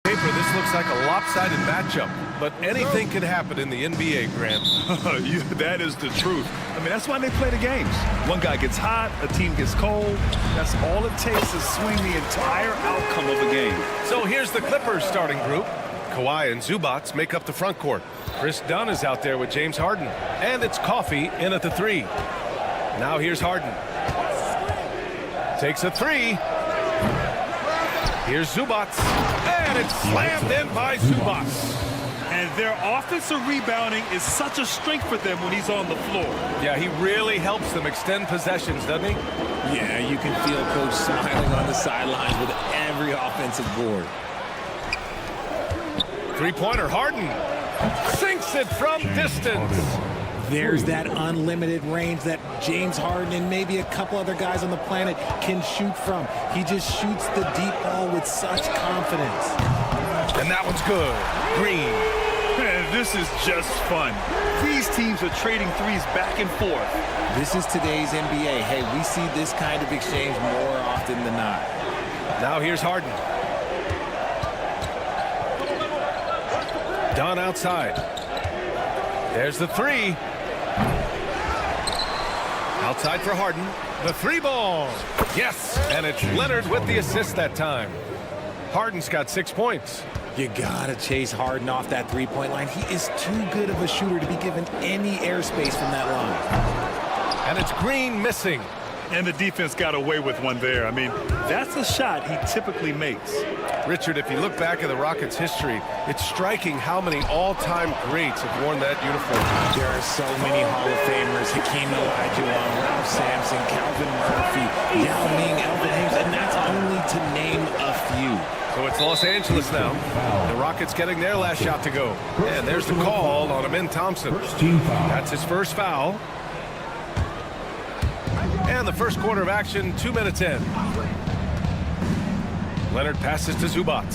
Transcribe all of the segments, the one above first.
Paper, this looks like a lopsided matchup, but anything can happen in the NBA, Grant. That is the truth. I mean, that's why they play the games. One guy gets hot, a team gets cold. That's all it takes to swing the entire outcome of a game. So here's the Clippers starting group. Kawhi and Zubac make up the front court. Chris Dunn is out there with James Harden. And it's Coffey in at the 3. Now here's Harden. Takes a 3. Here's Zubac. And it's slammed in by Zubac. And their offensive rebounding is such a strength for them when he's on the floor. Yeah, he really helps them extend possessions, doesn't he? Yeah, you can feel Coach smiling on the sidelines with every offensive board. Three-pointer, Harden sinks it from distance. There's that unlimited range that James Harden and maybe a couple other guys on the planet can shoot from. He just shoots the deep ball with such confidence. And that one's good. Green. Man, this is just fun. These teams are trading threes back and forth. This is today's NBA. Hey, we see this kind of exchange more often than not. Now here's Harden. Dunn outside. There's the 3. Outside for Harden. The 3 ball. Yes, and it's Leonard with the assist that time. Harden's got 6 points. You gotta chase Harden off that three-point line. He is too good of a shooter to be given any airspace from that line. And it's Green missing. And the defense got away with one there. I mean, that's a shot he typically makes. Richard, if you look back at the Rockets' history, it's striking how many all-time greats have worn that uniform. There are so many Hall of Famers. Hakeem Olajuwon, Ralph Sampson, Calvin Murphy, Yao Ming, Elvin Hayes, and that's only to name a few. So it's Los Angeles now. The Rockets getting their last shot to go. And there's the call on Amin Thompson. That's his first foul. And the first quarter of action, 2 minutes in. Leonard passes to Zubac.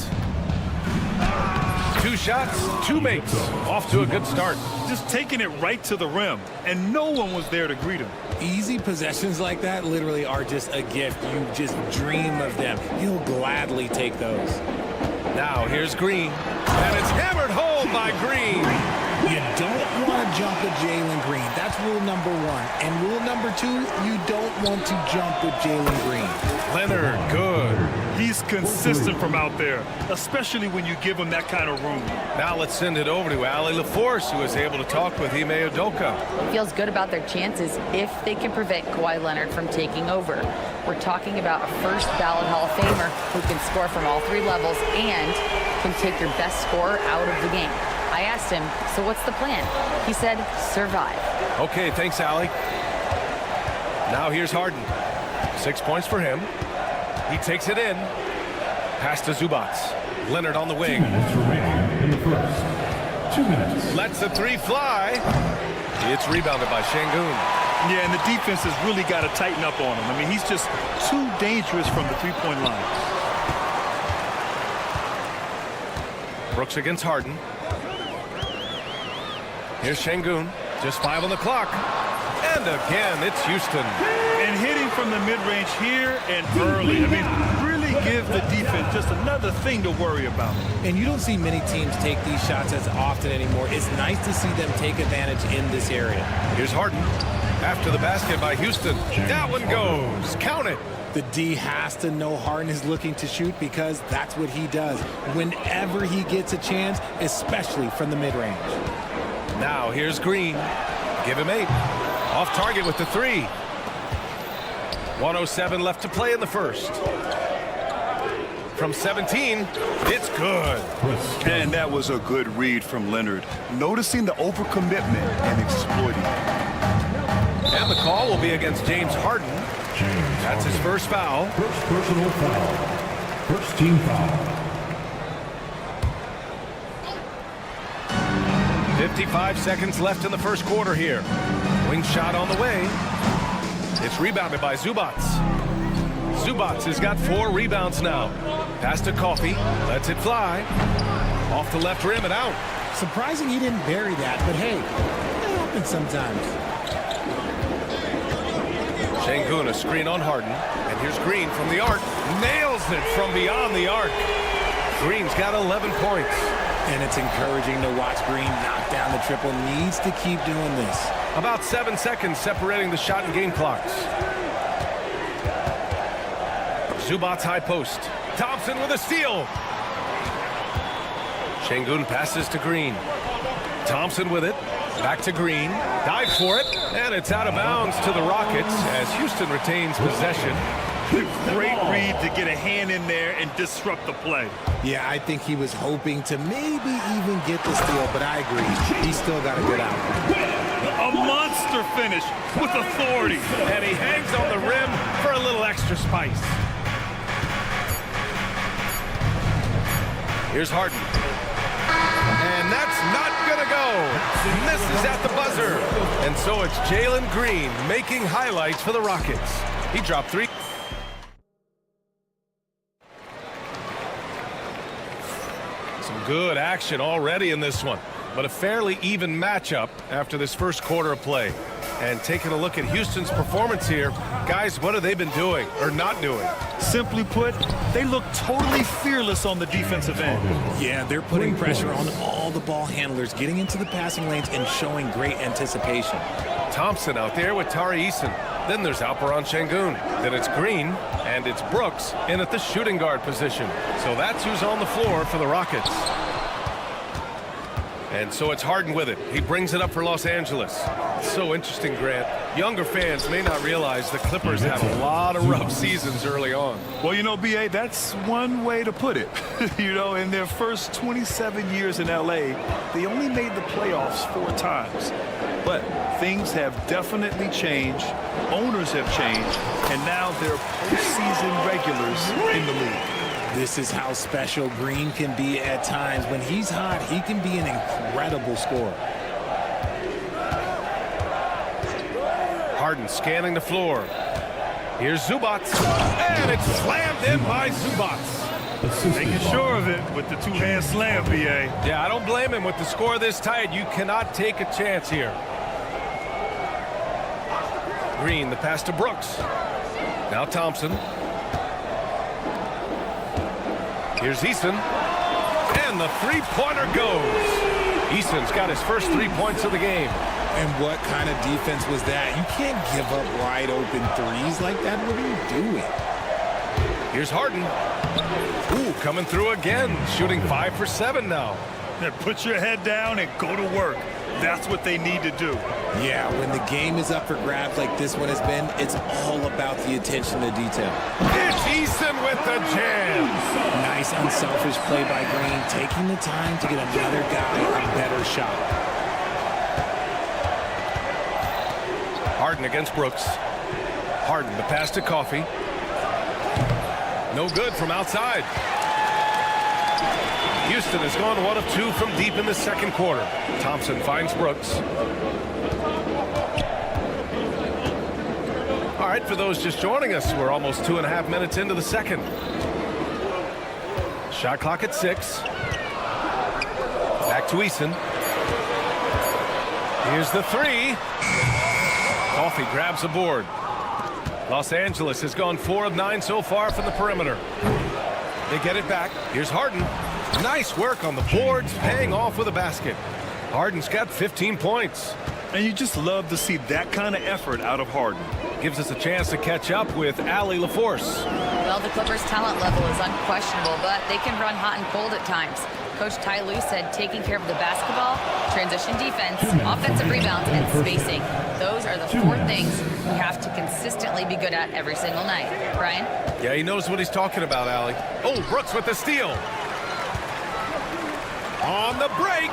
2 shots, 2 makes. Off to a good start. Just taking it right to the rim, and no one was there to greet him. Easy possessions like that literally are just a gift. You just dream of them. He'll gladly take those. Now here's Green. And it's hammered home by Green. You don't want to jump with Jalen Green. That's rule number 1. And rule number 2, you don't want to jump with Jalen Green. Leonard, good. He's consistent from out there, especially when you give him that kind of room. Now let's send it over to Allie LaForce, who was able to talk with Ime Udoka. Feels good about their chances if they can prevent Kawhi Leonard from taking over. We're talking about a first ballot Hall of Famer who can score from all 3 levels and can take your best scorer out of the game. I asked him, so what's the plan? He said, survive. Okay, thanks, Allie. Now here's Harden. 6 points for him. He takes it in. Pass to Zubac. Leonard on the wing. 2 minutes remaining in the first. 2 minutes. Lets the 3 fly. It's rebounded by Şengün. Yeah, and the defense has really got to tighten up on him. I mean, he's just too dangerous from the three-point line. Brooks against Harden. Here's Şengün. Just 5 on the clock. And again, it's Houston. And hitting from the mid-range here and early. I mean, really give the defense just another thing to worry about. And you don't see many teams take these shots as often anymore. It's nice to see them take advantage in this area. Here's Harden. After the basket by Houston. That one goes. Count it. The D has to know Harden is looking to shoot because that's what he does whenever he gets a chance, especially from the mid-range. Now here's Green. Give him 8. Off target with the 3. 1:07 left to play in the first. From 17, it's good. And that was a good read from Leonard. Noticing the overcommitment and exploiting it. And the call will be against James Harden. That's his first foul. First personal foul. First team foul. 55 seconds left in the first quarter here. Wing shot on the way. It's rebounded by Zubac. Zubac has got 4 rebounds now. Pass to Coffey. Lets it fly. Off the left rim and out. Surprising he didn't bury that, but hey, it happens sometimes. Şengün a screen on Harden. And Here's Green from the arc. Nails it from beyond the arc. Green's got 11 points. And it's encouraging to watch Green knock down the triple. Needs to keep doing this. About 7 seconds separating the shot and game clocks. Zubats high post. Thompson with a steal. Şengün passes to Green. Thompson with it. Back to Green. Dive for it. And it's out of bounds to the Rockets as Houston retains possession. Great read to get a hand in there and disrupt the play. Yeah, I think he was hoping to maybe even get the steal, but I agree. He's still got a good outcome. A monster finish with authority. And he hangs on the rim for a little extra spice. Here's Harden. And that's not going to go. Misses at the buzzer. And so it's Jalen Green making highlights for the Rockets. He dropped 3. Some good action already in this one, but a fairly even matchup after this first quarter of play. And taking a look at Houston's performance here, guys, what have they been doing or not doing? Simply put, they look totally fearless on the defensive end. Yeah, they're putting pressure on all the ball handlers, getting into the passing lanes and showing great anticipation. Thompson out there with Tari Eason. Then there's Alperen Şengün. Then it's Green, and it's Brooks in at the shooting guard position. So that's who's on the floor for the Rockets. And so it's Harden with it. He brings it up for Los Angeles. It's so interesting, Grant. Younger fans may not realize the Clippers have a lot of rough seasons early on. Well, you know, B.A., that's one way to put it. You know, in their first 27 years in L.A., they only made the playoffs 4 times. But things have definitely changed. Owners have changed. And now they're postseason regulars in the league. This is how special Green can be at times. When he's hot, he can be an incredible scorer. Harden scanning the floor. Here's Zubats. And it's slammed in by Zubats. Making sure of it with the two-hand slam, B.A. Yeah, I don't blame him. With the score this tight, you cannot take a chance here. Green, the pass to Brooks. Now Thompson. Here's Eason. And the three-pointer goes. Eason's got his first 3 points of the game. And what kind of defense was that? You can't give up wide open threes like that. What are you doing? Here's Harden. Ooh, coming through again. Shooting 5 for 7 now. Then put your head down and go to work. That's what they need to do. Yeah, when the game is up for grabs like this one has been, it's all about the attention to detail. It's Eason with the jam. Nice unselfish play by Green, taking the time to get another guy a better shot. Harden against Brooks. Harden, the pass to Coffey. No good from outside. Houston has gone 1 of 2 from deep in the second quarter. Thompson finds Brooks. All right, for those just joining us, we're almost 2.5 minutes into the second. Shot clock at 6. Back to Eason. Here's the 3. Coffey grabs the board. Los Angeles has gone 4 of 9 so far from the perimeter. They get it back. Here's Harden. Nice work on the boards, paying off with a basket. Harden's got 15 points. And you just love to see that kind of effort out of Harden. Gives us a chance to catch up with Allie LaForce. Well, the Clippers' talent level is unquestionable, but they can run hot and cold at times. Coach Ty Lue said taking care of the basketball, transition defense, offensive rebounds, and spacing. Those are the 4 things we have to consistently be good at every single night. Brian? Yeah, he knows what he's talking about, Allie. Oh, Brooks with the steal. On the break.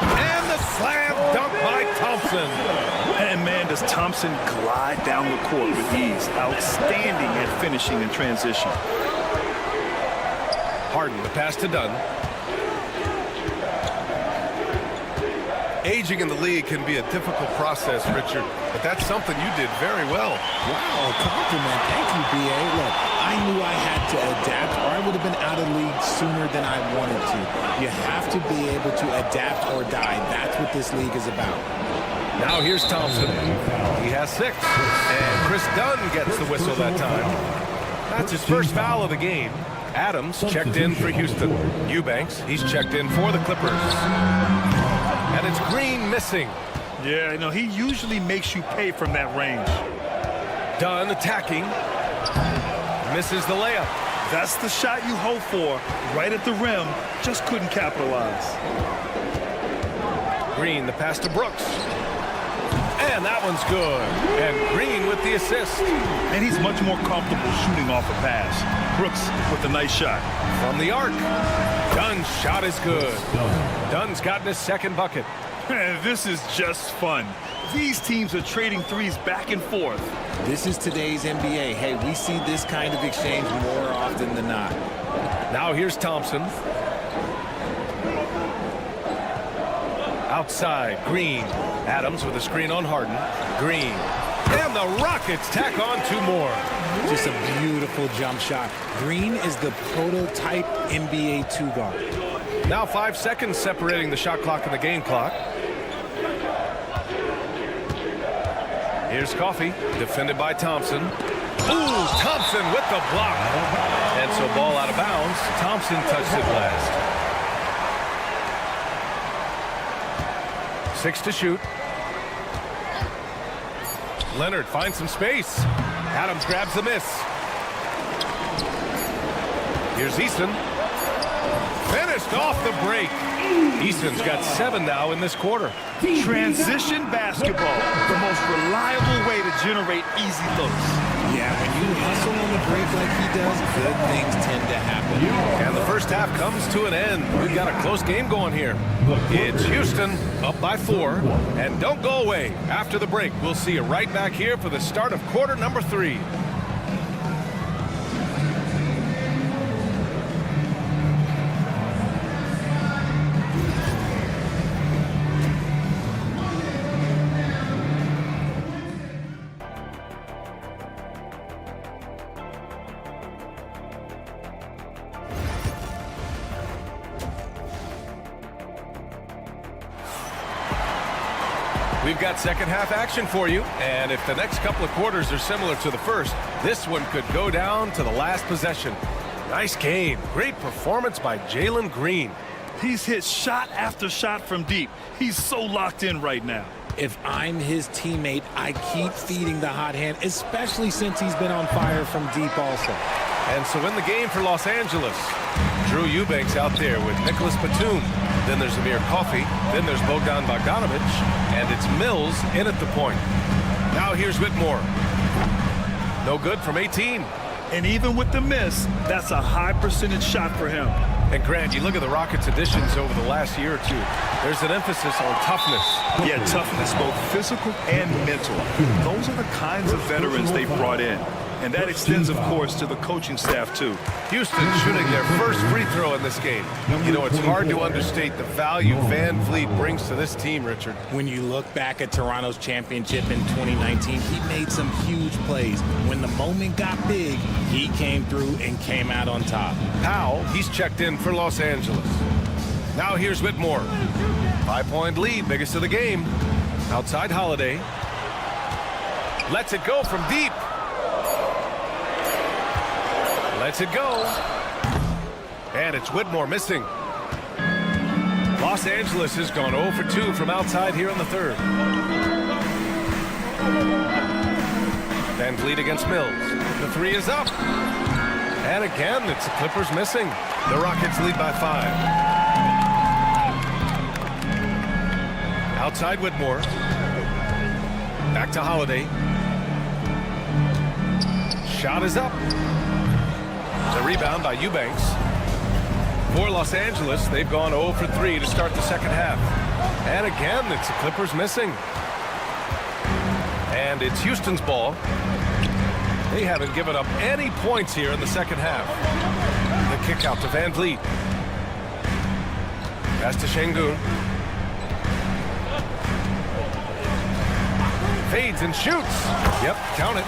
And the slam dunk by Thompson. And man, does Thompson glide down the court with ease. Outstanding at finishing in transition. Harden, the pass to Dunn. Aging in the league can be a difficult process, Richard, but that's something you did very well. Wow, compliment. Thank you, B.A. Look, I knew I had to adapt or I would have been out of the league sooner than I wanted to. You have to be able to adapt or die. That's what this league is about. Now here's Thompson. He has 6. And Chris Dunn gets the whistle that time. That's his first foul of the game. Adams checked in for Houston. Eubanks, he's checked in for the Clippers. And it's Green missing. Yeah, he usually makes you pay from that range. Dunn attacking. Misses the layup. That's the shot you hope for. Right at the rim. Just couldn't capitalize. Green, the pass to Brooks. And that one's good. And Green with the assist. And he's much more comfortable shooting off a pass. Brooks with a nice shot. From the arc. Dunn's shot is good. Dunn's gotten his second bucket. This is just fun. These teams are trading threes back and forth. This is today's NBA. Hey, we see this kind of exchange more often than not. Now here's Thompson. Outside, Green. Adams with a screen on Harden. Green. And the Rockets tack on 2 more. Just a beautiful jump shot. Green is the prototype NBA 2-guard. Now 5 seconds separating the shot clock and the game clock. Here's Coffey, defended by Thompson. Ooh, Thompson with the block. And so ball out of bounds. Thompson touched it last. 6 to shoot. Leonard finds some space. Adams grabs the miss. Here's Easton. Finished off the break. Easton's got 7 now in this quarter. Transition basketball, the most reliable way to generate easy looks. Yeah, when you hustle on the break like he does, good things tend to happen. And the first half comes to an end. We've got a close game going here. It's Houston up by 4. And don't go away. After the break, we'll see you right back here for the start of quarter number 3. We've got second half action for you, and if the next couple of quarters are similar to the first, this one could go down to the last possession. Nice game. Great performance by Jalen Green. He's hit shot after shot from deep. He's so locked in right now. If I'm his teammate, I keep feeding the hot hand, especially since he's been on fire from deep also. And so in the game for Los Angeles, Drew Eubanks out there with Nicholas Batum. Then there's Amir Coffey. Then there's Bogdan Bogdanovic. And it's Mills in at the point. Now here's Whitmore. No good from 18. And even with the miss, that's a high percentage shot for him. And Grant, you look at the Rockets' additions over the last year or two. There's an emphasis on toughness. Yeah, toughness, both physical and mental. Those are the kinds of veterans they brought in. And that extends, of course, to the coaching staff, too. Houston shooting their first free throw in this game. You know, it's hard to understate the value Van Vliet brings to this team, Richard. When you look back at Toronto's championship in 2019, he made some huge plays. When the moment got big, he came through and came out on top. Powell, he's checked in for Los Angeles. Now here's Whitmore. 5-point lead, biggest of the game. Outside Holiday. Lets it go from deep. Lets it go. And it's Whitmore missing. Los Angeles has gone 0 for 2 from outside here in the third. Van Vliet against Mills. The 3 is up. And again, it's the Clippers missing. The Rockets lead by 5. Outside Whitmore. Back to Holiday. Shot is up. The rebound by Eubanks. For Los Angeles, they've gone 0 for 3 to start the second half. And again, it's the Clippers missing. And it's Houston's ball. They haven't given up any points here in the second half. The kick out to Van Vliet. Pass to Şengün. Fades and shoots. Yep, count it.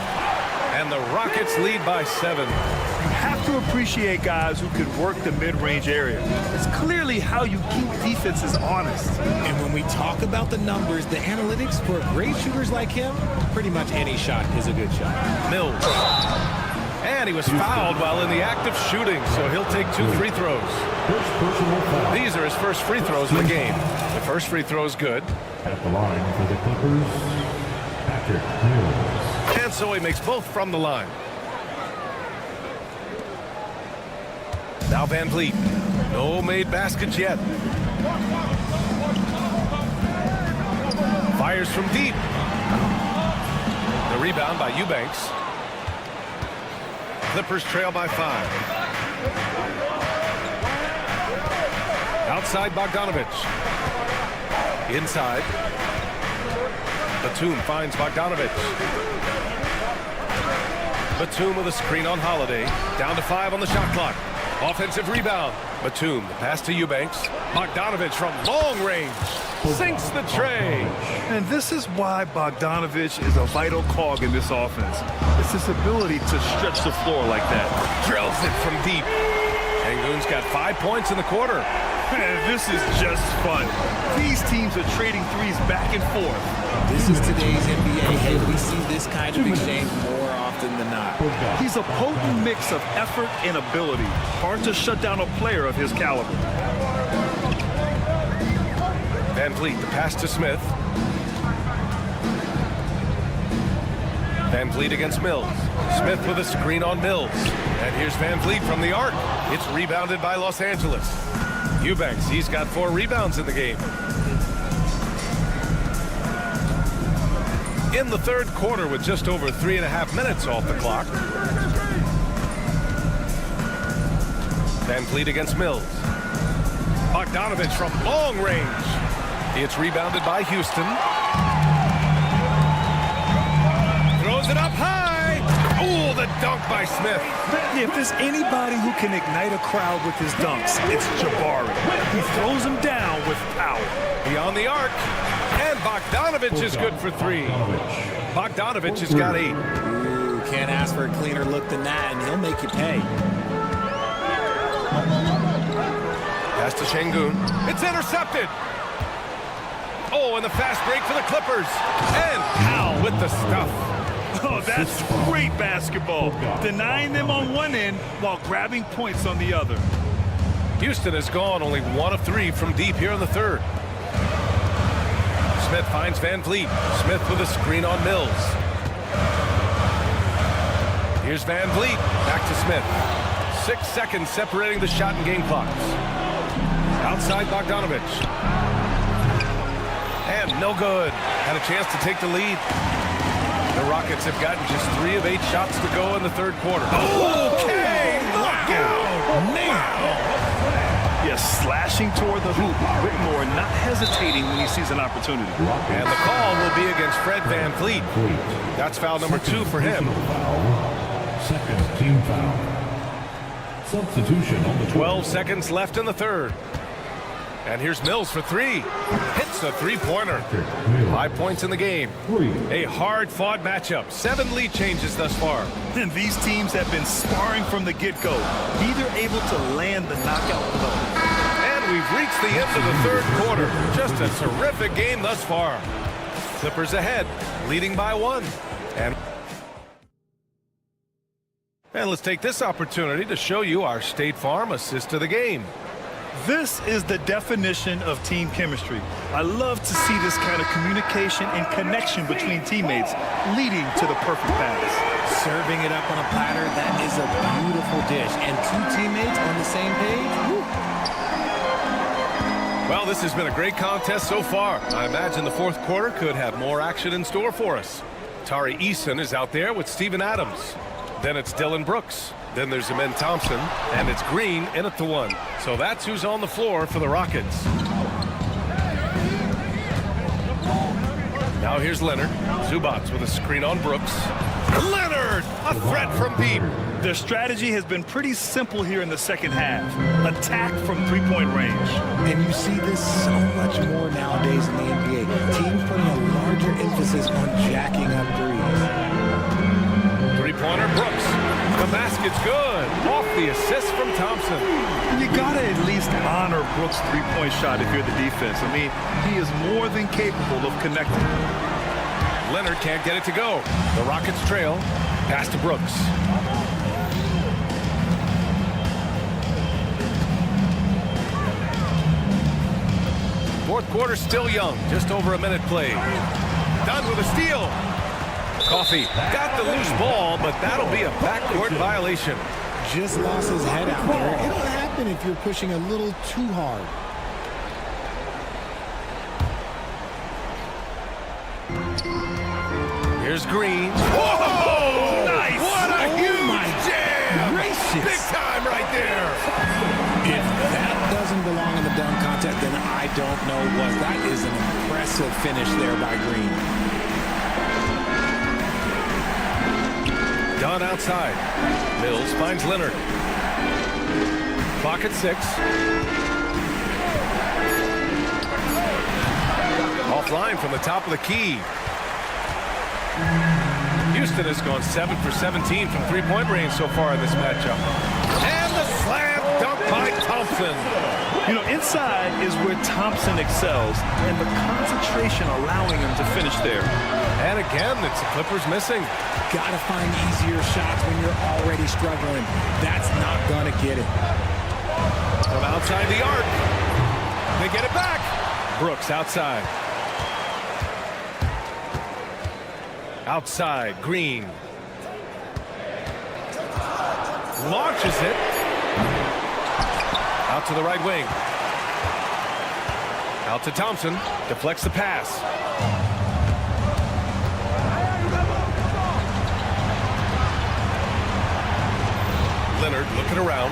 And the Rockets lead by 7. You have to appreciate guys who can work the mid-range area. It's clearly how you keep defenses honest. And when we talk about the numbers, the analytics for great shooters like him, pretty much any shot is a good shot. Mills. And And he was fouled while in the act of shooting, so he'll take 2 free throws. First personal foul. These are his first free throws of the game. The first free throw is good. At the line for the Clippers, Patrick Mills. And so he makes both from the line. Now Van Vliet. No made baskets yet. Fires from deep. The rebound by Eubanks. Clippers trail by 5. Outside Bogdanovich. Inside. Batum finds Bogdanovich. Batum with a screen on Holiday. Down to 5 on the shot clock. Offensive rebound. Batum, the pass to Eubanks. Bogdanovich from long range. Sinks the tray. And this is why Bogdanovich is a vital cog in this offense. It's his ability to stretch the floor like that. Drills it from deep. Şengün's got 5 points in the quarter. Man, this is just fun. These teams are trading threes back and forth. This is today's NBA. Hey, we see this kind of exchange more often than not. He's a potent mix of effort and ability. Hard to shut down a player of his caliber. Van Vliet, the pass to Smith. Van Vliet against Mills. Smith with a screen on Mills. And here's Van Vliet from the arc. It's rebounded by Los Angeles. Eubanks, he's got 4 rebounds in the game. In the third quarter with just over 3.5 minutes off the clock. Van Vliet against Mills. Bogdanovich from long range. It's rebounded by Houston. Throws it up high. Oh, the dunk by Smith. If there's anybody who can ignite a crowd with his dunks, it's Jabari. He throws them down with power. Beyond the arc. And Bogdanovich is good for 3. Bogdanovich has got 8. Ooh, can't ask for a cleaner look than that, and he'll make you pay. Pass to Şengün. It's intercepted. Oh, and the fast break for the Clippers. And Powell with the stuff. Oh, that's great basketball. Denying them on one end while grabbing points on the other. Houston has gone only 1 of 3 from deep here in the third. Smith finds Van Vliet. Smith with a screen on Mills. Here's Van Vliet. Back to Smith. 6 seconds separating the shot and game clocks. Outside Bogdanovich. And no good. Had a chance to take the lead. The Rockets have gotten just 3 of 8 shots to go in the third quarter. Okay, knockout. Yes, slashing toward the hoop. Whitmore not hesitating when he sees an opportunity. And the call will be against Fred Van Vliet. That's foul number 2 for him. Second team foul. Substitution on the 12 seconds left in the third. And here's Mills for 3. Hits a 3-pointer. 5 points in the game. A hard-fought matchup. 7 lead changes thus far. And these teams have been sparring from the get-go. Neither able to land the knockout blow. And we've reached the end of the third quarter. Just a terrific game thus far. Clippers ahead, leading by 1. And let's take this opportunity to show you our State Farm assist of the game. This is the definition of team chemistry. I love to see this kind of communication and connection between teammates leading to the perfect pass. Serving it up on a platter, that is a beautiful dish. And 2 teammates on the same page. Woo. Well, this has been a great contest so far. I imagine the fourth quarter could have more action in store for us. Tari Eason is out there with Steven Adams. Then it's Dylan Brooks. Then there's Amen Thompson, and it's Green in at the 1. So that's who's on the floor for the Rockets. Now here's Leonard. Zubats with a screen on Brooks. Leonard, a threat from deep. Their strategy has been pretty simple here in the second half. Attack from 3-point range. And you see this so much more nowadays in the NBA. Teams putting a larger emphasis on jacking up threes. 3-pointer Brooks. The basket's good. Off the assist from Thompson. You gotta at least honor Brooks' 3-point shot if you're the defense. I mean, he is more than capable of connecting. Leonard can't get it to go. The Rockets trail. Pass to Brooks. Fourth quarter still young. Just over a minute played. Done with a steal. Coffee got the loose ball, but that'll be a backcourt violation. Just lost his head out there. It'll happen if you're pushing a little too hard. Here's Green. Whoa! Nice! What a huge jam! Gracious. Big time right there. If that doesn't belong in the dunk contest, then I don't know what. That is an impressive finish there by Green. Done outside. Mills finds Leonard. Clock at 6. Offline from the top of the key. Houston has gone 7 for 17 from three-point range so far in this matchup. And the slam dunk by Thompson. You know, inside is where Thompson excels, and the concentration allowing him to finish there. And again, it's the Clippers missing. Gotta find easier shots when you're already struggling. That's not gonna get it. From outside the arc. They get it back. Brooks outside. Outside, Green. Launches it. Out to the right wing. Out to Thompson. Deflects the pass. Leonard looking around.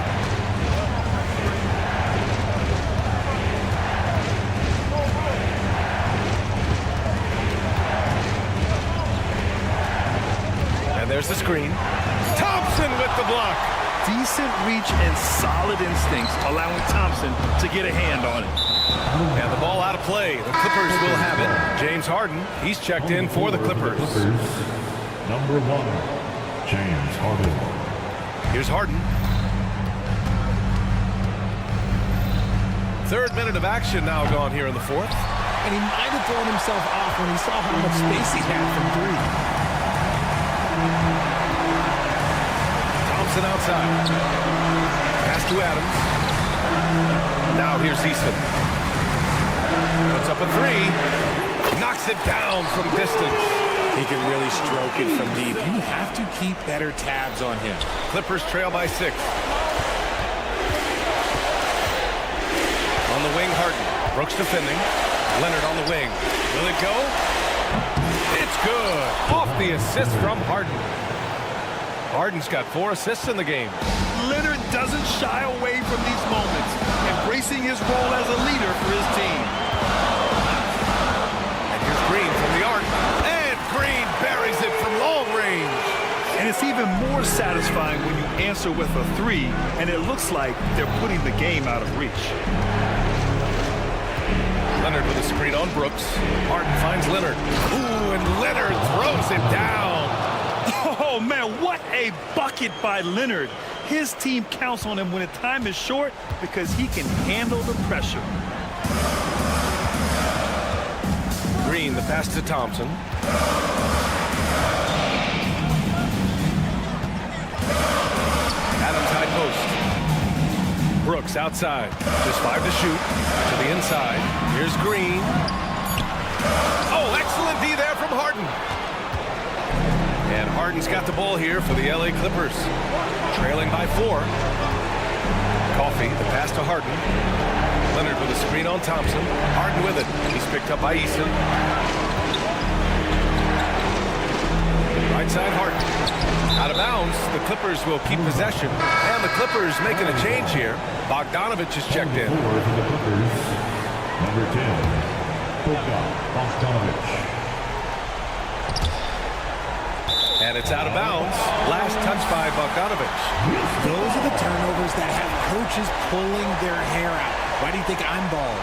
And there's the screen. Thompson with the block. Decent reach and solid instincts, allowing Thompson to get a hand on it. And the ball out of play. The Clippers will have it. James Harden, he's checked in for the Clippers. Number 1, James Harden. Here's Harden. Third minute of action now gone here in the fourth. And he might have thrown himself off when he saw how much space he had from three. Thompson outside. Pass to Adams. Now here's Eason. Puts up a three. Knocks it down from distance. He can really stroke it from deep. You have to keep better tabs on him. Clippers trail by 6. On the wing, Harden. Brooks defending. Leonard on the wing. Will it go? It's good. Off the assist from Harden. Harden's got 4 assists in the game. Leonard doesn't shy away from these moments, embracing his role as a leader for his team. And here's Green from the arc. And Green buries it from long range. And it's even more satisfying when you answer with a 3, and it looks like they're putting the game out of reach. Leonard with a screen on Brooks. Harden finds Leonard. Ooh, and Leonard throws it down. Oh, man, what a bucket by Leonard. His team counts on him when the time is short because he can handle the pressure. Green, the pass to Thompson. Adams high post. Brooks outside. Just 5 to shoot. To the inside. Here's Green. Oh, excellent D there from Harden. And Harden's got the ball here for the LA Clippers. Trailing by 4. Coffee, the pass to Harden. Leonard with a screen on Thompson. Harden with it. He's picked up by Eason. Right side, Harden. Out of bounds, the Clippers will keep possession. And the Clippers making a change here. Bogdanovich is checked in. For the Clippers, number 10, Bogdanovich. And it's out of bounds. Last touch by Bogdanovich. Those are the turnovers that have coaches pulling their hair out. Why do you think I'm bald?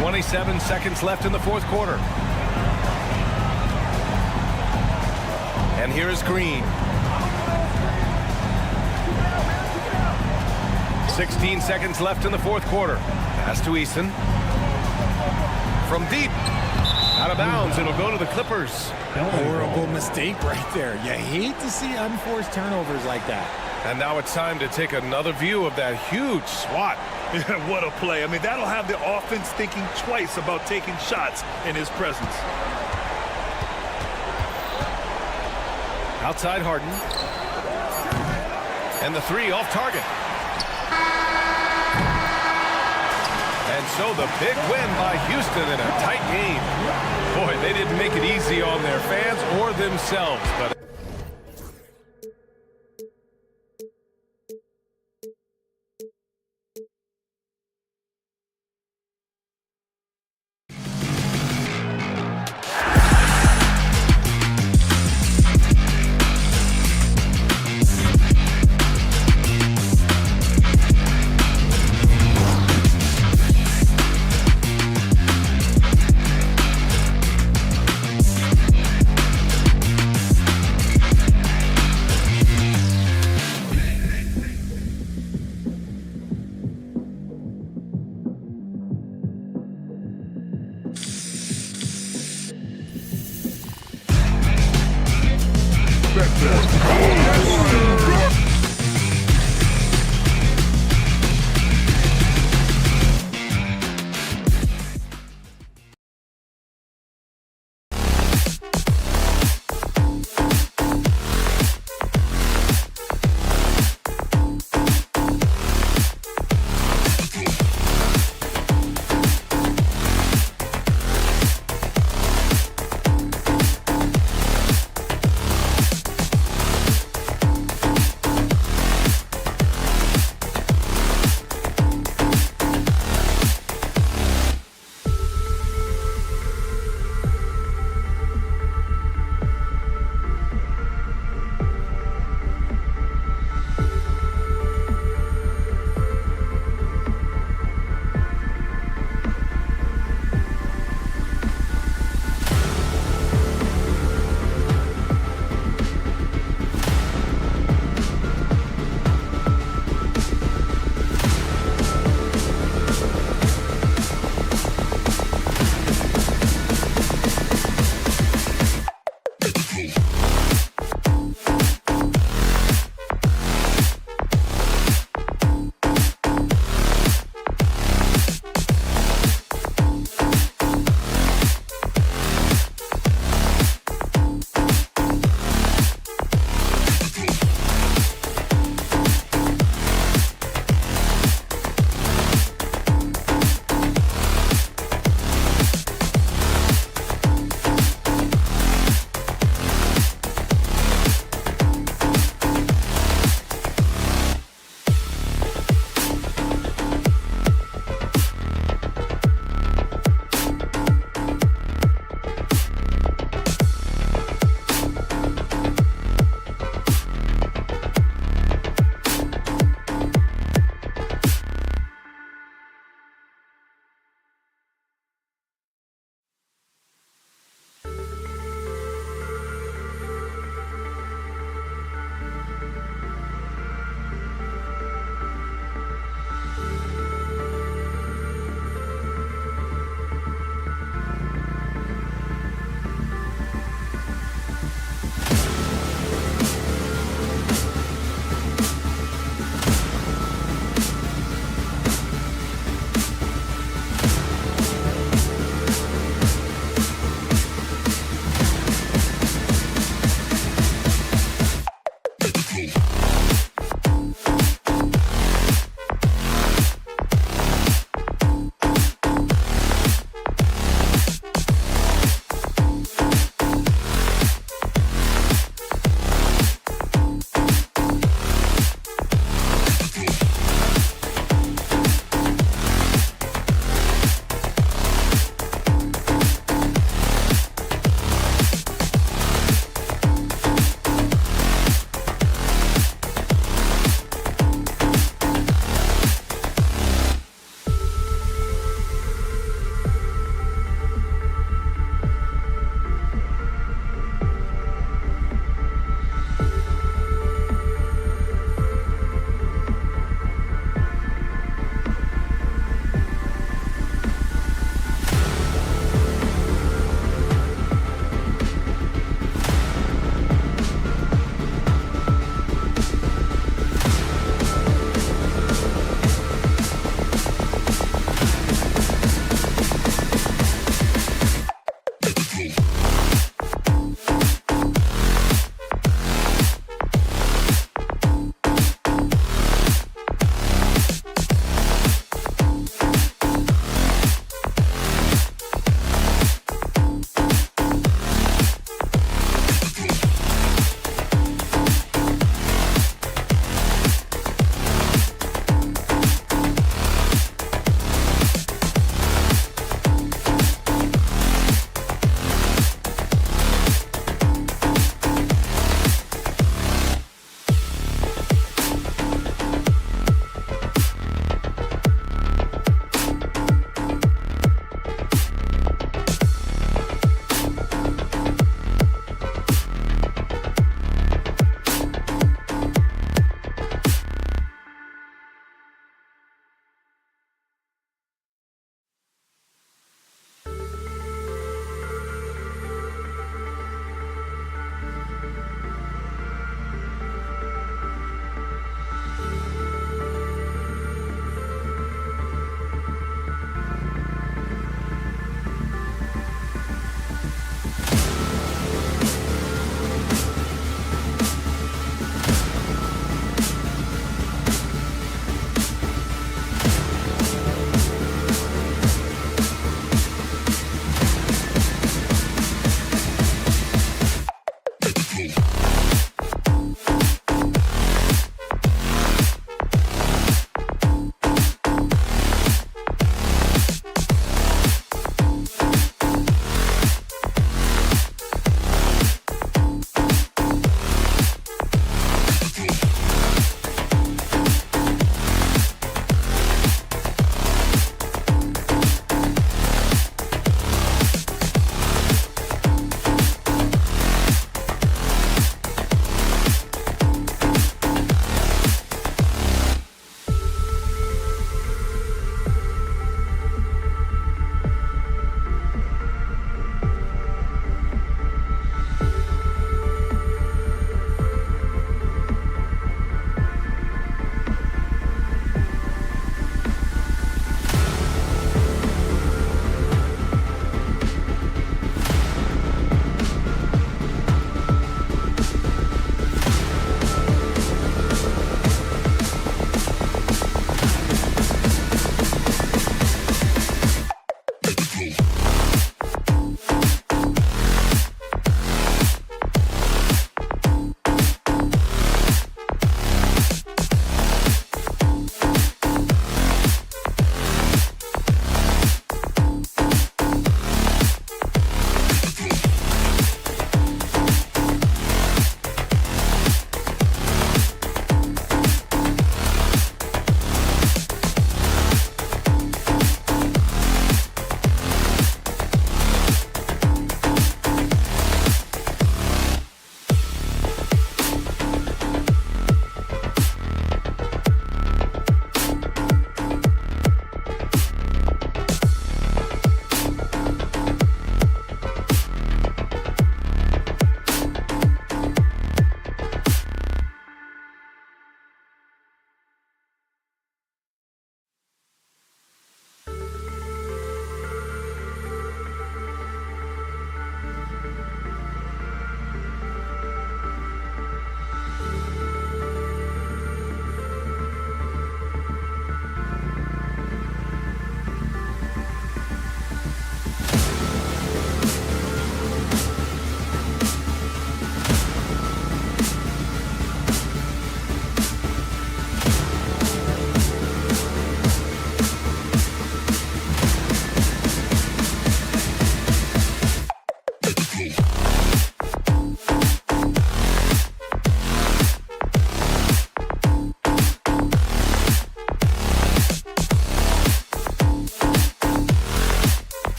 27 seconds left in the fourth quarter. And here is Green. 16 seconds left in the fourth quarter. Pass to Eason. From deep. Out of bounds. It'll go to the Clippers. Horrible mistake right there. You hate to see unforced turnovers like that. And now it's time to take another view of that huge swat. What a play. I mean, that'll have the offense thinking twice about taking shots in his presence. Outside Harden. And the three off target. And so the big win by Houston in a tight game. Boy, they didn't make it easy on their fans or themselves, but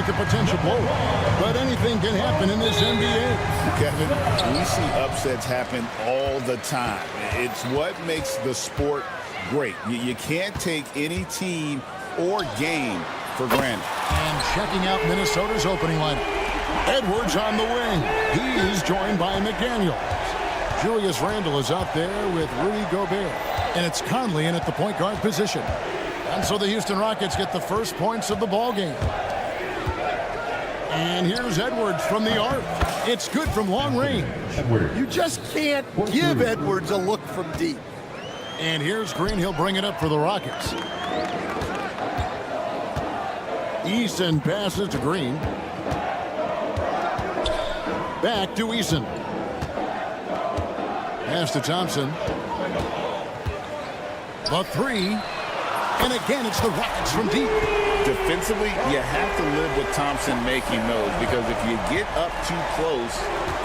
like a potential blow. But anything can happen in this NBA. Kevin, we see upsets happen all the time. It's what makes the sport great. You can't take any team or game for granted. And checking out Minnesota's opening lineup. Edwards on the wing. He is joined by McDaniel. Julius Randle is out there with Rudy Gobert. And it's Conley in at the point guard position. And so the Houston Rockets get the first points of the ball game. And here's Edwards from the arc. It's good from long range. You just can't give Edwards a look from deep. And here's Green. He'll bring it up for the Rockets. Eason passes to Green. Back to Eason. Pass to Thompson. The three. And again, it's the Rockets from deep. Defensively, you have to live with Thompson making those, because if you get up too close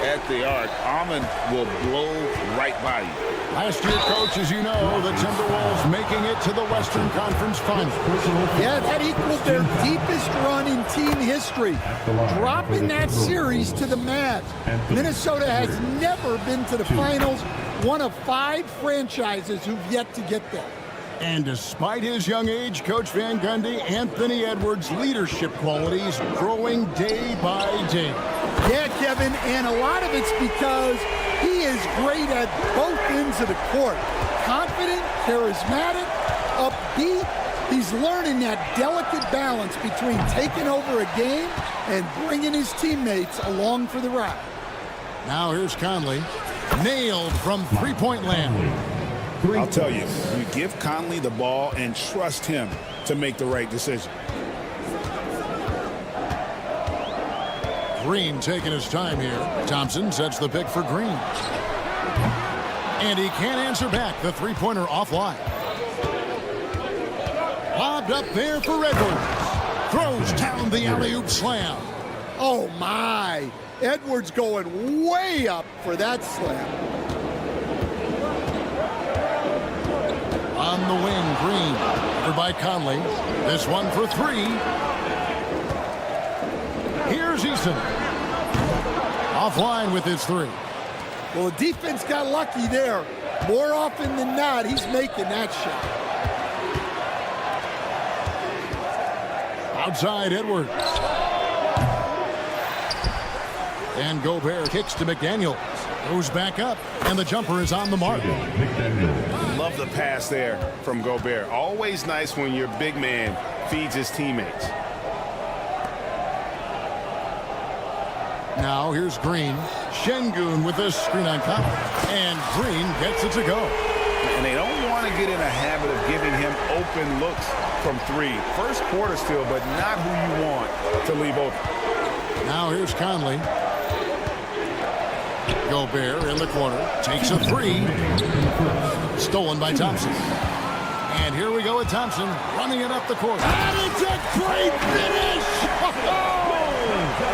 at the arc, Ahmed will blow right by you. Last year, coach, as you know, the Timberwolves making it to the Western Conference Finals. Yeah, that equaled their deepest run in team history, dropping that series to the Mavs. Minnesota has never been to the finals, one of 5 franchises who've yet to get there. And despite his young age, Coach Van Gundy, Anthony Edwards' leadership qualities growing day by day. Yeah, Kevin, and a lot of it's because he is great at both ends of the court. Confident, charismatic, upbeat. He's learning that delicate balance between taking over a game and bringing his teammates along for the ride. Now here's Conley. Nailed from three-point land. I'll tell you, you give Conley the ball and trust him to make the right decision. Green taking his time here. Thompson sets the pick for Green. And he can't answer back. The three-pointer offline. Lobbed up there for Edwards. Throws down the alley-oop slam. Oh, my. Edwards going way up for that slam. On the wing, Green. Covered by Conley. This one for 3. Here's Eason. Offline with his 3. Well, the defense got lucky there. More often than not, he's making that shot. Outside Edwards. And Gobert kicks to McDaniel. Goes back up, and the jumper is on the mark. Love the pass there from Gobert. Always nice when your big man feeds his teammates. Now here's Green. Şengün with the screen on top. And Green gets it to go. And they don't want to get in a habit of giving him open looks from 3. First quarter still, but not who you want to leave open. Now here's Conley. Gobert in the corner. Takes a 3. Stolen by Thompson. And here we go with Thompson running it up the court. And it's a great finish!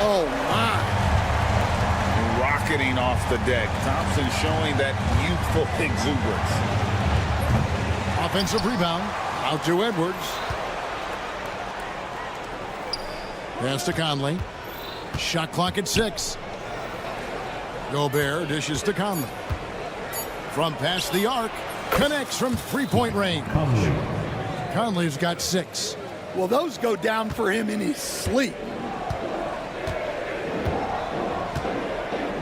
Oh, my. Rocketing off the deck. Thompson showing that youthful exuberance. Offensive rebound. Out to Edwards. Pass to Conley. Shot clock at 6. Gobert dishes to Conley. From past the arc. Connects from three-point range. Conley's got 6. Well, those go down for him in his sleep.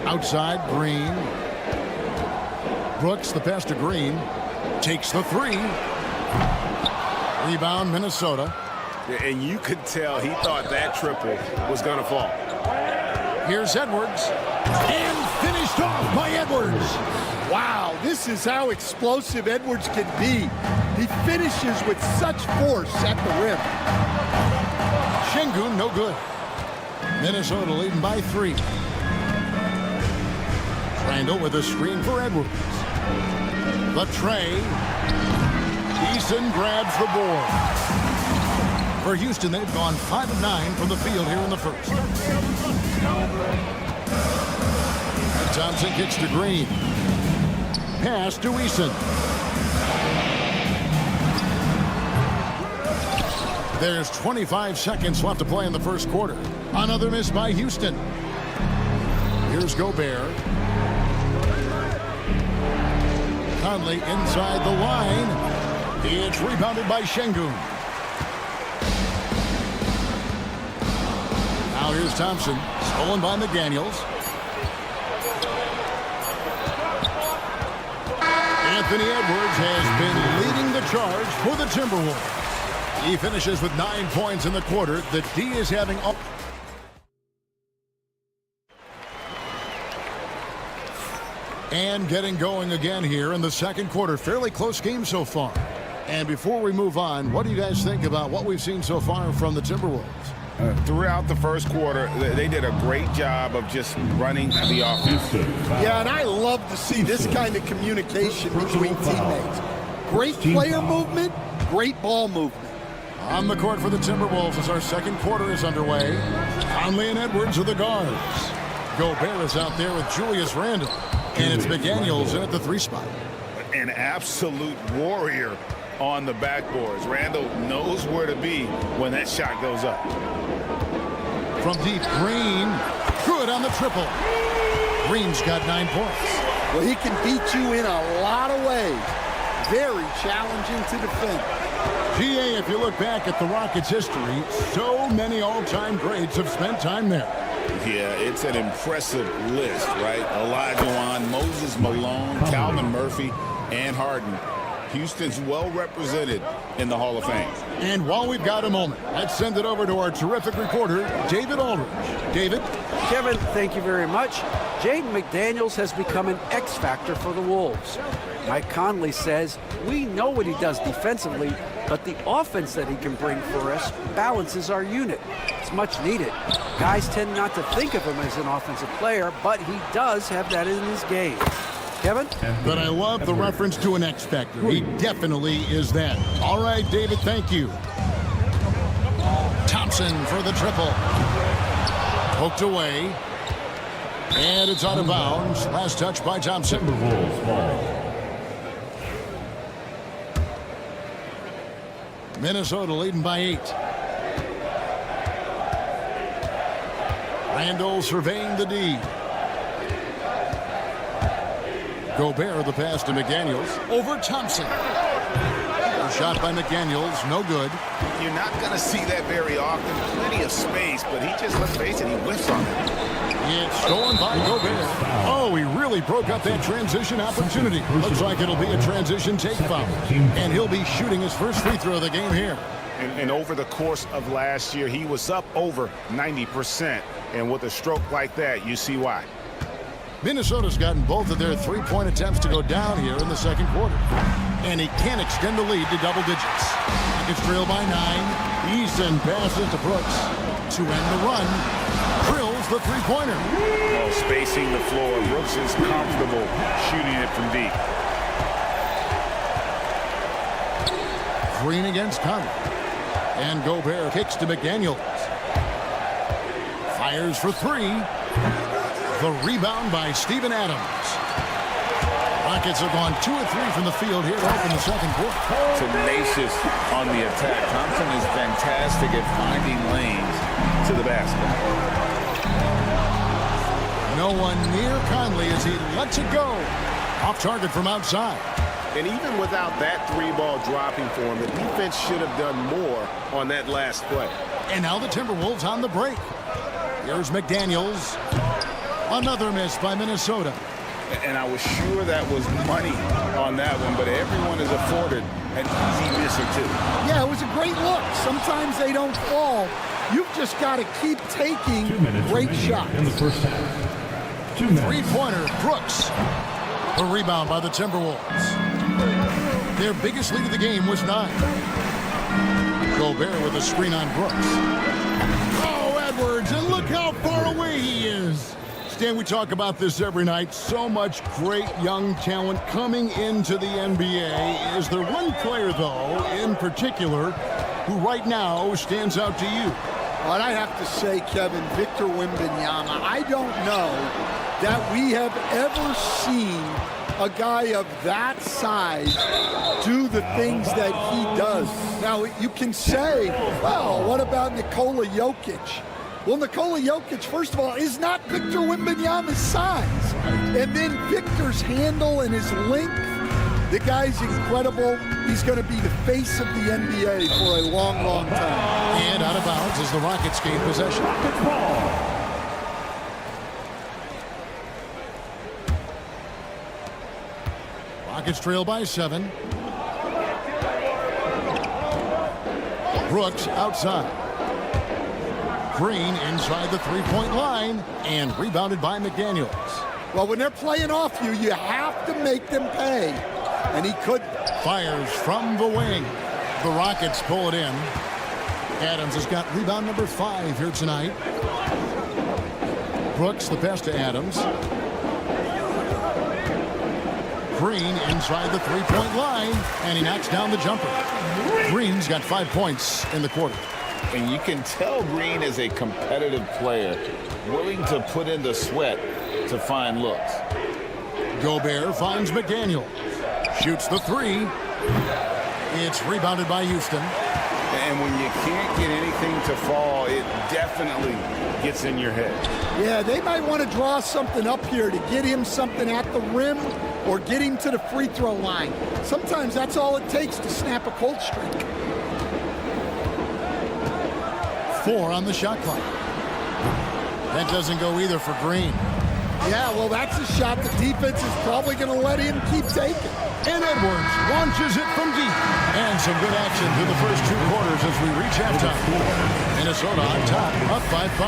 Outside, Green. Brooks, the pass to Green. Takes the 3. Rebound, Minnesota. And you could tell he thought that triple was going to fall. Here's Edwards. And finished off by Edwards. Wow, this is how explosive Edwards can be. He finishes with such force at the rim. Şengün, no good. Minnesota leading by 3. Randle with a screen for Edwards. The tray. Eason grabs the board. For Houston, they've gone 5 of 9 from the field here in the first. And Thompson kicks to Green. Pass to Eason. There's 25 seconds left to play in the first quarter. Another miss by Houston. Here's Gobert. Conley inside the line. It's rebounded by Şengün. Now here's Thompson. Stolen by McDaniels. Anthony Edwards has been leading the charge for the Timberwolves. He finishes with 9 points in the quarter. The D is having... And getting going again here in the second quarter. Fairly close game so far. And before we move on, what do you guys think about what we've seen so far from the Timberwolves? Throughout the first quarter, they did a great job of just running the offense. Yeah, and I love to see this kind of communication between teammates. Great player movement, great ball movement. On the court for the Timberwolves as our second quarter is underway. Conley and Edwards are the guards. Gobert is out there with Julius Randle. And it's McDaniels in at the 3 spot. An absolute warrior on the backboards. Randle knows where to be when that shot goes up. From deep, Green. Good on the triple. Green's got 9 points. Well, he can beat you in a lot of ways. Very challenging to defend. GA, if you look back at the Rockets' history, so many all-time greats have spent time there. Yeah, it's an impressive list, right? Olajuwon, Moses Malone, Calvin Murphy, and Harden. Houston's well represented in the Hall of Fame. And while we've got a moment, let's send it over to our terrific reporter, David Aldridge. David? Kevin, thank you very much. Jaden McDaniels has become an X factor for the Wolves. Mike Conley says, we know what he does defensively, but the offense that he can bring for us balances our unit. It's much needed. Guys tend not to think of him as an offensive player, but he does have that in his game. Kevin? But I love the reference to an X factor. He definitely is that. All right, David, thank you. Thompson for the triple. Poked away. And it's out of bounds. Last touch by Thompson. Timberwolves ball. Minnesota leading by 8. Randle surveying the D. Gobert, the pass to McDaniels. Over Thompson. A shot by McDaniels, no good. You're not going to see that very often. Plenty of space, but he just, let's face it, he whiffs on it. It's stolen by Gobert. Oh, he really broke up that transition opportunity. Looks like it'll be a transition take foul. And he'll be shooting his first free throw of the game here. And over the course of last year, he was up over 90%. And with a stroke like that, you see why. Minnesota's gotten both of their three-point attempts to go down here in the second quarter. And he can extend the lead to double digits. Rockets trail by 9. Eason passes to Brooks. To end the run, drills the three-pointer. Oh, spacing the floor. Brooks is comfortable shooting it from deep. Green against Conley. And Gobert kicks to McDaniels. Fires for 3. The rebound by Steven Adams. Rockets have gone 2 of 3 from the field here to open the second quarter. Tenacious on the attack. Thompson is fantastic at finding lanes to the basket. No one near Conley as he lets it go. Off target from outside. And even without that 3-ball dropping for him, the defense should have done more on that last play. And now the Timberwolves on the break. Here's McDaniels. Another miss by Minnesota. And I was sure that was money on that one, but everyone is afforded an easy miss or two. Yeah, it was a great look. Sometimes they don't fall. You've just got to keep taking great shots. In the first half. 2 minutes. Three-pointer, Brooks. A rebound by the Timberwolves. Their biggest lead of the game was 9. Gobert with a screen on Brooks. Oh, Edwards, and look how far away he is. Stan, we talk about this every night. So much great young talent coming into the NBA. Is there one player, though, in particular, who right now stands out to you? Well, I have to say, Kevin, Victor Wembanyama. I don't know that we have ever seen a guy of that size do the things that he does. Now, you can say, well, what about Nikola Jokic? Well, Nikola Jokic, first of all, is not Victor Wembanyama's size. And then Victor's handle and his length, the guy's incredible. He's going to be the face of the NBA for a long, long time. And out of bounds as the Rockets gain possession. Rockets trail by 7. Brooks outside. Green inside the three-point line and rebounded by McDaniels. Well, when they're playing off you, you have to make them pay. And he could. Fires from the wing. The Rockets pull it in. Adams has got rebound number 5 here tonight. Brooks the pass to Adams. Green inside the three-point line, and he knocks down the jumper. Green's got 5 points in the quarter. And you can tell Green is a competitive player, willing to put in the sweat to find looks. Gobert finds McDaniel. Shoots the 3. It's rebounded by Houston. And when you can't get anything to fall, it definitely gets in your head. Yeah, they might want to draw something up here to get him something at the rim or get him to the free throw line. Sometimes that's all it takes to snap a cold streak. 4 on the shot clock. That doesn't go either for Green. Yeah, well, that's a shot the defense is probably going to let him keep taking. And Edwards launches it from deep. And some good action through the first 2 quarters as we reach halftime. Minnesota on top, up 5-5.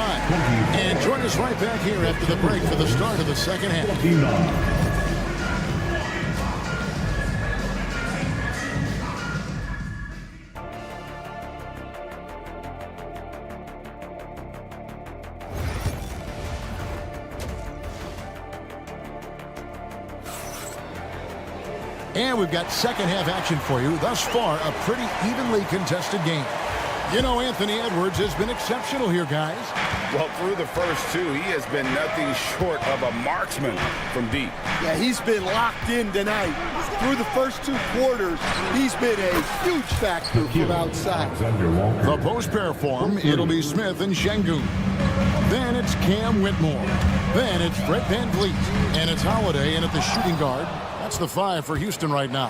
And join us right back here after the break for the start of the second half. And we've got second half action for you. Thus far, a pretty evenly contested game. You know, Anthony Edwards has been exceptional here, guys. Well, through the first 2, he has been nothing short of a marksman from deep. Yeah, he's been locked in tonight. Through the first 2 quarters, he's been a huge factor from outside. The post pair form, it'll be Smith and Şengün. Then it's Cam Whitmore. Then it's Brett Van Vliet. And it's Holiday in at the shooting guard. That's the 5 for Houston right now.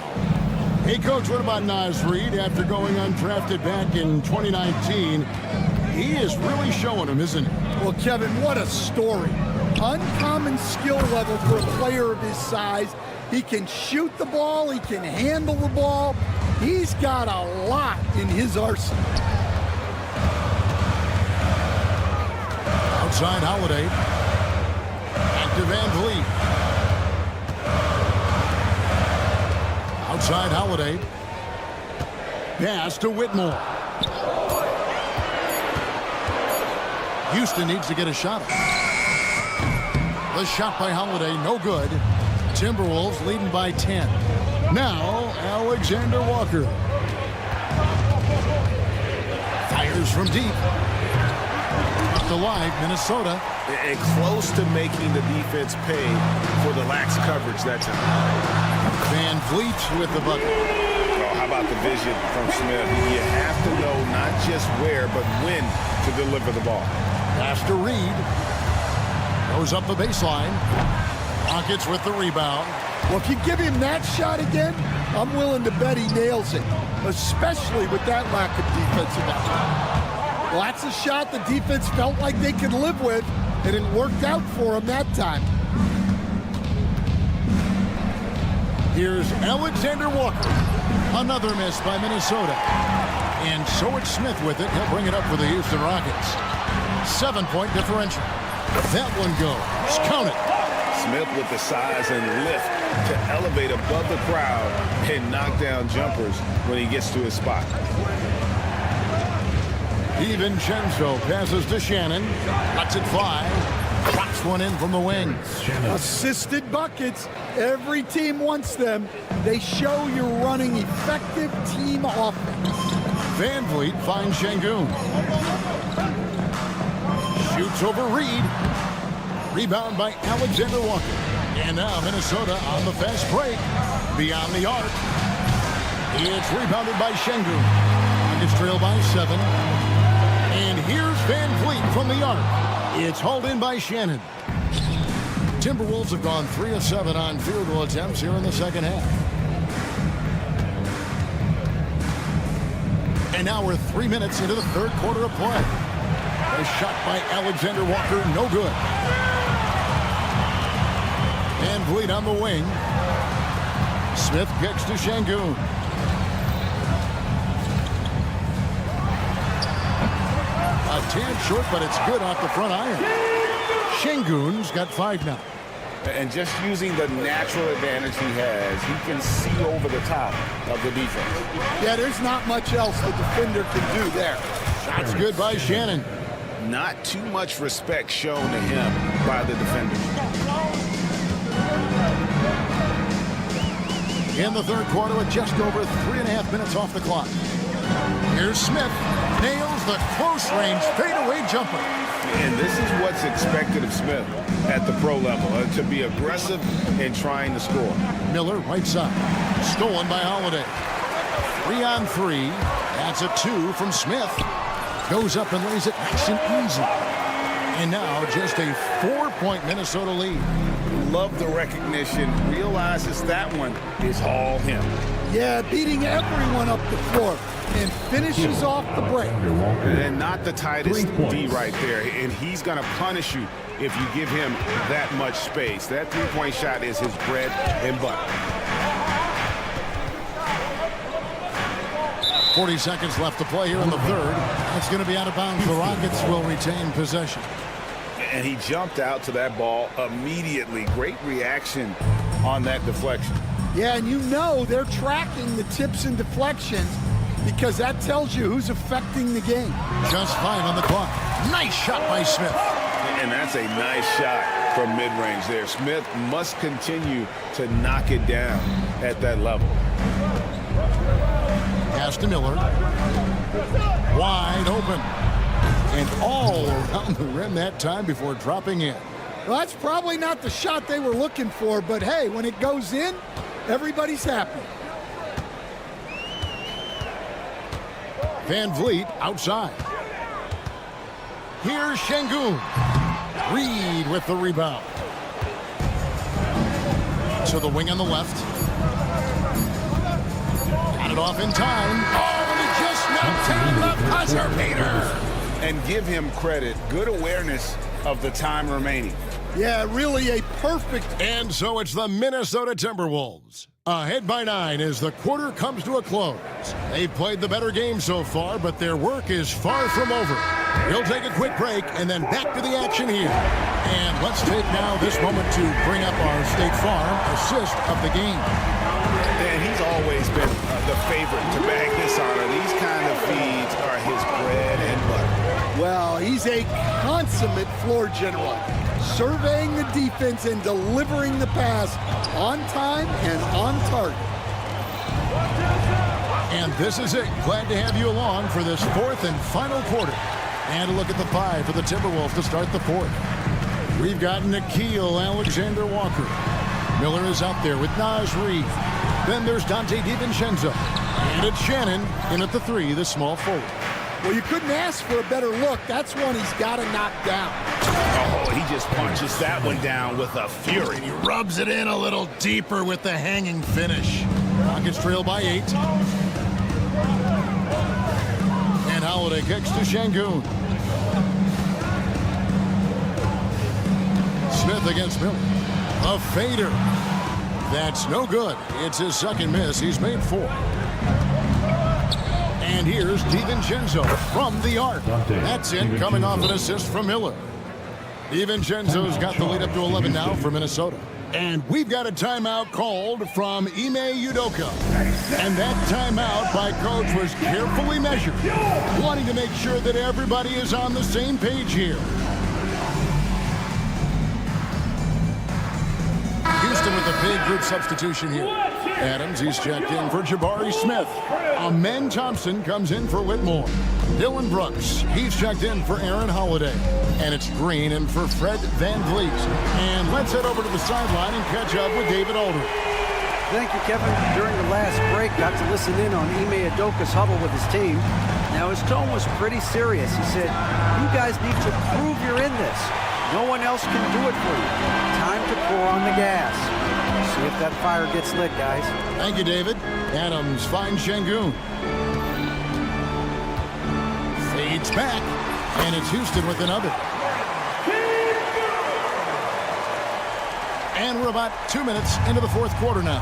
Hey, Coach, what about Naz Reid after going undrafted back in 2019? He is really showing him, isn't he? Well, Kevin, what a story. Uncommon skill level for a player of his size. He can shoot the ball. He can handle the ball. He's got a lot in his arsenal. Outside Holiday. Back to Van Vliet. Outside Holiday. Pass to Whitmore. Houston needs to get a shot. The shot by Holiday, no good. Timberwolves leading by 10. Now, Alexander Walker. Fires from deep. Up the line, Minnesota. And close to making the defense pay for the lax coverage that time. Van Vliet with the bucket. Oh, how about the vision from Smith? You have to know not just where, but when to deliver the ball. Pass to Reed. Goes up the baseline. Rockets with the rebound. Well, if you give him that shot again, I'm willing to bet he nails it, especially with that lack of defensive effort. Well, that's a shot the defense felt like they could live with, and it worked out for him that time. Here's Alexander Walker. Another miss by Minnesota. And so it's Smith with it. He'll bring it up for the Houston Rockets. 7-point differential. That one goes. Count it. Smith with the size and lift to elevate above the crowd and knock down jumpers when he gets to his spot. DiVincenzo passes to Shannon. Lets it fly. Drops one in from the wing. Assisted buckets. Every team wants them. They show you're running effective team offense. Van Vliet finds Şengün. Shoots over Reed. Rebound by Alexander Walker. And now Minnesota on the fast break. Beyond the arc. It's rebounded by Şengün. Rockets trail by 7. And here's Van Vliet from the arc. It's hauled in by Shannon. Timberwolves have gone 3 of 7 on field goal attempts here in the second half. And now we're 3 minutes into the third quarter of play. A shot by Alexander Walker, no good. Van Vliet on the wing. Smith kicks to Şengün. A tad short, but it's good off the front iron. Şengün's got 5 now. And just using the natural advantage he has, he can see over the top of the defense. Yeah, there's not much else the defender can do there. Shot's good by Shannon. Not too much respect shown to him by the defender. In the third quarter with just over 3.5 minutes off the clock. Here's Smith. Nails the close-range fadeaway jumper. And this is what's expected of Smith at the pro level, to be aggressive in trying to score. Miller right side. Stolen by Holiday. 3 on 3. That's a 2 from Smith. Goes up and lays it nice and easy. And now just a 4-point Minnesota lead. Love the recognition. Realizes that one is all him. Yeah, beating everyone up the floor and finishes off the break. And not the tightest D right there. And he's going to punish you if you give him that much space. That three-point shot is his bread and butter. 40 seconds left to play here in the third. That's going to be out of bounds. The Rockets will retain possession. And he jumped out to that ball immediately. Great reaction on that deflection. Yeah, and you know they're tracking the tips and deflections because that tells you who's affecting the game. Just 5 on the clock. Nice shot by Smith. And that's a nice shot from mid-range there. Smith must continue to knock it down at that level. Pass to Miller. Wide open. And all around the rim that time before dropping in. Well, that's probably not the shot they were looking for, but hey, when it goes in, everybody's happy. Van Vliet outside. Here's Şengün. Reed with the rebound. To the wing on the left. Got it off in time. Oh, and he just knocked down the buzzer beater. And give him credit. Good awareness of the time remaining. Yeah, really a perfect. And so it's the Minnesota Timberwolves. Ahead by 9 as the quarter comes to a close. They've played the better game so far, but their work is far from over. We'll take a quick break and then back to the action here. And let's take now this moment to bring up our State Farm assist of the game. And he's always been the favorite to bag this honor. These kind of feeds are his bread and butter. Well, he's a consummate floor general, surveying the defense and delivering the pass on time and on target. And this is it. Glad to have you along for this fourth and final quarter. And a look at the 5 for the Timberwolves to start the fourth. We've got Nickeil Alexander-Walker. Miller is out there with Naz Reid. Then there's Dante DiVincenzo. And it's Shannon in at the 3, the small forward. Well, you couldn't ask for a better look. That's one he's got to knock down. Oh, he just punches that one down with a fury. He rubs it in a little deeper with the hanging finish. Rockets trail by 8. And Holiday kicks to Şengün. Smith against Miller. A fader. That's no good. It's his second miss. He's made 4. And here's DiVincenzo from the arc. That's it, coming off an assist from Miller. DiVincenzo's got the lead up to 11 now for Minnesota. And we've got a timeout called from Ime Udoka. And that timeout by Coach was carefully measured, wanting to make sure that everybody is on the same page here. Houston with a big group substitution here. Adams, he's checked in for Jabari Smith. Amen Thompson comes in for Whitmore. Dylan Brooks, he's checked in for Aaron Holiday. And it's Green in for Fred Van Vliet. And let's head over to the sideline and catch up with David Aldridge. Thank you, Kevin. During the last break, got to listen in on Ime Udoka's huddle with his team. Now, his tone was pretty serious. He said, you guys need to prove you're in this. No one else can do it for you. Time to pour on the gas. See if that fire gets lit, guys. Thank you, David. Adams finds Şengün. Fades back, and it's Houston with another. And we're about 2 minutes into the fourth quarter now.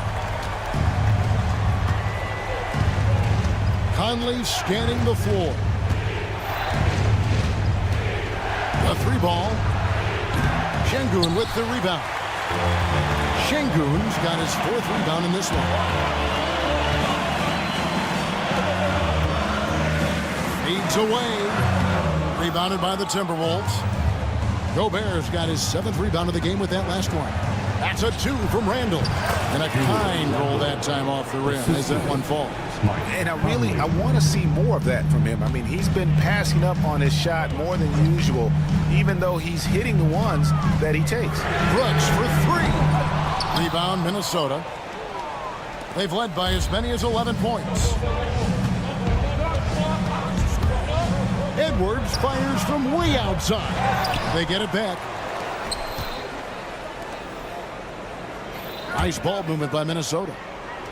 Conley scanning the floor. The three ball. Şengün with the rebound. Şengün's got his fourth rebound in this one. Feeds away. Rebounded by the Timberwolves. Gobert's got his seventh rebound of the game with that last one. That's a two from Randall. And a kind roll that time off the rim as that one falls. And I want to see more of that from him. I mean, he's been passing up on his shot more than usual, even though he's hitting the ones that he takes. Brooks for three. Rebound, Minnesota. They've led by as many as 11 points. Edwards fires from way outside. They get it back. Nice ball movement by Minnesota.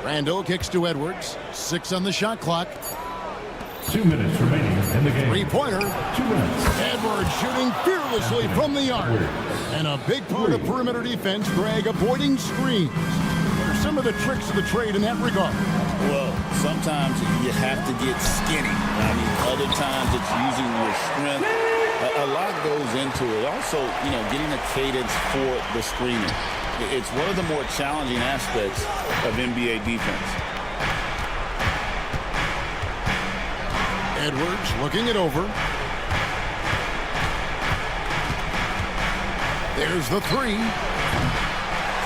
Randall kicks to Edwards. 6 on the shot clock. 2 minutes remaining in the game. Three-pointer. 2 minutes. Edwards shooting fearlessly from the arc. And a big part of perimeter defense, Greg, avoiding screens. What are some of the tricks of the trade in that regard? Well, sometimes you have to get skinny. I mean, other times it's using your strength. A lot goes into it. Also, getting a cadence for the screening. It's one of the more challenging aspects of NBA defense. Edwards looking it over. There's the three.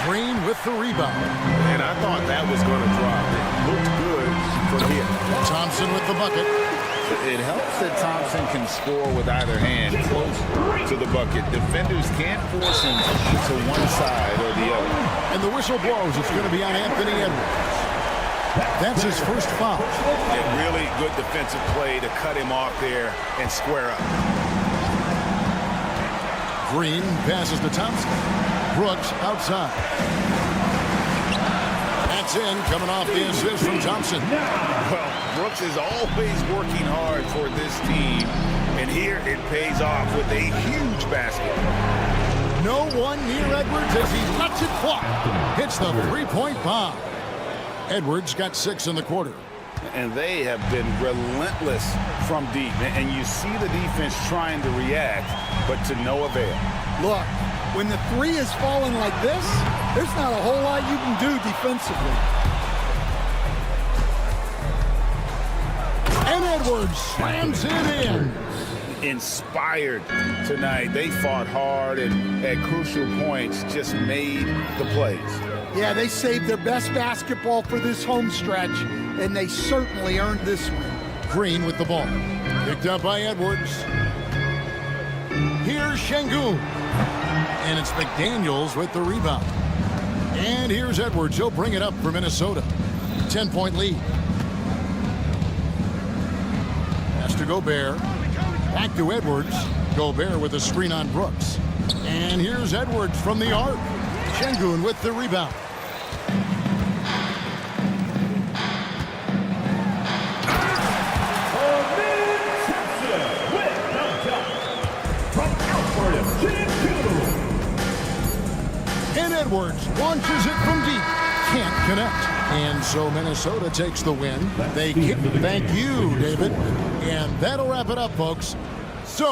Green with the rebound. And I thought that was going to drop. It looked good from here. Thompson with the bucket. It helps that Thompson can score with either hand close to the bucket. Defenders can't force him to one side or the other. And the whistle blows. It's going to be on Anthony Edwards. That's his first foul. A really good defensive play to cut him off there and square up. Green passes to Thompson. Brooks outside. That's in, coming off the assist from Thompson. Well, Brooks is always working hard for this team, and here it pays off with a huge basket. No one near Edwards as he lets it fly. Hits the three-point bomb. Edwards got 6 in the quarter. And they have been relentless from deep. And you see the defense trying to react, but to no avail. Look, when the three is falling like this, there's not a whole lot you can do defensively. And Edwards slams it in. Inspired tonight. They fought hard and at crucial points just made the plays. Yeah, they saved their best basketball for this home stretch, and they certainly earned this win. Green with the ball. Picked up by Edwards. Here's Şengün. And it's McDaniels with the rebound. And here's Edwards. He'll bring it up for Minnesota. 10-point lead. Pass to Gobert. Back to Edwards. Gobert with a screen on Brooks. And here's Edwards from the arc. Şengün with the rebound. And Edwards launches it from deep. Can't connect. And so Minnesota takes the win. Thank you, David. And that'll wrap it up, folks. So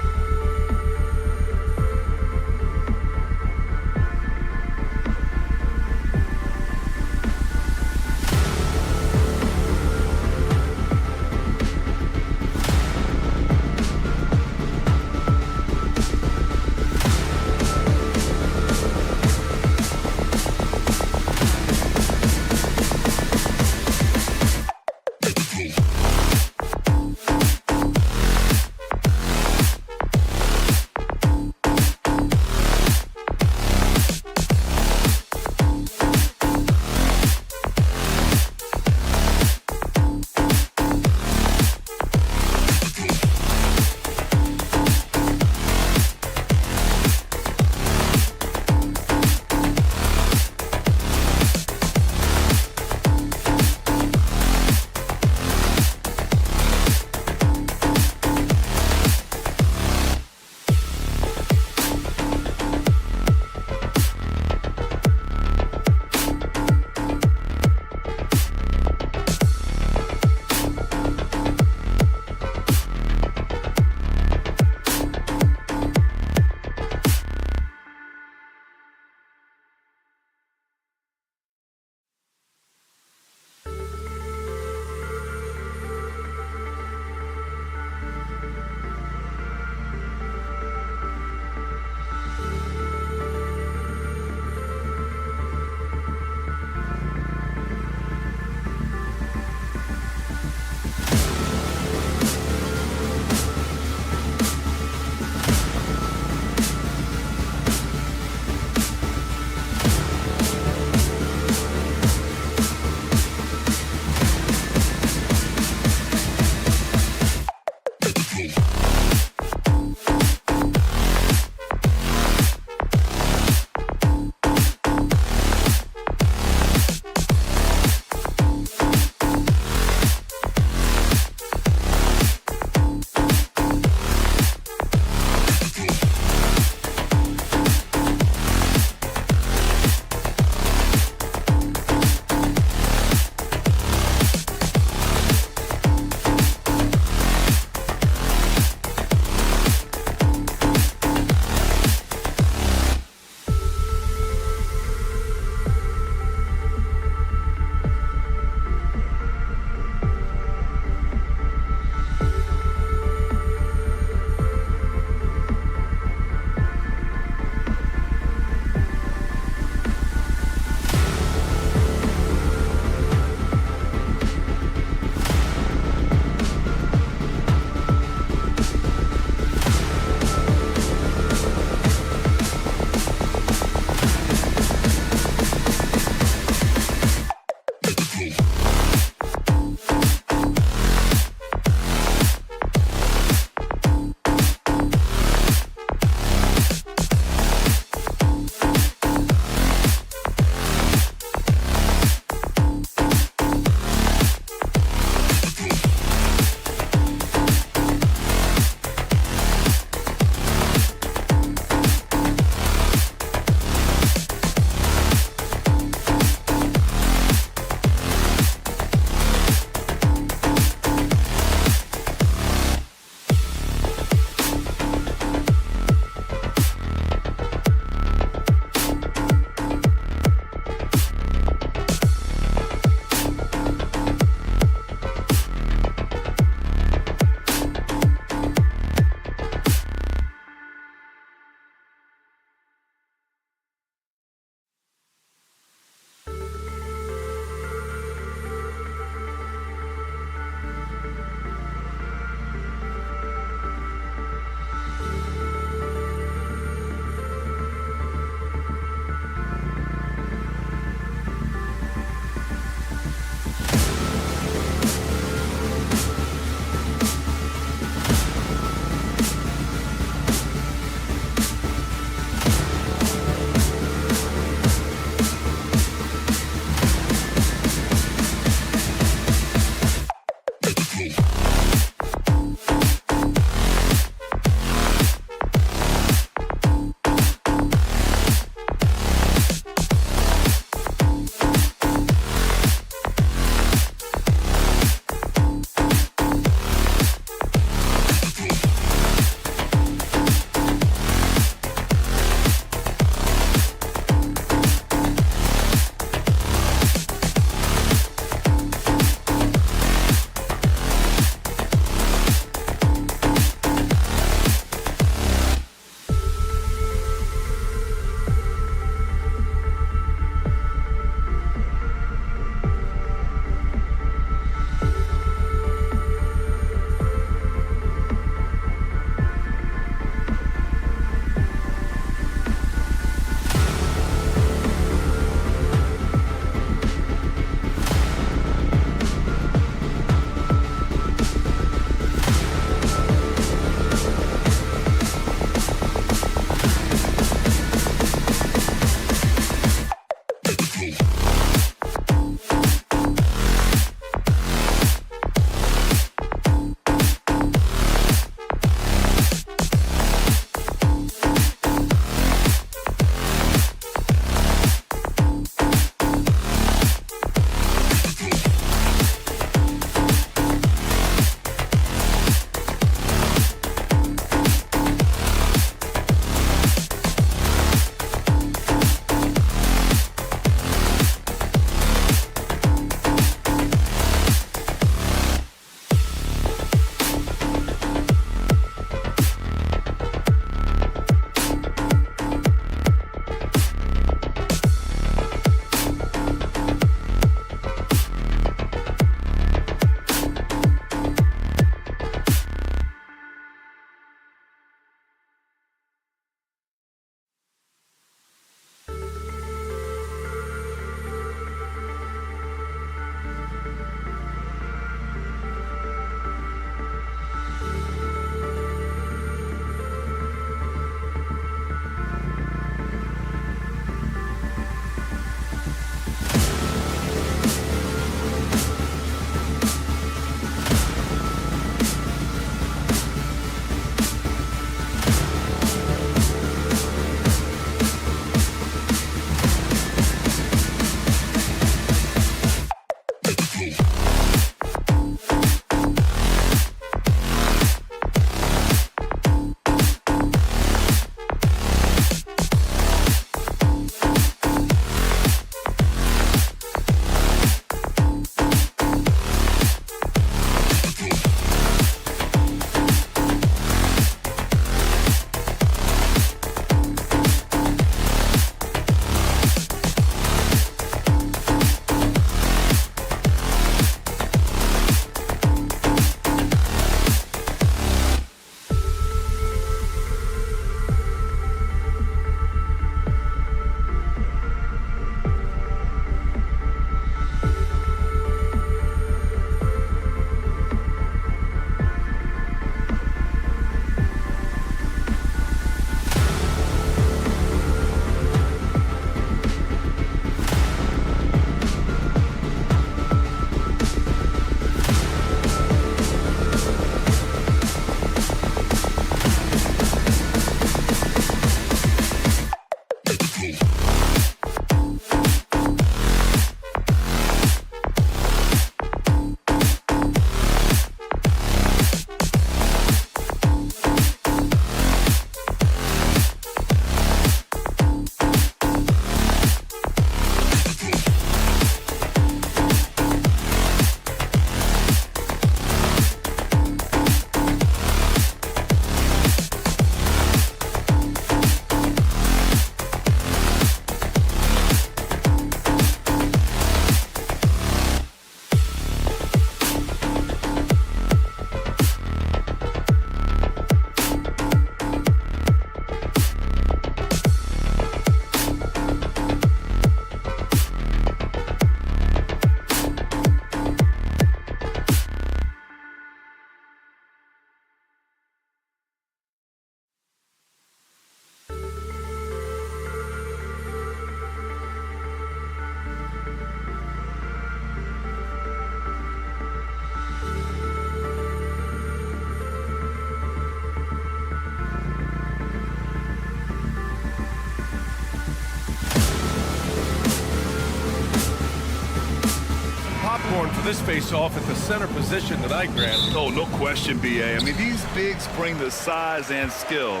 For this face-off at the center position tonight, Grant. Oh, no question, B.A. I mean, these bigs bring the size and skill.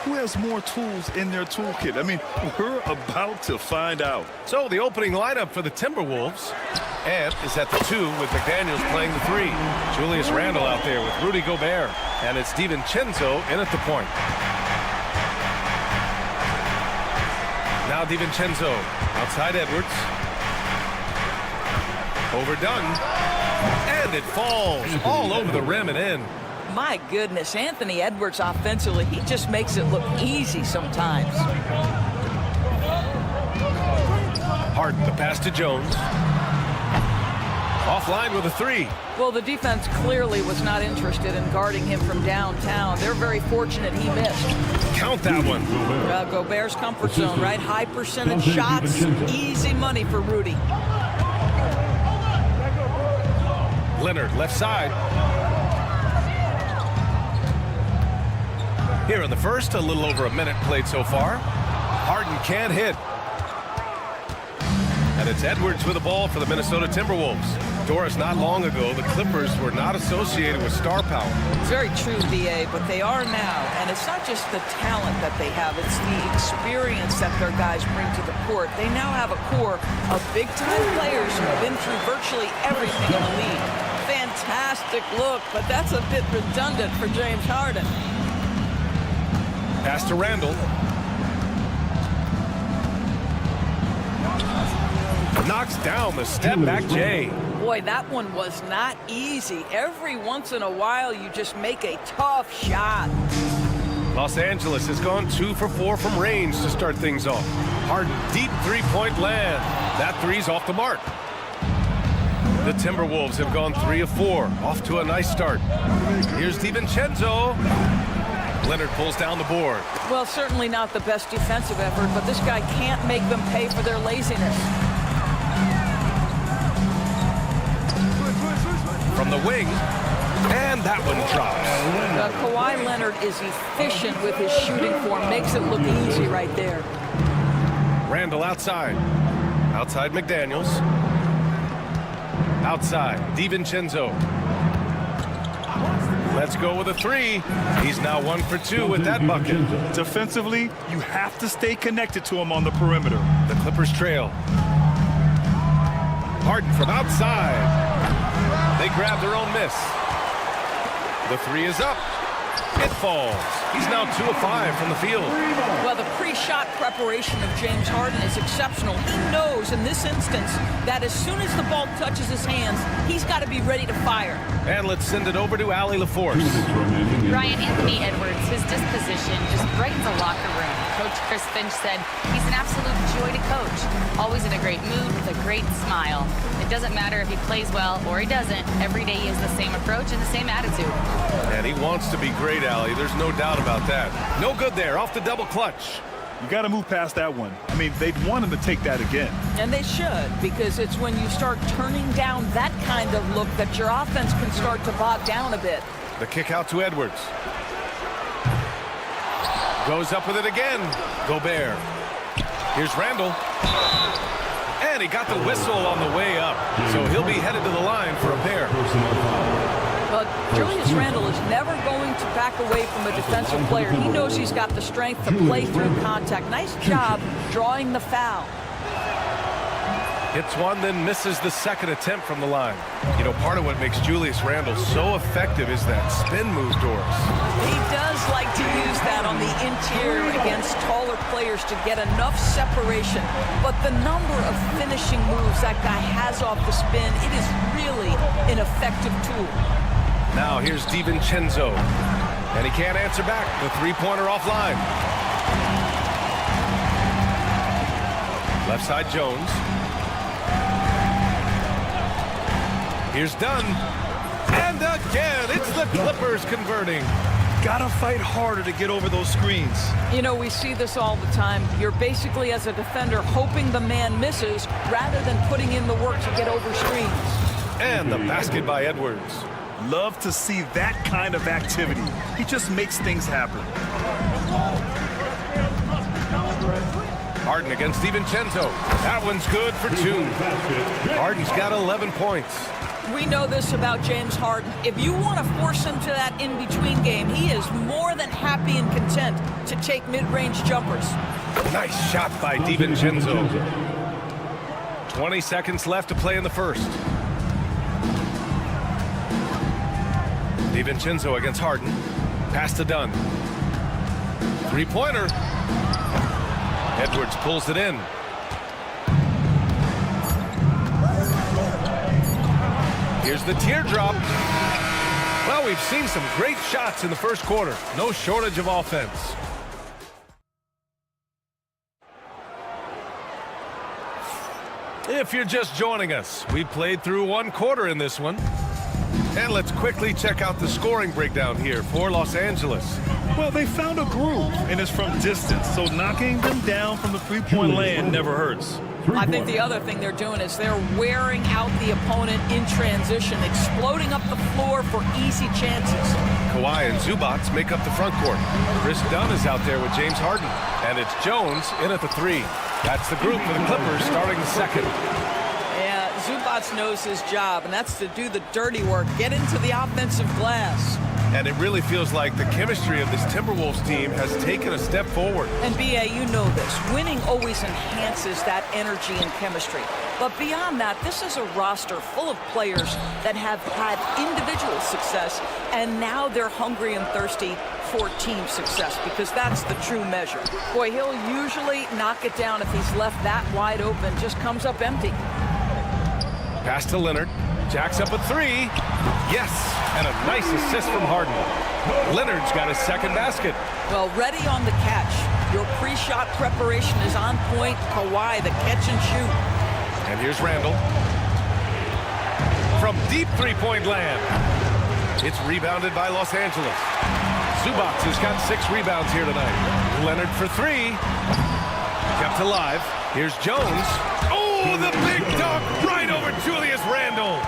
Who has more tools in their toolkit? I mean, we're about to find out. So the opening lineup for the Timberwolves. Ant is at the 2 with McDaniels playing the 3. Julius Randle out there with Rudy Gobert. And it's DiVincenzo in at the point. Now DiVincenzo outside Edwards. Overdone. And it falls all over the rim and in. My goodness, Anthony Edwards offensively, he just makes it look easy sometimes. Harden, the pass to Jones. Offline with a three. Well, the defense clearly was not interested in guarding him from downtown. They're very fortunate he missed. Count that one. Gobert's comfort zone, right? High percentage shots, easy money for Rudy. Leonard, left side. Here in the first, a little over a minute played so far. Harden can't hit. And it's Edwards with the ball for the Minnesota Timberwolves. Doris, not long ago, the Clippers were not associated with star power. It's very true, B.A., but they are now. And it's not just the talent that they have, it's the experience that their guys bring to the court. They now have a core of big-time players who have been through virtually everything in the league. Fantastic look, but that's a bit redundant for James Harden. Pass to Randall. Knocks down the step-back Jay. Boy, that one was not easy. Every once in a while, you just make a tough shot. Los Angeles has gone 2 for 4 from range to start things off. Harden, deep three-point land. That three's off the mark. The Timberwolves have gone 3 of 4, off to a nice start. Here's DiVincenzo. Leonard pulls down the board. Well, certainly not the best defensive effort, but this guy can't make them pay for their laziness. From the wing, and that one drops. Kawhi Leonard is efficient with his shooting form, makes it look easy right there. Randall outside. Outside McDaniels. Outside, DiVincenzo. Let's go with a three. He's now 1 for 2 with that bucket. Defensively, you have to stay connected to him on the perimeter. The Clippers trail. Harden from outside. They grab their own miss. The three is up. It falls. He's now 2 of 5 from the field. Well, the pre-shot preparation of James Harden is exceptional. He knows in this instance that as soon as the ball touches his hands, he's got to be ready to fire. And let's send it over to Allie LaForce. Ryan, Anthony Edwards, his disposition just brightens a locker room. Coach Chris Finch said he's an absolute joy to coach. Always in a great mood with a great smile. It doesn't matter if he plays well or he doesn't. Every day he has the same approach and the same attitude. And he wants to be great, Allie. There's no doubt about that. No good there. Off the double clutch. You got to move past that one. I mean, they'd want him to take that again. And they should, because it's when you start turning down that kind of look that your offense can start to bog down a bit. The kick out to Edwards. Goes up with it again. Gobert. Here's Randall. And he got the whistle on the way up. So he'll be headed to the line for a pair. But Julius Randle is never going to back away from a defensive player. He knows he's got the strength to play through contact. Nice job drawing the foul. Hits one, then misses the second attempt from the line. You know, part of what makes Julius Randle so effective is that spin move, Doris. He does like to use that on the interior against taller players to get enough separation. But the number of finishing moves that guy has off the spin, it is really an effective tool. Now here's DiVincenzo. And he can't answer back. The three-pointer offline. Left side Jones. Here's Dunn. And again, it's the Clippers converting. Gotta fight harder to get over those screens. You know, we see this all the time. You're basically, as a defender, hoping the man misses rather than putting in the work to get over screens. And the basket by Edwards. Love to see that kind of activity. He just makes things happen. Harden against DiVincenzo. That one's good for 2. Harden's got 11 points. We know this about James Harden. If you want to force him to that in-between game, he is more than happy and content to take mid-range jumpers. Nice shot by DiVincenzo. 20 seconds left to play in the first. DiVincenzo against Harden. Pass to Dunn. Three-pointer. Edwards pulls it in. Here's the teardrop. Well, we've seen some great shots in the first quarter. No shortage of offense. If you're just joining us, we played through one quarter in this one. And let's quickly check out the scoring breakdown here for Los Angeles. Well, they found a groove, and it's from distance, so knocking them down from the three-point land never hurts. I think the other thing they're doing is they're wearing out the opponent in transition, exploding up the floor for easy chances. Kawhi and Zubats make up the front court. Chris Dunn is out there with James Harden. And it's Jones in at the 3. That's the group for the Clippers starting the second. Yeah, Zubats knows his job, and that's to do the dirty work, get into the offensive glass. And it really feels like the chemistry of this Timberwolves team has taken a step forward. And B.A., you know this. Winning always enhances that energy and chemistry. But beyond that, this is a roster full of players that have had individual success, and now they're hungry and thirsty for team success, because that's the true measure. Boy, he'll usually knock it down if he's left that wide open. Just comes up empty. Pass to Leonard. Jacks up a 3. Yes, and a nice assist from Harden. Leonard's got his second basket. Well, ready on the catch. Your pre-shot preparation is on point. Kawhi, the catch and shoot. And here's Randall. From deep three-point land. It's rebounded by Los Angeles. Zubats has got 6 rebounds here tonight. Leonard for 3. Kept alive. Here's Jones. Oh, the big dunk right over Julius Randle.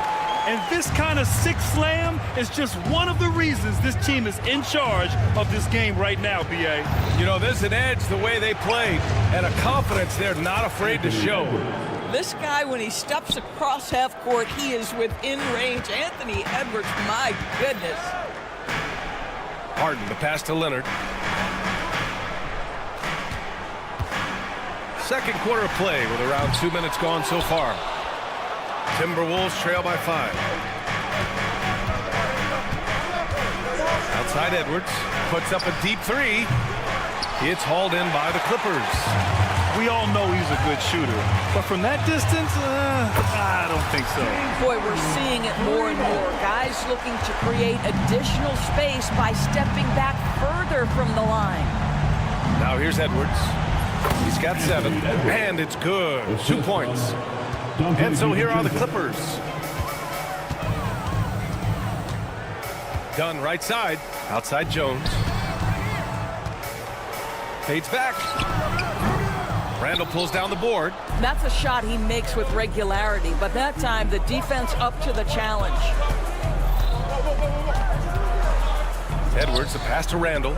And this kind of six slam is just one of the reasons this team is in charge of this game right now, B.A. You know, there's an edge the way they played and a confidence they're not afraid to show. This guy, when he steps across half court, he is within range. Anthony Edwards, my goodness. Harden, the pass to Leonard. Second quarter of play with around 2 minutes gone so far. Timberwolves trail by 5. Outside Edwards puts up a deep 3. It's hauled in by the Clippers. We all know he's a good shooter, but from that distance, I don't think so. Boy, we're seeing it more and more. Guys looking to create additional space by stepping back further from the line. Now here's Edwards. He's got 7, and it's good. 2 points. And so here are the Clippers. Dunn right side. Outside Jones. Fades back. Randall pulls down the board. That's a shot he makes with regularity, but that time the defense up to the challenge. Edwards, the pass to Randall.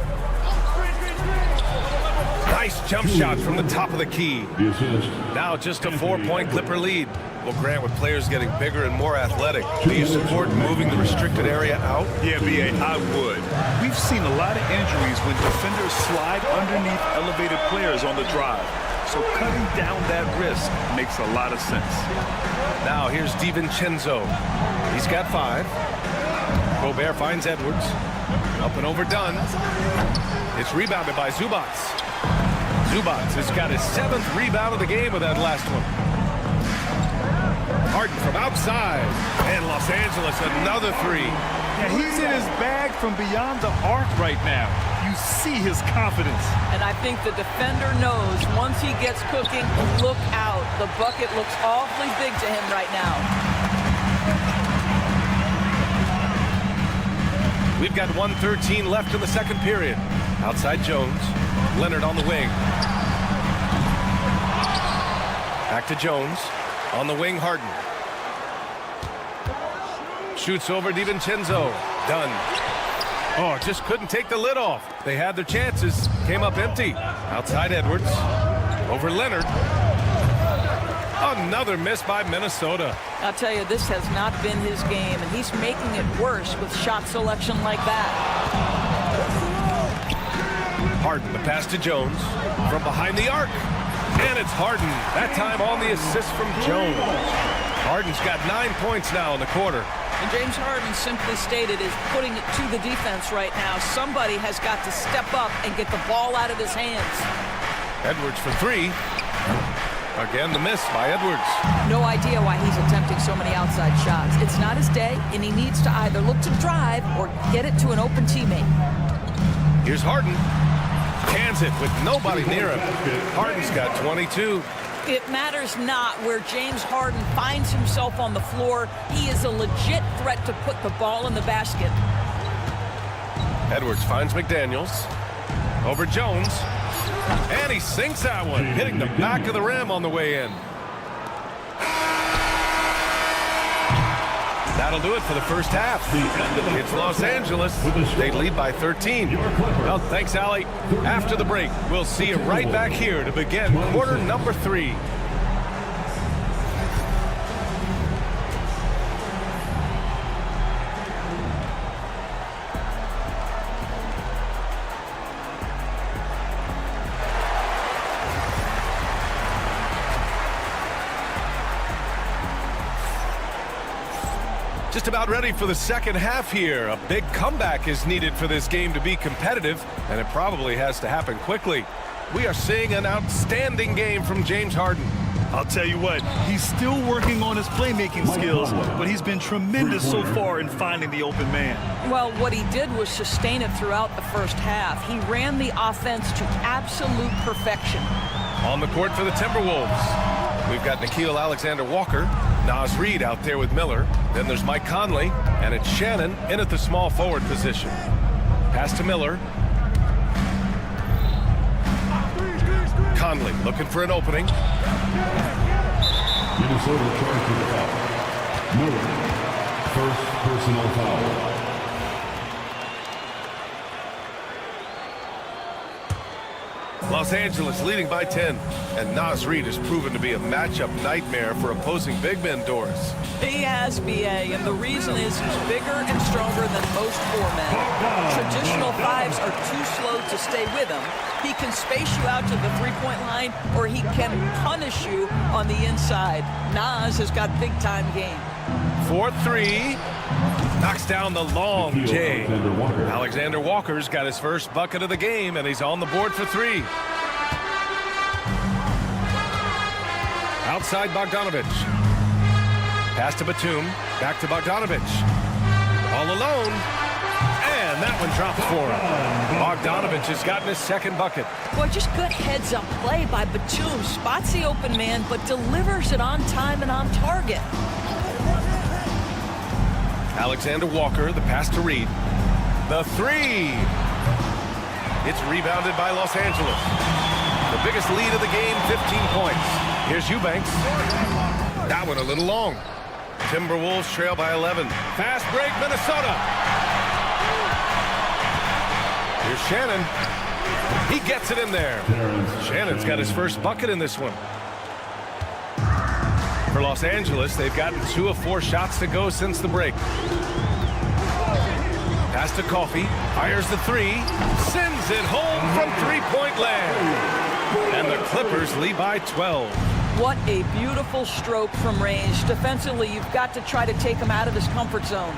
Nice jump shot from the top of the key. Now just a 4-point Clipper lead. Well, Grant, with players getting bigger and more athletic, do you support moving the restricted area out? Yeah, B.A., I would. We've seen a lot of injuries when defenders slide underneath elevated players on the drive. So cutting down that risk makes a lot of sense. Now here's DiVincenzo. He's got 5. Gobert finds Edwards. Up and over Dunn. It's rebounded by Zubats. Zubats has got his 7th rebound of the game with that last one. Harden from outside. And Los Angeles another 3. Yeah, he's in his bag from beyond the arc right now. You see his confidence. And I think the defender knows once he gets cooking, look out. The bucket looks awfully big to him right now. We've got 1:13 left in the second period. Outside Jones. Leonard on the wing. Back to Jones. On the wing, Harden. Shoots over DiVincenzo. Done. Oh, just couldn't take the lid off. They had their chances. Came up empty. Outside Edwards. Over Leonard. Another miss by Minnesota. I'll tell you, this has not been his game, and he's making it worse with shot selection like that. Harden, the pass to Jones. From behind the arc. And it's Harden. That time on the assist from Jones. Harden's got 9 points now in the quarter. And James Harden simply stated is putting it to the defense right now. Somebody has got to step up and get the ball out of his hands. Edwards for 3. Again, the miss by Edwards. No idea why he's attempting so many outside shots. It's not his day, and he needs to either look to drive or get it to an open teammate. Here's Harden. Cans it with nobody near him. Harden's got 22. It matters not where James Harden finds himself on the floor. He is a legit threat to put the ball in the basket. Edwards finds McDaniels. Over Jones. And he sinks that one, hitting the back of the rim on the way in. That'll do it for the first half. It's Los Angeles. They lead by 13. Well, thanks, Allie. After the break, we'll see you right back here to begin quarter number 3. Just about ready for the second half here. A big comeback is needed for this game to be competitive, and it probably has to happen quickly. We are seeing an outstanding game from James Harden. I'll tell you what, he's still working on his playmaking skills, but he's been tremendous so far in finding the open man. Well, what he did was sustain it throughout the first half. He ran the offense to absolute perfection. On the court for the Timberwolves, we've got Nickeil Alexander-Walker, Naz Reid out there with Miller. Then there's Mike Conley, and it's Shannon in at the small forward position. Pass to Miller. Conley looking for an opening. Minnesota charged with the foul. Miller, first personal foul. Los Angeles leading by 10, and Naz Reid has proven to be a matchup nightmare for opposing big men, Doris. He has, BA, and the reason is he's bigger and stronger than most 4-men. Traditional 5s are too slow to stay with him. He can space you out to the three-point line, or he can punish you on the inside. Naz has got big-time game. 4-3. Knocks down the long J. Alexander Walker's got his first bucket of the game, and he's on the board for 3. Outside Bogdanovich. Pass to Batum. Back to Bogdanovich. All alone. And that one drops for him. Bogdanovich has gotten his second bucket. Boy, just good heads-up play by Batum. Spots the open man, but delivers it on time and on target. Alexander Walker, the pass to Reid. The 3. It's rebounded by Los Angeles. The biggest lead of the game, 15 points. Here's Eubanks. That one a little long. Timberwolves trail by 11. Fast break, Minnesota. Here's Shannon. He gets it in there. Shannon's got his first bucket in this one. For Los Angeles, they've gotten 2 of 4 shots to go since the break. Pass to Coffey, fires the 3, sends it home from three-point land. And the Clippers lead by 12. What a beautiful stroke from range. Defensively, you've got to try to take him out of his comfort zone.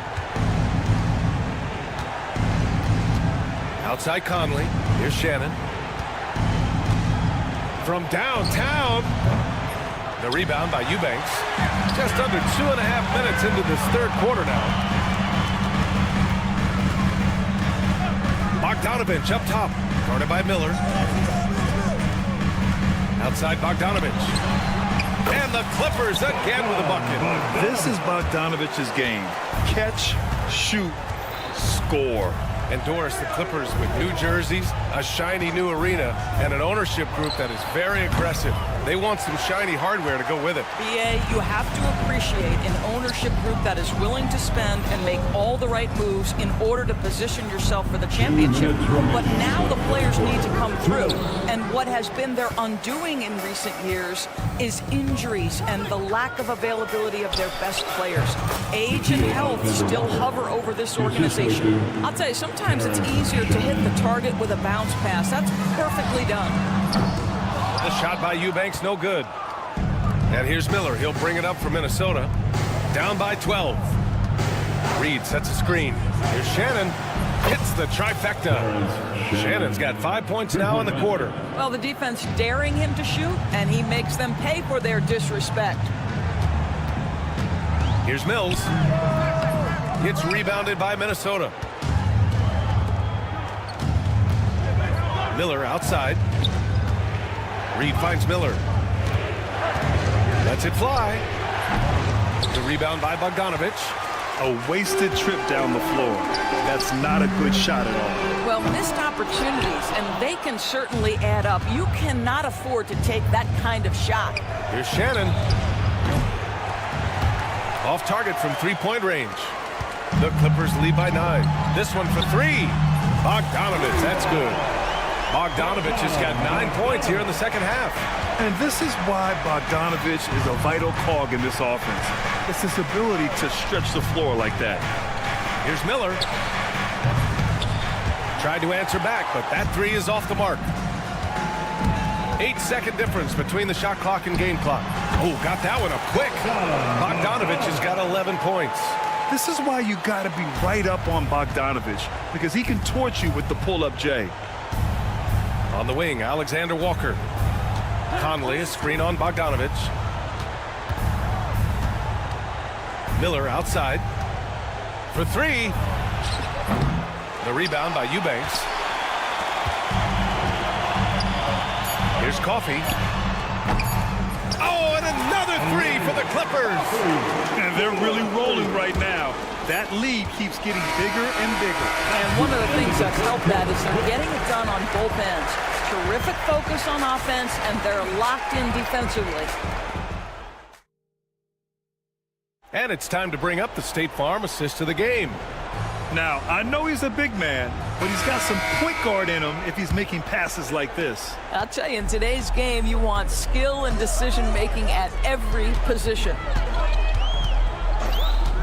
Outside Conley, here's Shannon. From downtown. The rebound by Eubanks. Just under 2.5 minutes into this third quarter now. Bogdanovich up top. Guarded by Miller. Outside Bogdanovich. And the Clippers again with a bucket. This is Bogdanovich's game. Catch, shoot, score. And Doris, the Clippers with new jerseys, a shiny new arena, and an ownership group that is very aggressive. They want some shiny hardware to go with it. BA, you have to appreciate an ownership group that is willing to spend and make all the right moves in order to position yourself for the championship. But now the players need to come through. And what has been their undoing in recent years is injuries and the lack of availability of their best players. Age and health still hover over this organization. I'll tell you, sometimes it's easier to hit the target with a bounce pass. That's perfectly done. The shot by Eubanks, no good. And here's Miller. He'll bring it up for Minnesota. Down by 12. Reid sets a screen. Here's Shannon. Hits the trifecta. Shannon's got 5 points now in the quarter. Well, the defense daring him to shoot, and he makes them pay for their disrespect. Here's Mills. It's rebounded by Minnesota. Miller outside. Reid finds Miller. Lets it fly. The rebound by Bogdanovich. A wasted trip down the floor. That's not a good shot at all. Well, missed opportunities, and they can certainly add up. You cannot afford to take that kind of shot. Here's Shannon. Off target from three-point range. The Clippers lead by 9. This one for 3. Bogdanovich, that's good. Bogdanovich has got 9 points here in the second half. And this is why Bogdanovich is a vital cog in this offense. It's his ability to stretch the floor like that. Here's Miller. Tried to answer back, but that 3 is off the mark. 8-second difference between the shot clock and game clock. Oh, got that one up quick. Bogdanovich has got 11 points. This is why you got to be right up on Bogdanovich, because he can torch you with the pull-up J. On the wing, Alexander Walker. Conley, a screen on Bogdanovich. Miller outside for 3. The rebound by Eubanks. Here's Coffey. Oh, and another 3 for the Clippers. And they're really rolling right now. That lead keeps getting bigger and bigger. And one of the things that's helped that is they're getting it done on both ends. Terrific focus on offense, and they're locked in defensively. And it's time to bring up the State Farm assist of the game. Now, I know he's a big man, but he's got some point guard in him if he's making passes like this. I'll tell you, in today's game, you want skill and decision-making at every position.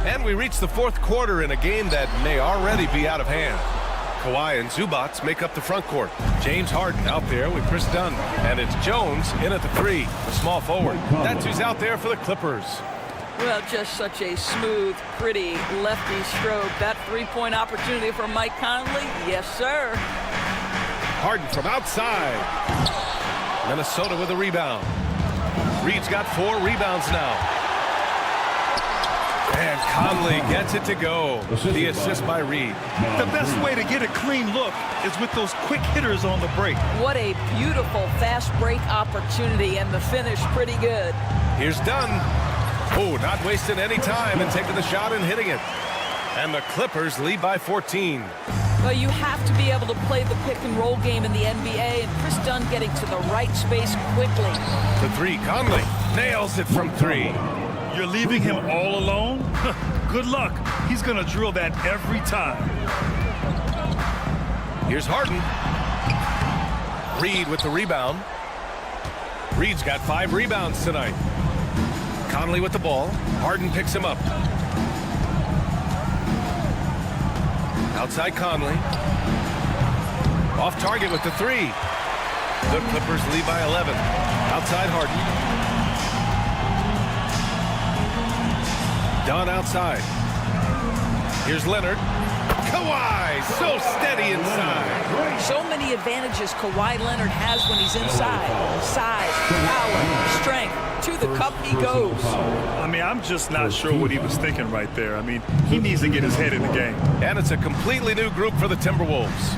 And we reach the fourth quarter in a game that may already be out of hand. Kawhi and Zubats make up the front court. James Harden out there with Chris Dunn. And it's Jones in at the 3, the small forward. That's who's out there for the Clippers. Well, just such a smooth, pretty lefty stroke. That three-point opportunity for Mike Conley? Yes, sir. Harden from outside. Minnesota with a rebound. Reed's got 4 rebounds now. And Conley gets it to go. The assist by Reed. The best way to get a clean look is with those quick hitters on the break. What a beautiful fast break opportunity, and the finish pretty good. Here's Dunn. Oh, not wasting any time and taking the shot and hitting it. And the Clippers lead by 14. Well, you have to be able to play the pick-and-roll game in the NBA, and Chris Dunn getting to the right space quickly. The 3, Conley nails it from 3. You're leaving him all alone? Good luck. He's going to drill that every time. Here's Harden. Reed with the rebound. Reed's got 5 rebounds tonight. Conley with the ball. Harden picks him up. Outside Conley. Off target with the 3. The Clippers lead by 11. Outside Harden. Dunn outside. Here's Leonard. Kawhi, so steady inside. So many advantages Kawhi Leonard has when he's inside. Size, power, strength. To the cup he goes. I mean, I'm just not sure what he was thinking right there. I mean, he needs to get his head in the game. And it's a completely new group for the Timberwolves.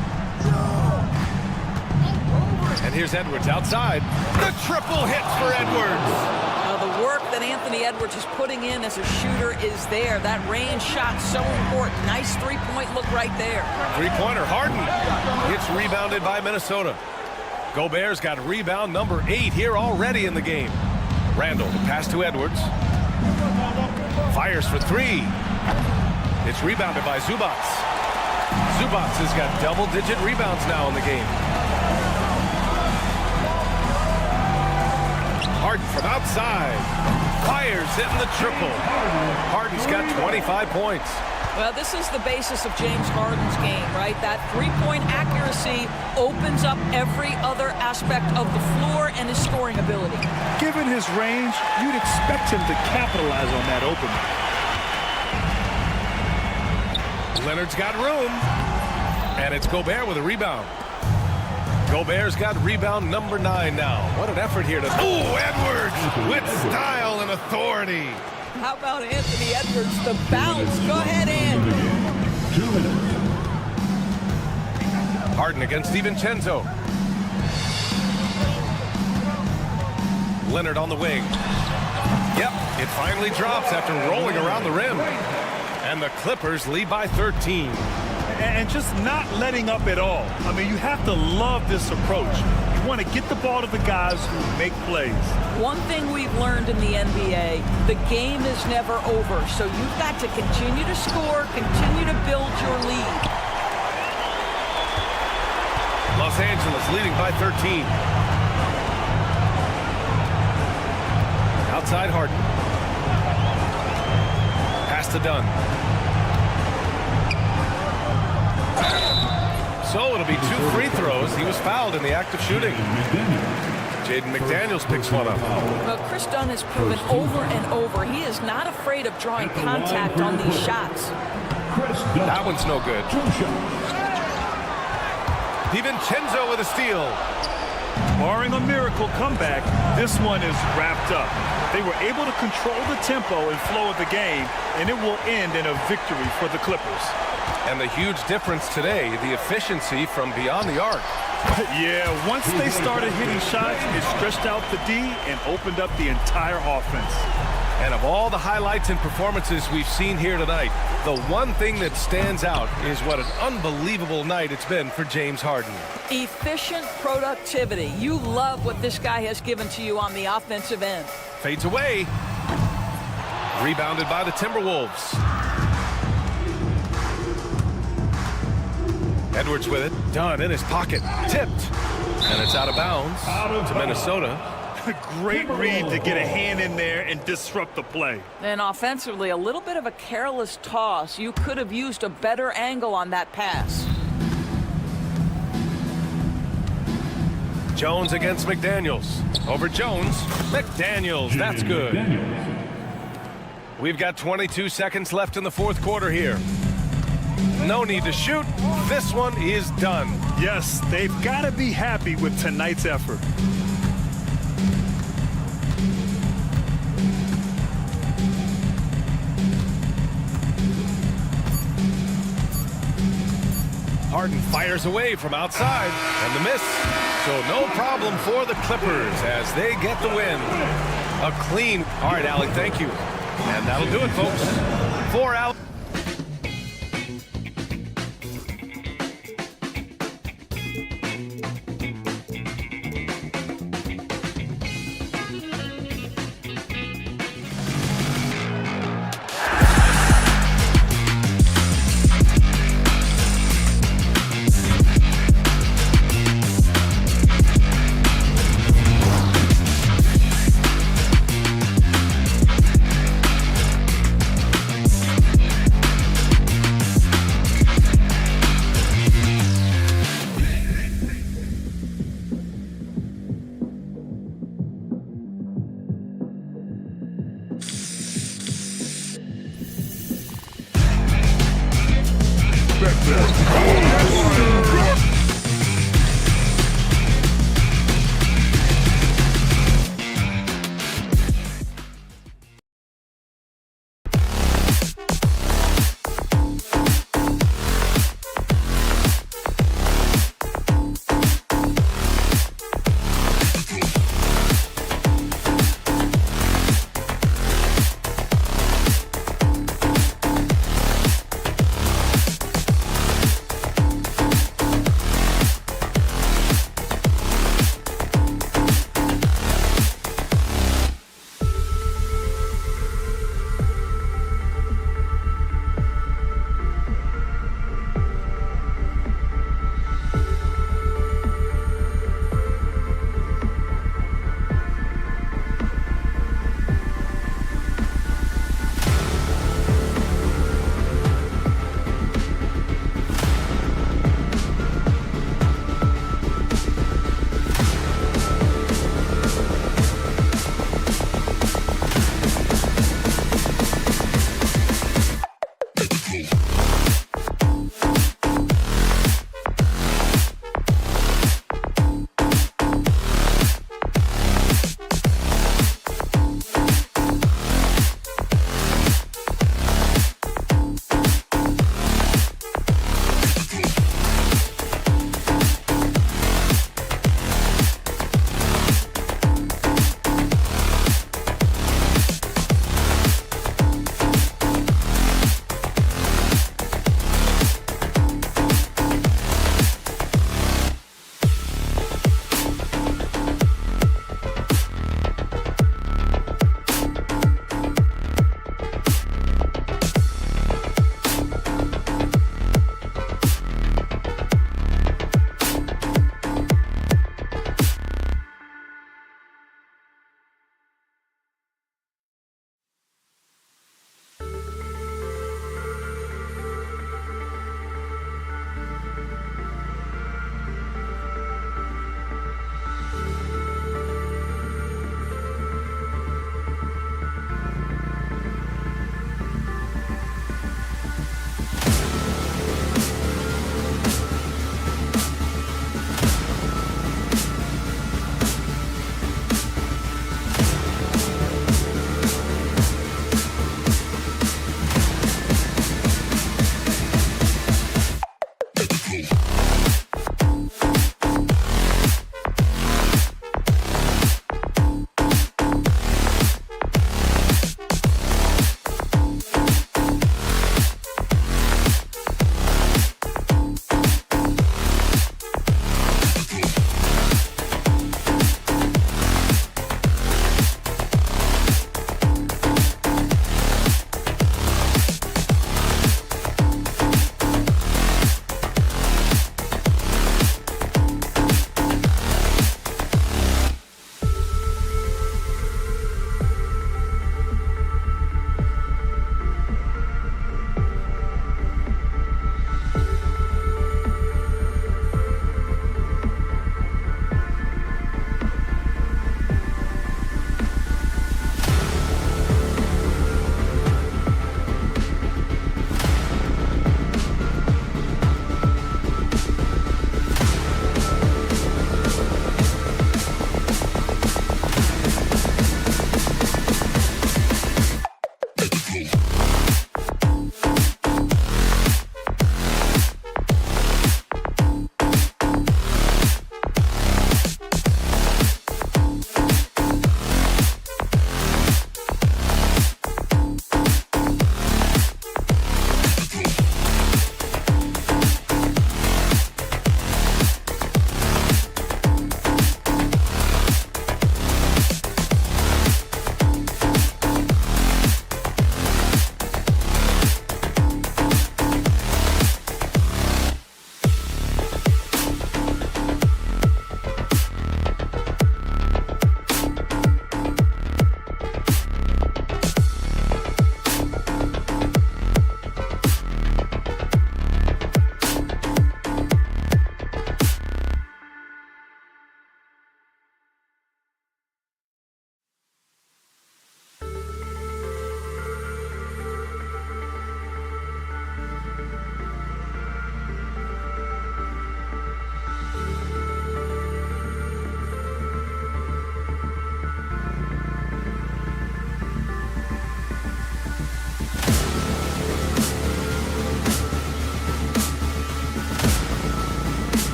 And here's Edwards outside. The triple hit for Edwards. The work that Anthony Edwards is putting in as a shooter is there. That range shot so important. Nice three-point look right there. Three-pointer, Harden. It's rebounded by Minnesota. Gobert's got rebound number 8 here already in the game. Randall, the pass to Edwards. Fires for 3. It's rebounded by Zubats. Zubats has got double-digit rebounds now in the game. Harden from outside. Fires, hitting the triple. Harden's got 25 points. Well, this is the basis of James Harden's game, right? That three-point accuracy opens up every other aspect of the floor and his scoring ability. Given his range, you'd expect him to capitalize on that opening. Leonard's got room. And it's Gobert with a rebound. Gobert's got rebound number 9 now. What an effort here to... Oh, Edwards with style and authority. How about Anthony Edwards, the bounce? Go ahead in. 2 minutes. Harden against DiVincenzo. Leonard on the wing. Yep, it finally drops after rolling around the rim. And the Clippers lead by 13. And just not letting up at all. I mean, you have to love this approach. You want to get the ball to the guys who make plays. One thing we've learned in the NBA, the game is never over. So you've got to continue to score, continue to build your lead. Los Angeles leading by 13. Outside Harden. Pass to Dunn. So it'll be 2 free throws. He was fouled in the act of shooting. Jaden McDaniels picks one up. Well, Chris Dunn has proven over and over he is not afraid of drawing contact on these shots. That one's no good. DiVincenzo with a steal. Barring a miracle comeback, this one is wrapped up. They were able to control the tempo and flow of the game, and it will end in a victory for the Clippers. And the huge difference today, the efficiency from beyond the arc. Yeah, once they started hitting shots, it stretched out the D and opened up the entire offense. And of all the highlights and performances we've seen here tonight, the one thing that stands out is what an unbelievable night it's been for James Harden. Efficient productivity. You love what this guy has given to you on the offensive end. Fades away. Rebounded by the Timberwolves. Edwards with it. Dunn in his pocket. Tipped. And it's out of bounds to Minnesota. Great read to get a hand in there and disrupt the play. And offensively, a little bit of a careless toss. You could have used a better angle on that pass. Jones against McDaniels. Over Jones. McDaniels. That's good. We've got 22 seconds left in the fourth quarter here. No need to shoot. This one is done. Yes, they've got to be happy with tonight's effort. Harden fires away from outside, and the miss. So no problem for the Clippers as they get the win. A clean. All right, Alec, thank you. And that'll do it, folks. For Alec.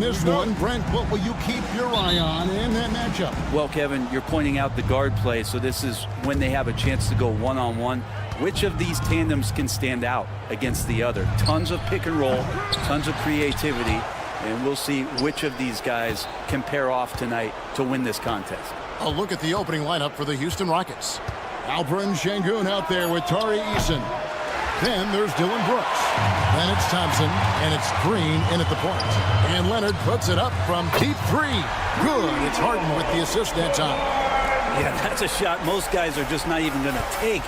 this one. Brent, what will you keep your eye on in that matchup? Well, Kevin, you're pointing out the guard play, so this is when they have a chance to go one-on-one. Which of these tandems can stand out against the other? Tons of pick and roll, tons of creativity, and we'll see which of these guys can pair off tonight to win this contest. A look at the opening lineup for the Houston Rockets. Alperen Şengün out there with Tari Eason. Then there's Dylan Brooks. Then it's Thompson, and it's Green in at the point. And Leonard puts it up from deep three. Good. It's Harden with the assist that time. Yeah, that's a shot most guys are just not even going to take,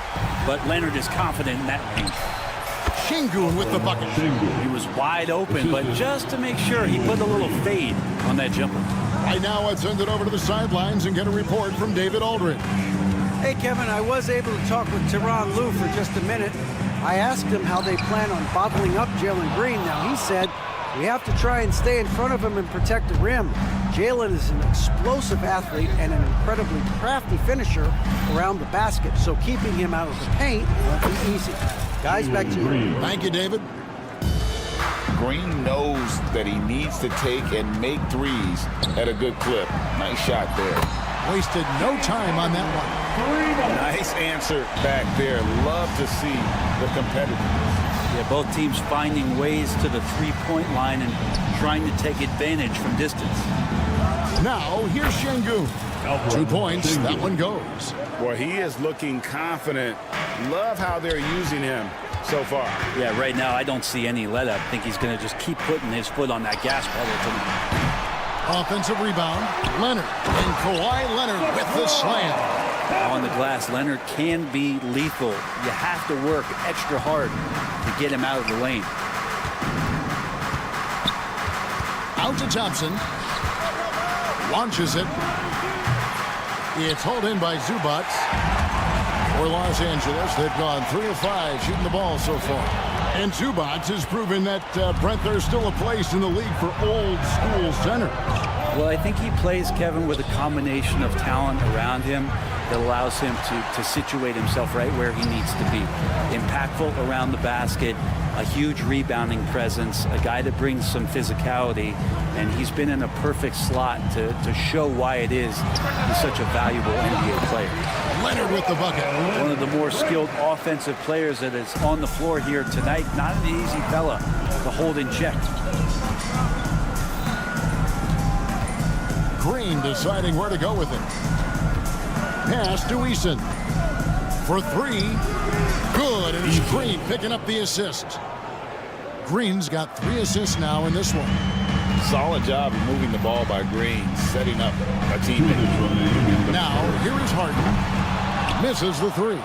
but Leonard is confident in that range. Şengün with the bucket. He was wide open, but just to make sure, he put a little fade on that jumper. Right now, I'd send it over to the sidelines and get a report from David Aldridge. Hey, Kevin, I was able to talk with Tyronn Lue for just a minute. I asked him how they plan on bottling up Jalen Green. Now, he said, we have to try and stay in front of him and protect the rim. Jalen is an explosive athlete and an incredibly crafty finisher around the basket, so keeping him out of the paint won't be easy. Guys, back to you. Thank you, David. Green knows that he needs to take and make threes at a good clip. Nice shot there. Wasted no time on that one. Nice answer back there. Love to see the competitiveness. Yeah, both teams finding ways to the three-point line and trying to take advantage from distance. Now, here's Şengün. 2 points. That one goes. Well, he is looking confident. Love how they're using him so far. Yeah, right now I don't see any let up. I think he's going to just keep putting his foot on that gas pedal tonight. Offensive rebound. Leonard. And Kawhi Leonard with the slam. On the glass, Leonard can be lethal. You have to work extra hard to get him out of the lane. Out to Thompson. Launches it. It's hauled in by Zubac. For Los Angeles, they've gone 3 of 5 shooting the ball so far. And Zubac has proven that, Brent, there's still a place in the league for old school centers. Well, I think he plays, Kevin, with a combination of talent around him that allows him to situate himself right where he needs to be. Impactful around the basket, a huge rebounding presence, a guy that brings some physicality, and he's been in a perfect slot to show why it is he's such a valuable NBA player. Leonard with the bucket. One of the more skilled offensive players that is on the floor here tonight. Not an easy fella to hold in check. Green deciding where to go with it. Pass to Eason. For 3. Good, and it's Green picking up the assist. Green's got 3 assists now in this one. Solid job of moving the ball by Green, setting up a teammate. Now, here is Harden. Misses the 3.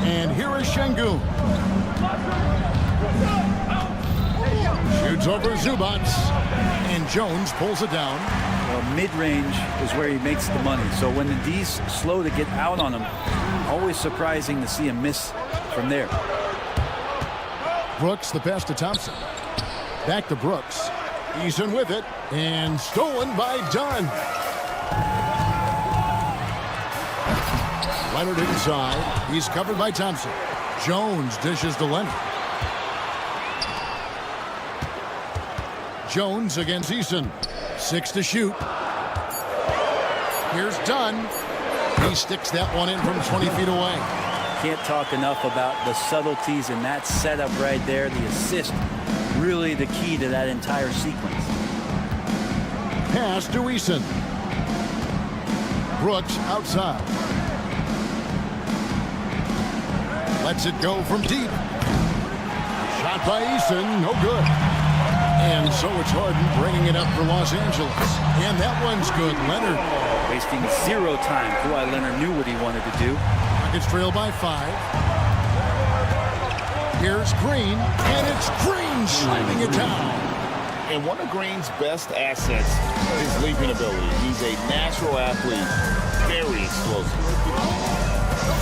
And here is Şengün. Shoots over Zubac. And Jones pulls it down. Well, mid-range is where he makes the money. So when the D's slow to get out on him, always surprising to see him miss from there. Brooks, the pass to Thompson. Back to Brooks. Eason with it. And stolen by Dunn. Leonard inside. He's covered by Thompson. Jones dishes to Leonard. Jones against Eason. 6 to shoot. Here's Dunn. He sticks that one in from 20 feet away. Can't talk enough about the subtleties in that setup right there. The assist, really the key to that entire sequence. Pass to Eason. Brooks outside. Lets it go from deep. Shot by Eason, no good. And so it's Harden bringing it up for Los Angeles. And that one's good. Leonard. Wasting 0 time. Kawhi Leonard knew what he wanted to do. Rockets trail by 5. Here's Green. And it's Green slamming it down. And one of Green's best assets is his leaping ability. He's a natural athlete. Very explosive.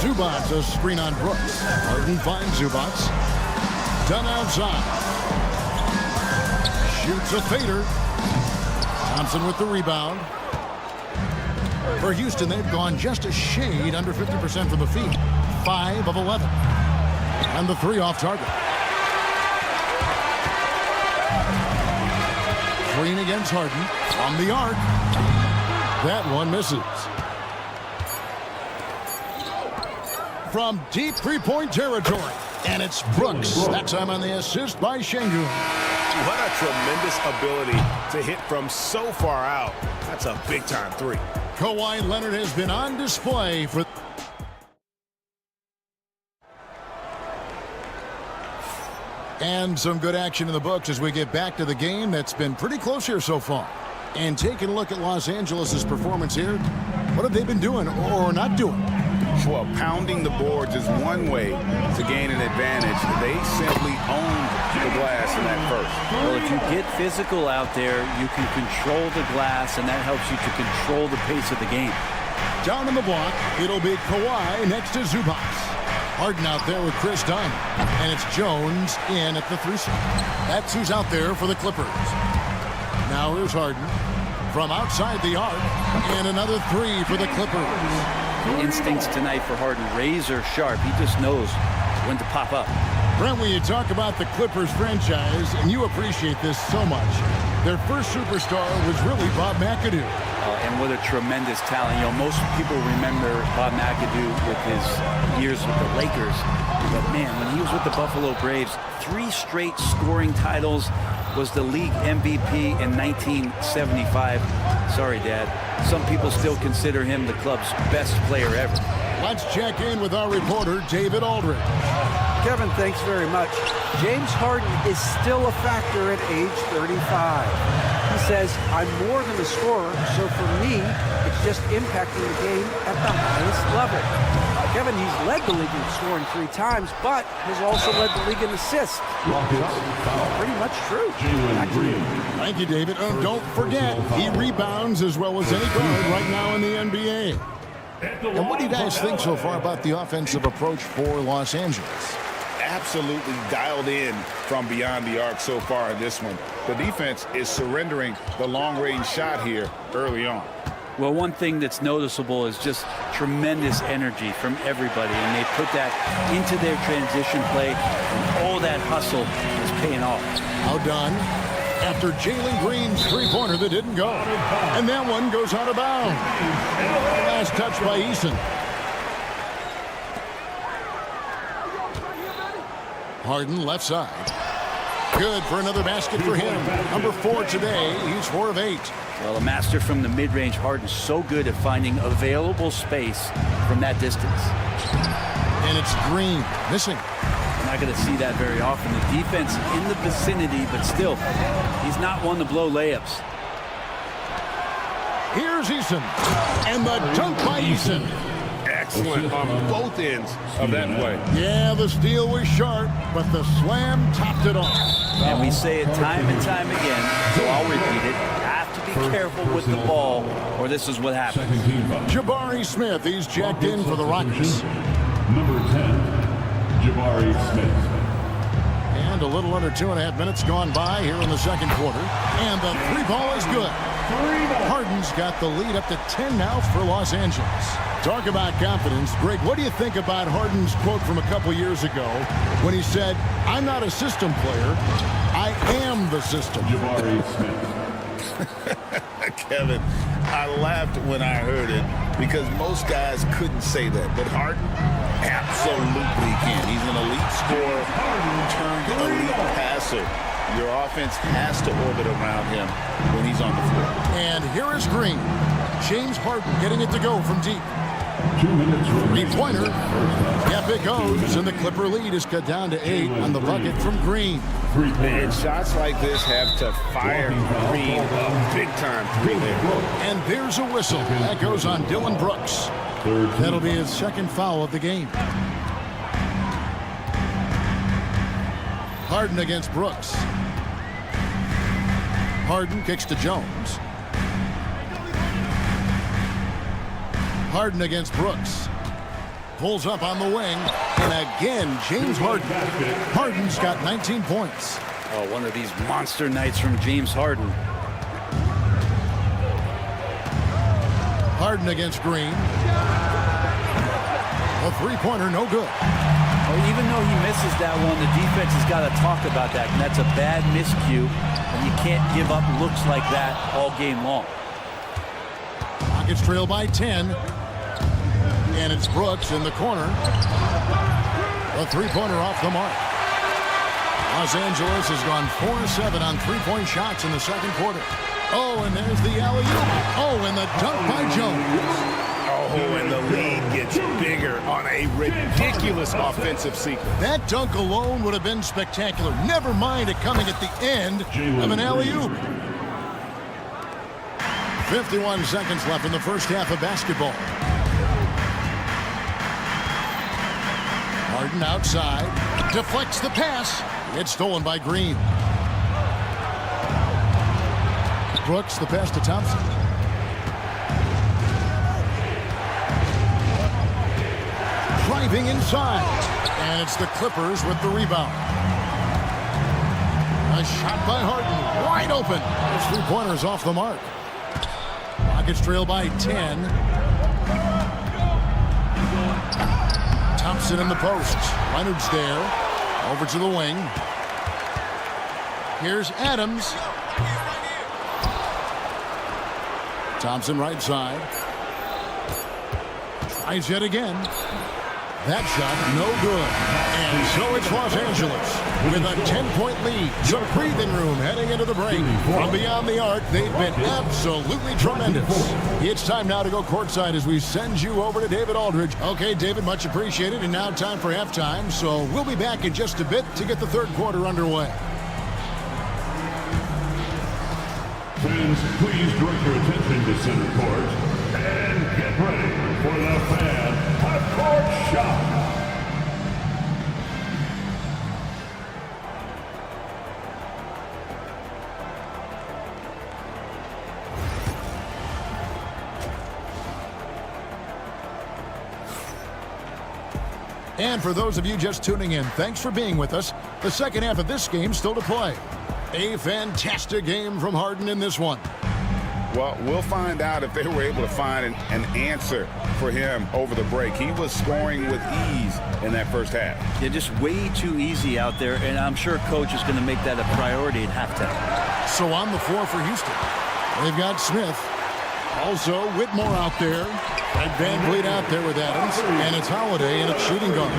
Zubac, a screen on Brooks. Harden finds Zubac. Done outside. Shoots a fader. Thompson with the rebound. For Houston, they've gone just a shade under 50% from the field. 5 of 11. And the 3 off target. Green against Harden. From the arc. That one misses. From deep three-point territory. And it's Brooks. That time on the assist by Şengün. What a tremendous ability to hit from so far out. That's a big-time 3. Kawhi Leonard has been on display for... And some good action in the books as we get back to the game that's been pretty close here so far. And taking a look at Los Angeles' performance here, what have they been doing or not doing? Well, pounding the boards is one way to gain an advantage. They simply owned the glass in that first. Well, if you get physical out there, you can control the glass, and that helps you to control the pace of the game. Down in the block, it'll be Kawhi next to Zubac. Harden out there with Chris Dunn. And it's Jones in at the 3 spot. That's who's out there for the Clippers. Now here's Harden from outside the arc. And another 3 for the Clippers. The instincts tonight for Harden, razor sharp. He just knows when to pop up. Brent, when you talk about the Clippers franchise, and you appreciate this so much, their first superstar was really Bob McAdoo. And what a tremendous talent. You know, most people remember Bob McAdoo with his years with the Lakers. But man, when he was with the Buffalo Braves, 3 straight scoring titles, was the league MVP in 1975. Sorry, Dad. Some people still consider him the club's best player ever. Let's check in with our reporter, David Aldridge. Kevin, thanks very much. James Harden is still a factor at age 35. He says, I'm more than a scorer, so for me, it's just impacting the game at the highest level. Kevin, he's led the league in scoring 3 times, but has also led the league in assists. Pretty much true. Thank you, David. Don't forget, he rebounds as well as any guard right now in the NBA. And what do you guys think so far about the offensive approach for Los Angeles? Absolutely dialed in from beyond the arc so far in this one. The defense is surrendering the long-range shot here early on. Well, one thing that's noticeable is just tremendous energy from everybody, and they put that into their transition play, and all that hustle is paying off. Outdone after Jalen Green's three-pointer that didn't go. And that one goes out of bounds. Last touch by Eason. Harden left side. Good for another basket for him. Number 4 today. He's 4 of 8. Well, a master from the mid-range. Harden's so good at finding available space from that distance. And it's Green missing. We're not going to see that very often. The defense in the vicinity, but still, he's not one to blow layups. Here's Eason. And the dunk by Eason. Excellent on both ends of that play. Yeah, the steal was sharp, but the slam topped it off. And we say it time and time again, so I'll repeat it. Have to be careful with the ball, or this is what happens. Jabari Smith, he's checked in for the Rockets. Number 10, Jabari Smith. And a little under 2.5 minutes gone by here in the second quarter. And the 3 ball is good. Harden's got the lead up to 10 now for Los Angeles. Talk about confidence. Greg, what do you think about Harden's quote from a couple years ago when he said, I'm not a system player, I am the system? Jabari Smith. Kevin, I laughed when I heard it because most guys couldn't say that, but Harden absolutely can. He's an elite scorer turned elite passer. Your offense has to orbit around him when he's on the floor. And here is Green. James Harden getting it to go from deep. 2 minutes. 3-pointer. Yep, it goes. And the Clipper lead is cut down to 8 on the bucket from Green. And shots like this have to fire Green up big time through there. And there's a whistle. That goes on Dylan Brooks. That'll be his second foul of the game. Harden against Brooks. Harden kicks to Jones. Harden against Brooks. Pulls up on the wing. And again, James Harden. Harden's got 19 points. Oh, one of these monster nights from James Harden. Harden against Green. A 3-pointer, no good. Well, even though he misses that one, the defense has got to talk about that. And that's a bad miscue. And you can't give up looks like that all game long. Rockets trail by 10. And it's Brooks in the corner. A 3-pointer off the mark. Los Angeles has gone 4-7 on 3-point shots in the second quarter. Oh, and there's the alley-oop. Oh, and the dunk by Jones. Oh, and the lead gets bigger on a ridiculous offensive sequence. That dunk alone would have been spectacular. Never mind it coming at the end of an alley-oop. 51 seconds left in the first half of basketball. Harden outside. Deflects the pass. It's stolen by Green. Brooks, the pass to Thompson. Driving inside. And it's the Clippers with the rebound. A shot by Harden. Wide open. His 3-pointer's off the mark. Rockets trail by 10. Thompson in the post. Leonard's there. Over to the wing. Here's Adams. Thompson right side. Tries yet again. That shot no good. And so it's Los Angeles with a 10-point lead. The breathing room heading into the break. From beyond the arc, they've been absolutely tremendous. It's time now to go courtside as we send you over to David Aldridge. Okay, David, much appreciated. And now time for halftime. So we'll be back in just a bit to get the third quarter underway. Fans, please direct your attention to center court and get ready for the fan half-court shot. And for those of you just tuning in, thanks for being with us. The second half of this game still to play. A fantastic game from Harden in this one. Well, we'll find out if they were able to find an answer for him over the break. He was scoring with ease in that first half. Yeah, just way too easy out there, and I'm sure Coach is going to make that a priority at halftime. So on the floor for Houston, they've got Smith. Also, Whitmore out there. And Van Vliet out there with Adams. And it's Holiday in its shooting guard.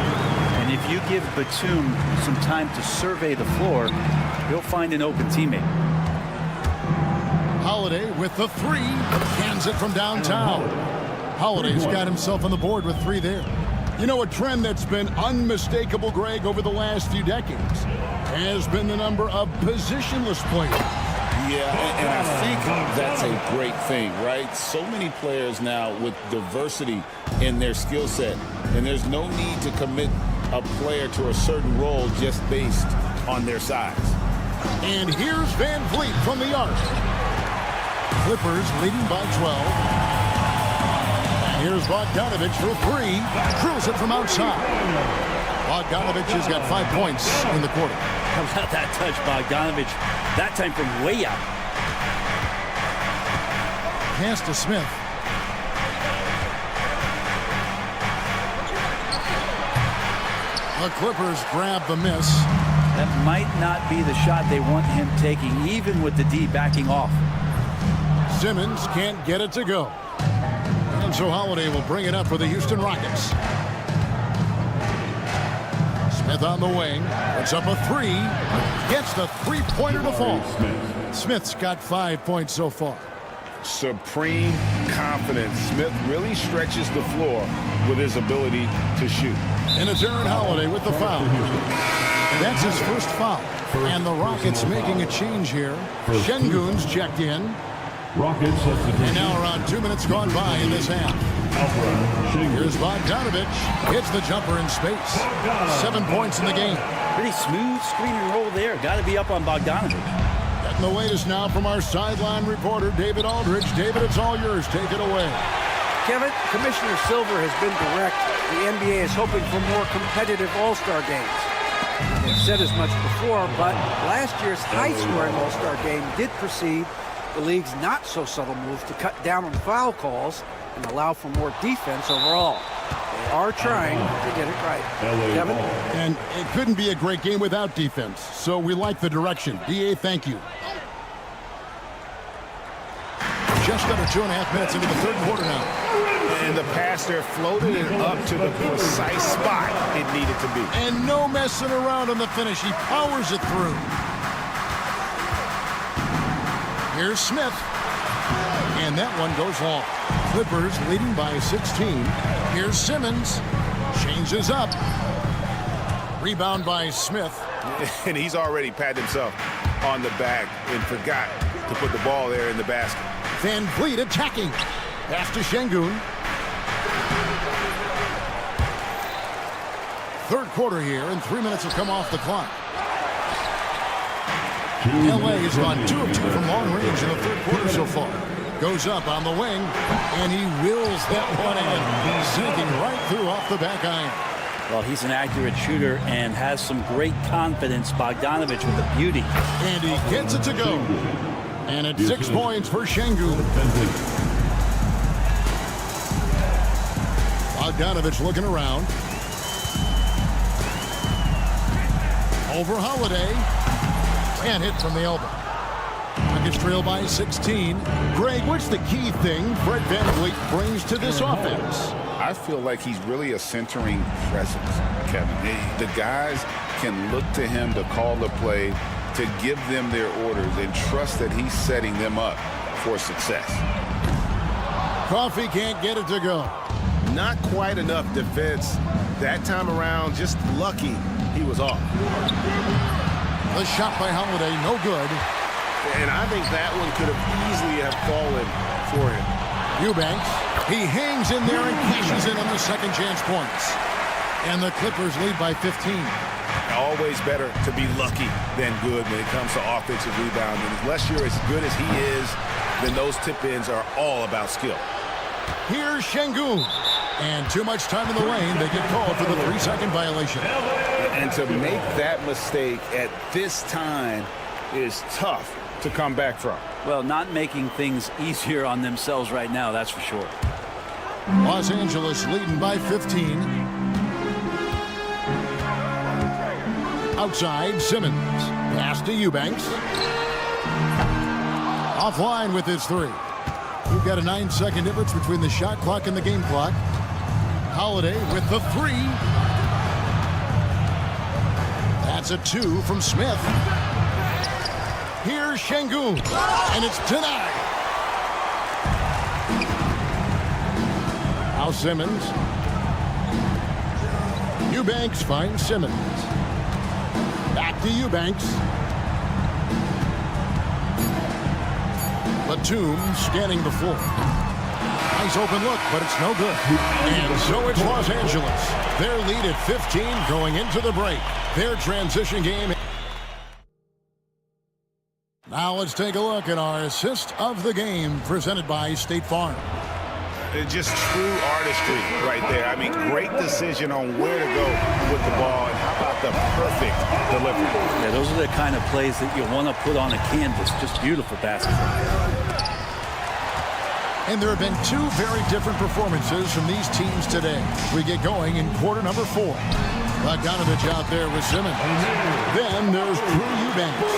And if you give Batum some time to survey the floor, he'll find an open teammate. Holiday with the three. Cans it from downtown. Holiday's got himself on the board with three there. You know, a trend that's been unmistakable, Greg, over the last few decades has been the number of positionless players. Yeah, and I think that's a great thing, right? So many players now with diversity in their skill set, and there's no need to commit a player to a certain role just based on their size. And here's Van Vliet from the arc. Clippers leading by 12. And here's Bogdanovich for three. Drills it from outside. Bogdanovich has got 5 points in the quarter. How about that touch, Bogdanovich? That time from way out. Pass to Smith. The Clippers grab the miss. That might not be the shot they want him taking, even with the D backing off. Simmons can't get it to go. And so Holiday will bring it up for the Houston Rockets. Smith on the wing. Puts up a three. Gets the three-pointer to fall. Smith's got 5 points so far. Supreme confidence. Smith really stretches the floor with his ability to shoot. And it's Aaron Holiday with the foul. That's his first foul. And the Rockets making a change here. Şengün's checked in. Rockets substitution. And now around 2 minutes gone by in this half. Here's Bogdanovich. Hits the jumper in space. 7 points in the game. Pretty smooth screen and roll there. Got to be up on Bogdanovich. Getting the latest now from our sideline reporter, David Aldridge. David, it's all yours. Take it away. Kevin, Commissioner Silver has been direct. The NBA is hoping for more competitive All-Star games. They've said as much before, but last year's high-scoring All-Star game did precede the league's not-so-subtle move to cut down on foul calls and allow for more defense overall. They are trying to get it right. Kevin? And it couldn't be a great game without defense, so we like the direction. DA, thank you. Just under 2.5 minutes into the third quarter now. And the pass there floated it up to the precise spot it needed to be. And no messing around on the finish. He powers it through. Here's Smith. And that one goes long. Clippers leading by 16. Here's Simmons. Changes up. Rebound by Smith. And he's already patted himself on the back and forgot to put the ball there in the basket. Van Vliet attacking. Pass to Şengün. Third quarter here, and 3 minutes have come off the clock. LA has gone 2 of 2 from long range in the third quarter so far. Goes up on the wing, and he wills that one in, sinking right through off the back iron. Well, he's an accurate shooter and has some great confidence. Bogdanovich with the beauty. And he gets it to go. And it's 6 points for Şengün. Bogdanovich looking around. over Holiday. And hit from the elbow. Rockets trail by 16. Greg, what's the key thing Fred VanVleet brings to this offense? I feel like he's really a centering presence, Kevin. The guys can look to him to call the play, to give them their orders, and trust that he's setting them up for success. Coffee can't get it to go. Not quite enough defense. That time around, just lucky he was off. The shot by Holiday, no good. And I think that one could have easily have fallen for him. Eubanks, he hangs in there and cashes in on the second chance points. And the Clippers lead by 15. Always better to be lucky than good when it comes to offensive rebounding. Unless you're as good as he is, then those tip-ins are all about skill. Here's Şengün. And too much time in the lane. They get called for the 3-second violation. And to make that mistake at this time is tough to come back from. Well, not making things easier on themselves right now, that's for sure. Los Angeles leading by 15. Outside, Simmons. Pass to Eubanks. Offline with his three. We've got a 9-second difference between the shot clock and the game clock. Holiday with the three. That's a 2 from Smith. Here's Şengün, and it's denied. Now Simmons. Eubanks finds Simmons. Back to Eubanks. Batum scanning the floor. Nice open look, but it's no good. And so it's Los Angeles. Their lead at 15 going into the break. Their transition game. Now let's take a look at our assist of the game presented by State Farm. Just true artistry right there. I mean, great decision on where to go with the ball, and how about the perfect delivery. Yeah, those are the kind of plays that you want to put on a canvas. Just beautiful basketball. And there have been two very different performances from these teams today. We get going in quarter number 4. Bogdanovich out there with Simmons. Then there's Drew Eubanks.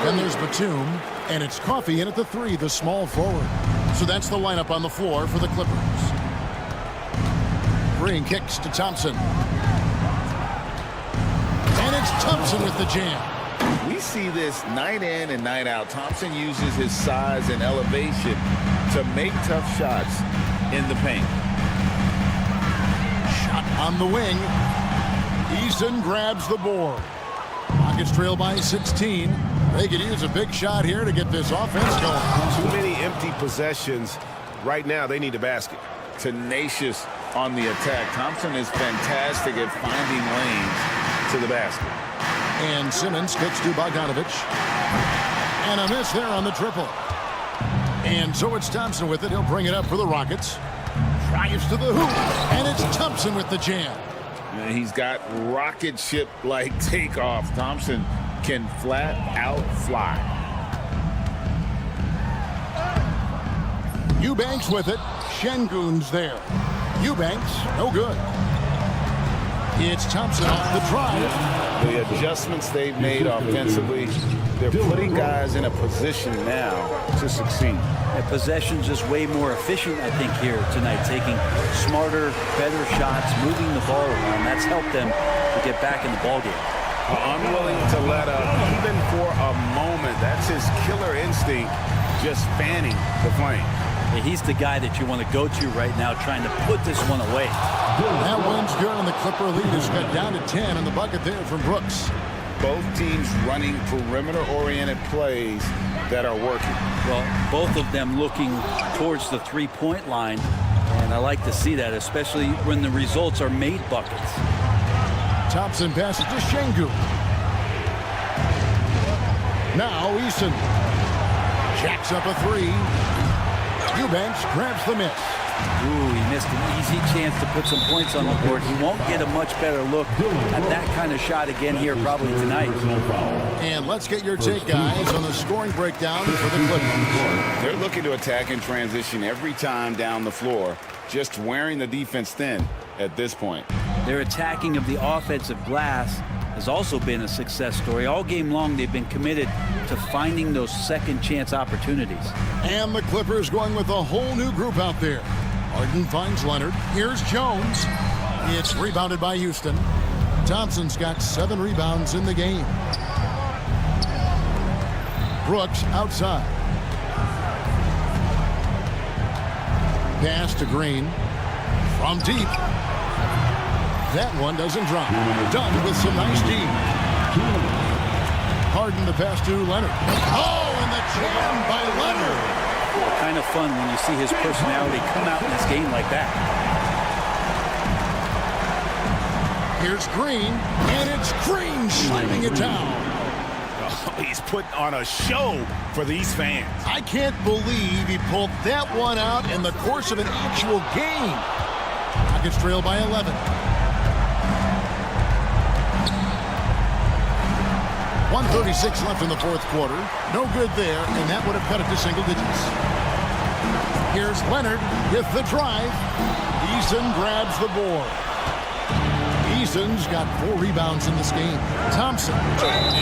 Then there's Batum. And it's Coffee in at the 3, the small forward. So that's the lineup on the floor for the Clippers. Green kicks to Thompson. And it's Thompson with the jam. We see this night in and night out. Thompson uses his size and elevation to make tough shots in the paint. Shot on the wing. Eason grabs the board. Rockets trail by 16. They could use a big shot here to get this offense going. Too many empty possessions. Right now, they need a basket. Tenacious on the attack. Thompson is fantastic at finding lanes to the basket. And Simmons kicks to Bogdanovich. And a miss there on the triple. And so it's Thompson with it. He'll bring it up for the Rockets. Drives to the hoop. And it's Thompson with the jam. And he's got rocket ship-like takeoff. Thompson can flat out fly. Eubanks with it. Şengün's there. Eubanks, no good. It's Thompson off the drive. The adjustments they've made offensively, they're putting guys in a position now to succeed. And possession's just way more efficient, I think, here tonight. Taking smarter, better shots, moving the ball around. That's helped them to get back in the ballgame. Unwilling to let up, even for a moment. That's his killer instinct, just fanning the flame. Yeah, he's the guy that you want to go to right now, trying to put this one away. That one's good, and the Clipper lead is cut down to 10 in the bucket there from Brooks. Both teams running perimeter-oriented plays that are working. Well, both of them looking towards the three-point line, and I like to see that, especially when the results are made buckets. Thompson passes to Şengün. Now Eason jacks up a 3. Eubanks grabs the miss. Ooh, he missed an easy chance to put some points on the board. He won't get a much better look at that kind of shot again here probably tonight. And let's get your take, guys, on the scoring breakdown for the Clippers. They're looking to attack and transition every time down the floor, just wearing the defense thin at this point. Their attacking of the offensive glass has also been a success story. All game long, they've been committed to finding those second chance opportunities. And the Clippers going with a whole new group out there. Harden finds Leonard. Here's Jones. It's rebounded by Houston. Thompson's got 7 rebounds in the game. Brooks outside. Pass to Green. From deep. That one doesn't drop. Done with some nice D. Harden the pass to Leonard. Oh, and the jam by Leonard. Kind of fun when you see his personality come out in this game like that. Here's Green, and it's Green slamming it down. Oh, he's putting on a show for these fans. I can't believe he pulled that one out in the course of an actual game. Rockets trail by 11. 1:36 left in the fourth quarter. No good there, and that would have cut it to single digits. Here's Leonard with the drive. Eason grabs the board. Eason's got 4 rebounds in this game. Thompson.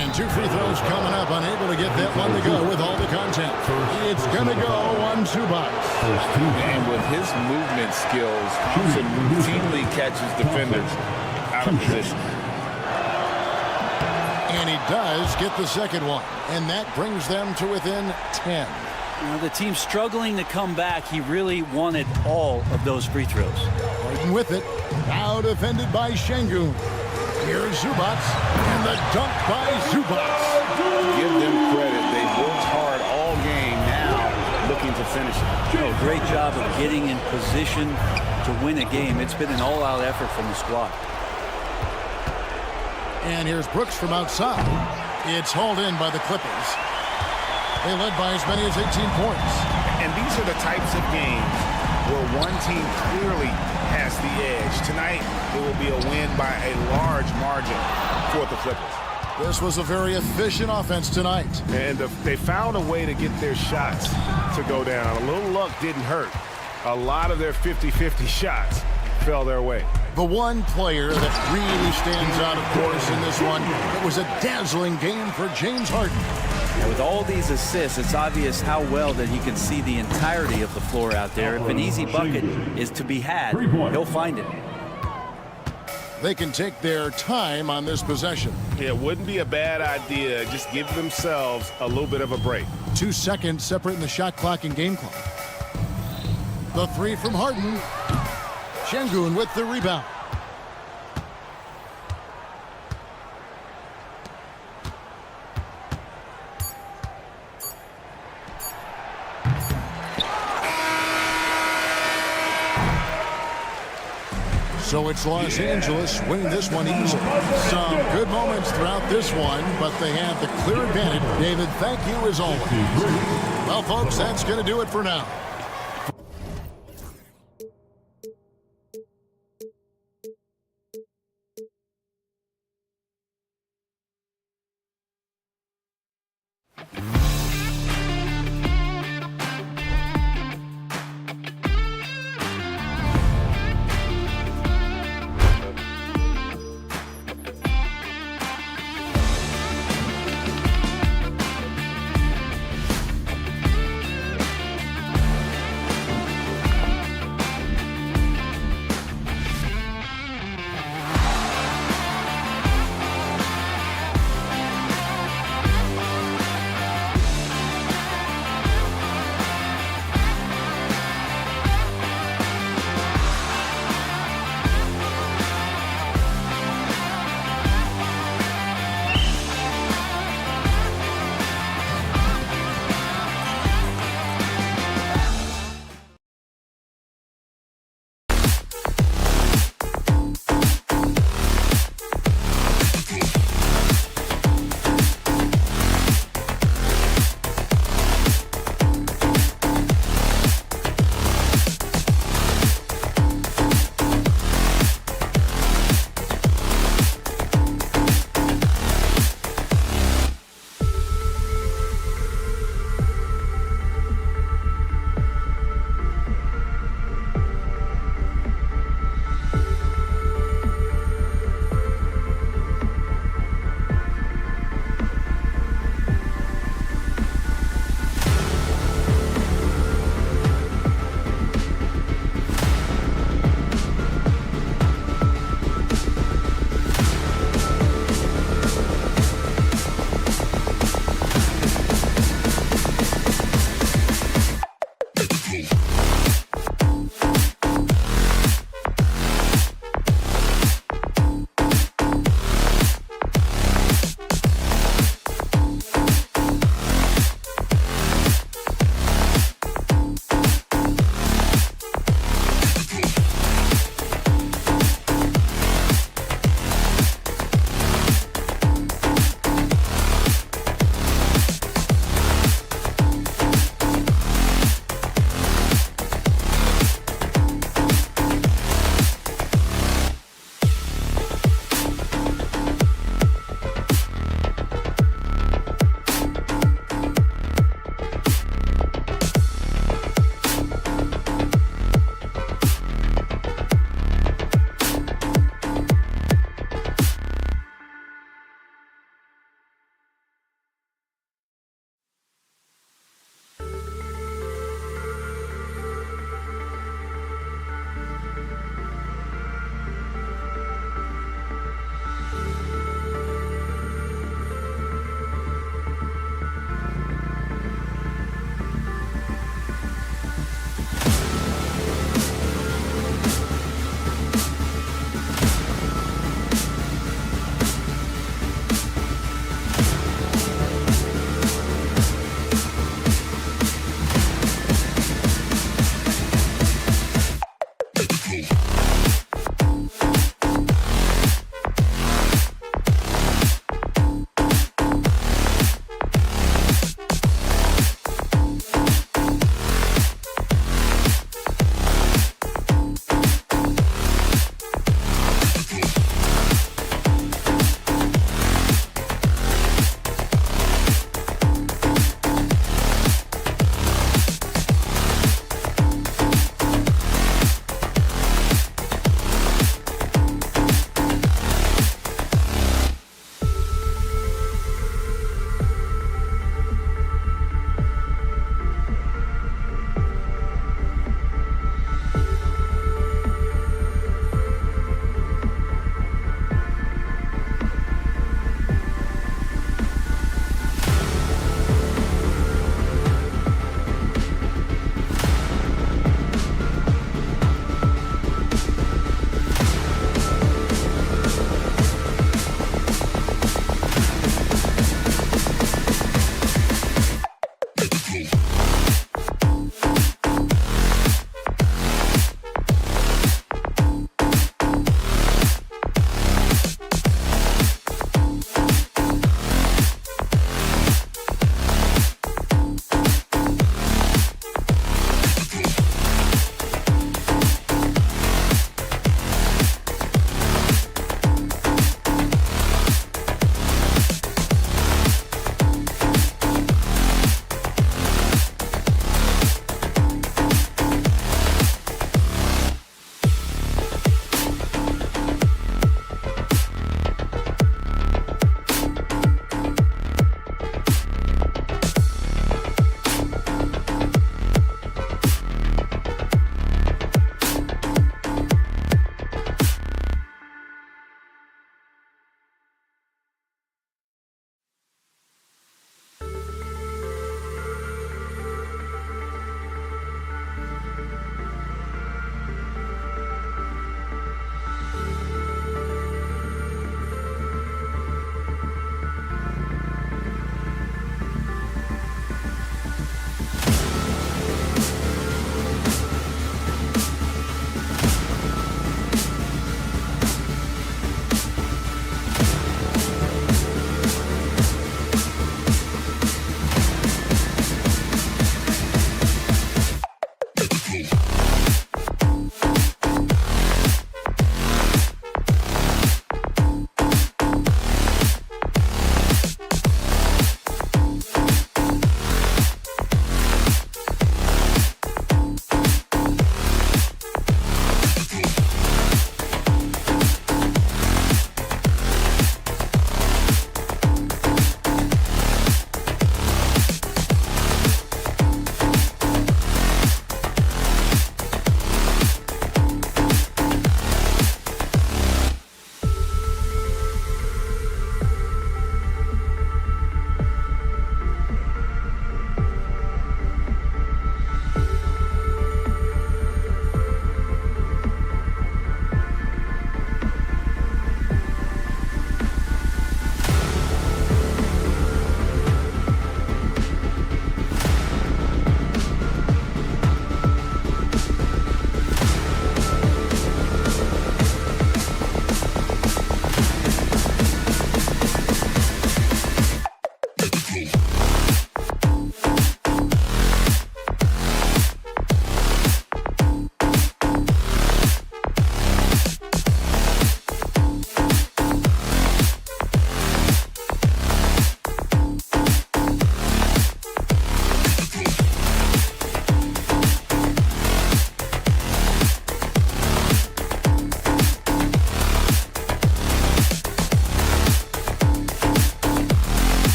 And 2 free throws coming up. Unable to get that one to go with all the contact. It's going to go on Zubac. And with his movement skills, Thompson routinely catches defenders out of position. And he does get the second one. And that brings them to within 10. The team's struggling to come back. He really wanted all of those free throws. Harden with it. Now defended by Şengün. Here's Zubac. And the dunk by Zubac. Give them credit. They've worked hard all game, now looking to finish it. Great job of getting in position to win a game. It's been an all-out effort from the squad. And here's Brooks from outside. It's hauled in by the Clippers. They led by as many as 18 points. And these are the types of games where one team clearly has the edge. Tonight, it will be a win by a large margin for the Clippers. This was a very efficient offense tonight. And they found a way to get their shots to go down. A little luck didn't hurt. A lot of their 50-50 shots fell their way. The one player that really stands out, of course, in this one, it was a dazzling game for James Harden. And with all these assists, it's obvious how well that he can see the entirety of the floor out there. If an easy bucket is to be had, he'll find it. They can take their time on this possession. It wouldn't be a bad idea. Just give themselves a little bit of a break. 2 seconds separating the shot clock and game clock. The 3 from Harden. Şengün with the rebound. So it's Los Angeles winning this one easily. Some good moments throughout this one, but they have the clear advantage. David, thank you as always. Well, folks, that's going to do it for now.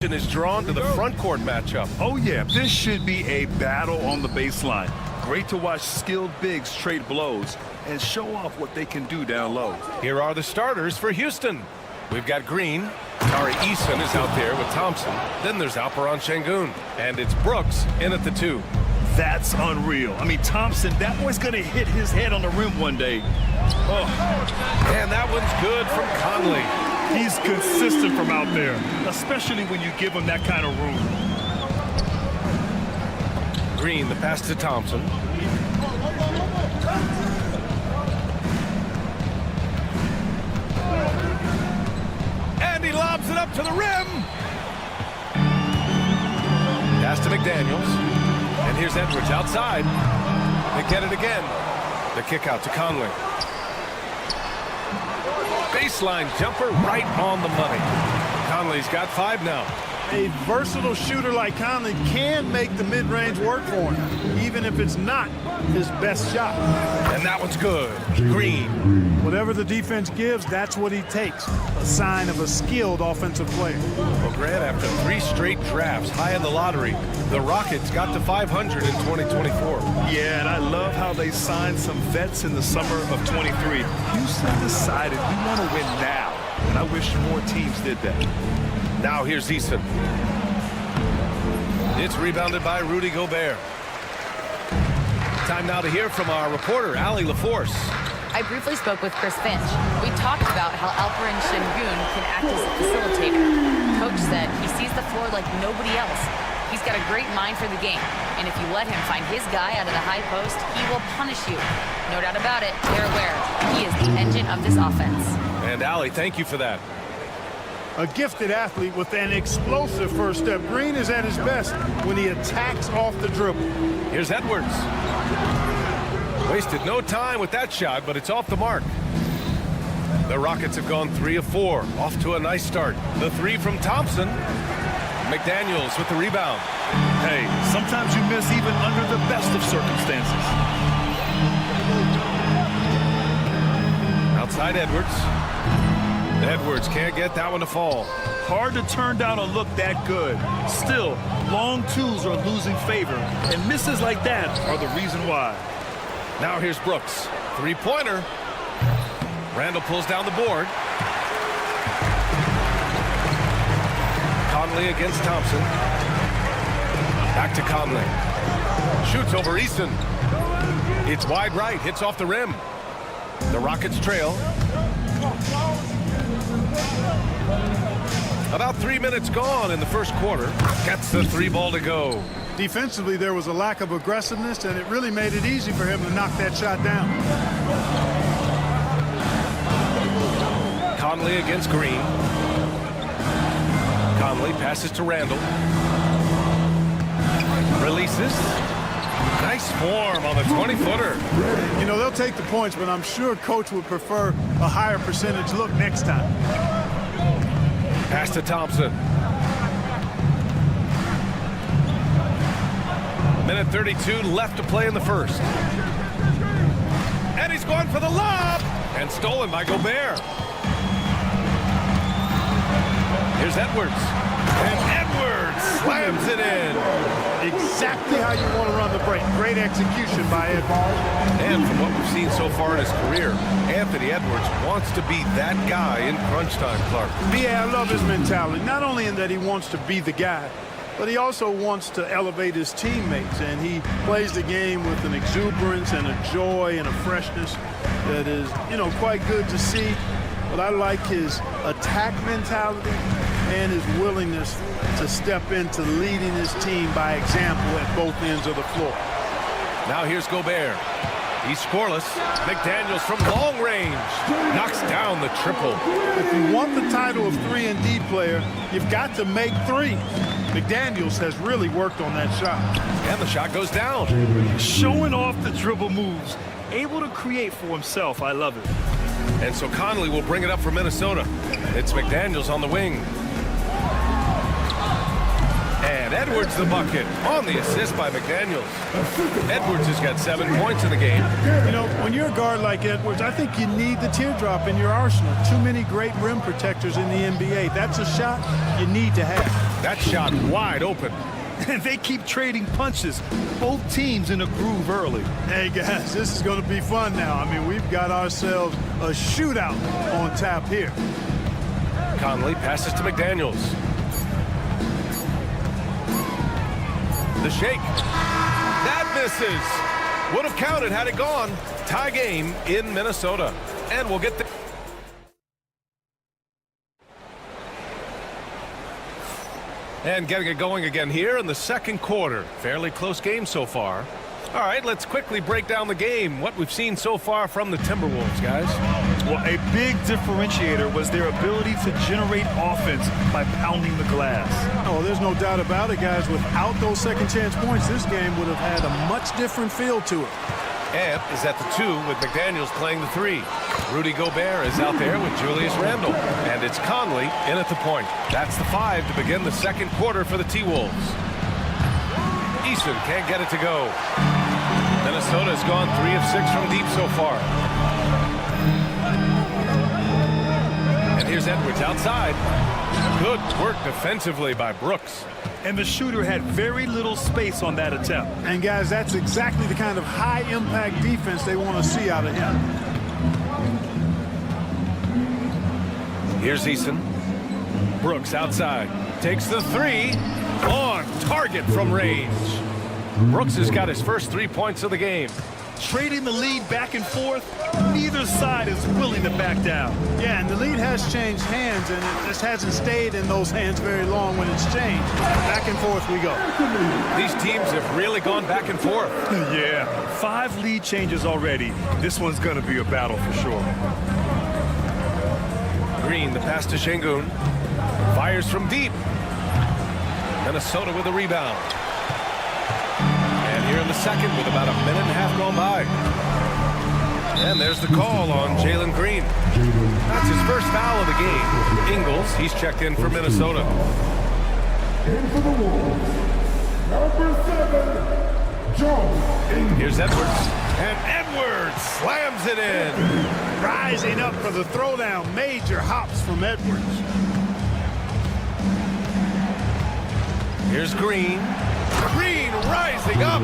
is drawn to the front court matchup. Oh, yeah, this should be a battle on the baseline. Great to watch skilled bigs trade blows and show off what they can do down low. Here are the starters for Houston. We've got Green. Tari Eason is out there with Thompson. Then there's Alperon Şengün. And it's Brooks in at the 2. That's unreal. I mean, Thompson, that boy's going to hit his head on the rim one day. Oh, and that one's good from Conley. He's consistent from out there, especially when you give him that kind of room. Green, the pass to Thompson. And he lobs it up to the rim. Pass to McDaniels. And here's Edwards outside. They get it again. The kick out to Conley. Baseline jumper right on the money. Conley's got 5 now. A versatile shooter like Conley can make the mid-range work for him, even if it's not his best shot. And that one's good. Green. Whatever the defense gives, that's what he takes. A sign of a skilled offensive player. Well, Grant, after 3 straight drafts high in the lottery, the Rockets got to 500 in 2024. Yeah, and I love how they signed some vets in the summer of 23. Houston decided we want to win now, and I wish more teams did that. Now here's Eason. It's rebounded by Rudy Gobert. Time now to hear from our reporter, Allie LaForce. I briefly spoke with Chris Finch. We talked about how Alperon Şengün can act as a facilitator. Coach said he sees the floor like nobody else. He's got a great mind for the game, and if you let him find his guy out of the high post, he will punish you. No doubt about it, they're aware. He is the engine of this offense. And Allie, thank you for that. A gifted athlete with an explosive first step. Green is at his best when he attacks off the dribble. Here's Edwards. Wasted no time with that shot, but it's off the mark. The Rockets have gone 3 of 4. Off to a nice start. The 3 from Thompson. McDaniels with the rebound. Hey, sometimes you miss even under the best of circumstances. Outside Edwards. Edwards can't get that one to fall. Hard to turn down a look that good. Still, long twos are losing favor, and misses like that are the reason why. Now here's Brooks. 3-pointer. Randall pulls down the board. Conley against Thompson. Back to Conley. Shoots over Eason. It's wide right. Hits off the rim. The Rockets trail. About 3 minutes gone in the first quarter. Gets the 3 ball to go. Defensively, there was a lack of aggressiveness, and it really made it easy for him to knock that shot down. Conley against Green. Conley passes to Randall. Releases. Nice form on the 20-footer. You know, they'll take the points, but I'm sure Coach would prefer a higher percentage look next time. Pass to Thompson. Minute 32 left to play in the first. And he's going for the lob. And stolen by Gobert. Here's Edwards. And Edwards slams it in. Exactly how you want to run the break. Great execution by Edwards. And from what we've seen so far in his career, Anthony Edwards wants to be that guy in crunch time, Clark. Yeah, I love his mentality. Not only in that he wants to be the guy, but he also wants to elevate his teammates. And he plays the game with an exuberance and a joy and a freshness that is, you know, quite good to see. But I like his attack mentality and his willingness to step into leading his team by example at both ends of the floor. Now here's Gobert. He's scoreless. McDaniels from long range knocks down the triple. If you want the title of 3-and-D player, you've got to make threes. McDaniels has really worked on that shot. And the shot goes down. Showing off the dribble moves. Able to create for himself. I love it. And so Conley will bring it up for Minnesota. It's McDaniels on the wing. And And Edwards the bucket on the assist by McDaniels. Edwards has got 7 points in the game. You know, when you're a guard like Edwards, I think you need the teardrop in your arsenal. Too many great rim protectors in the NBA. That's a shot you need to have. That shot wide open. And they keep trading punches. Both teams in a groove early. Hey, guys, this is going to be fun now. I mean, we've got ourselves a shootout on tap here. Conley passes to McDaniels. The shake. That misses. Would have counted had it gone. Tie game in Minnesota. And we'll get the... And getting it going again here in the second quarter. Fairly close game so far. All right, let's quickly break down the game. What we've seen so far from the Timberwolves, guys. Well, a big differentiator was their ability to generate offense by pounding the glass. Oh, there's no doubt about it, guys. Without those second chance points, this game would have had a much different feel to it. Ant is at the 2 with McDaniels playing the 3. Rudy Gobert is out there with Julius Randle. And it's Conley in at the point. That's the 5 to begin the second quarter for the T-Wolves. Eason can't get it to go. Minnesota has gone 3 of 6 from deep so far. And here's Edwards outside. Good work defensively by Brooks. And the shooter had very little space on that attempt. And, guys, that's exactly the kind of high-impact defense they want to see out of him. Here's Eason. Brooks outside. Takes the 3. On target from range. Brooks has got his first 3 points of the game. Trading the lead back and forth, neither side is willing to back down. Yeah, and the lead has changed hands, and it just hasn't stayed in those hands very long when it's changed. Back and forth we go. These teams have really gone back and forth. Yeah, 5 lead changes already. This one's going to be a battle for sure. Green, the pass to Şengün. Fires from deep. Minnesota with a rebound. And here in the second with about a minute and a half gone by. And there's the call on Jalen Green. That's his first foul of the game. Ingles, he's checked in for Minnesota. In for the Wolves, number 7, Joe. Here's Edwards. And Edwards slams it in. Rising up for the throwdown. Major hops from Edwards. Here's Green. Green rising up.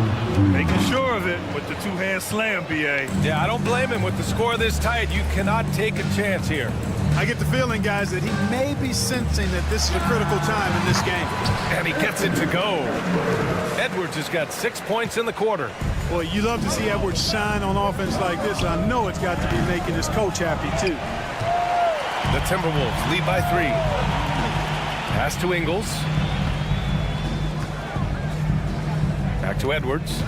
Making sure of it with the 2-hand slam, B.A. Yeah, I don't blame him with the score this tight. You cannot take a chance here. I get the feeling, guys, that he may be sensing that this is a critical time in this game. And he gets it to go. Edwards has got 6 points in the quarter. Boy, you love to see Edwards shine on offense like this. I know it's got to be making his coach happy, too. The Timberwolves lead by 3. Pass to Ingles. Back to Edwards.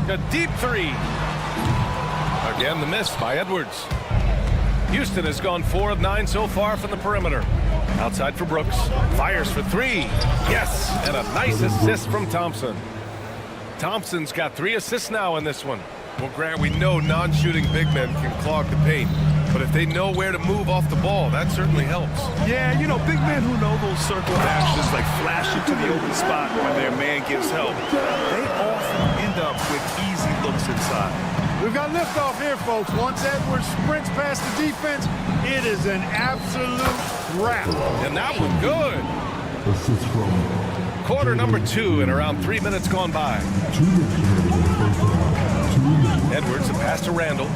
A deep 3. Again, the miss by Edwards. Houston has gone 4 of 9 so far from the perimeter. Outside for Brooks. Fires for 3. Yes, and a nice assist from Thompson. Thompson's got 3 assists now in this one. Well, Grant, we know non-shooting big men can clog the paint. But if they know where to move off the ball, that certainly helps. Yeah, you know, big men who know those circle actions, like flashing to the open spot when their man gives help, they often end up with easy looks inside. We've got liftoff here, folks. Once Edwards sprints past the defense, it is an absolute wrap. And that one good. Assist from Quarter number 2 and around 3 minutes gone by. Edwards, a pass to Randle.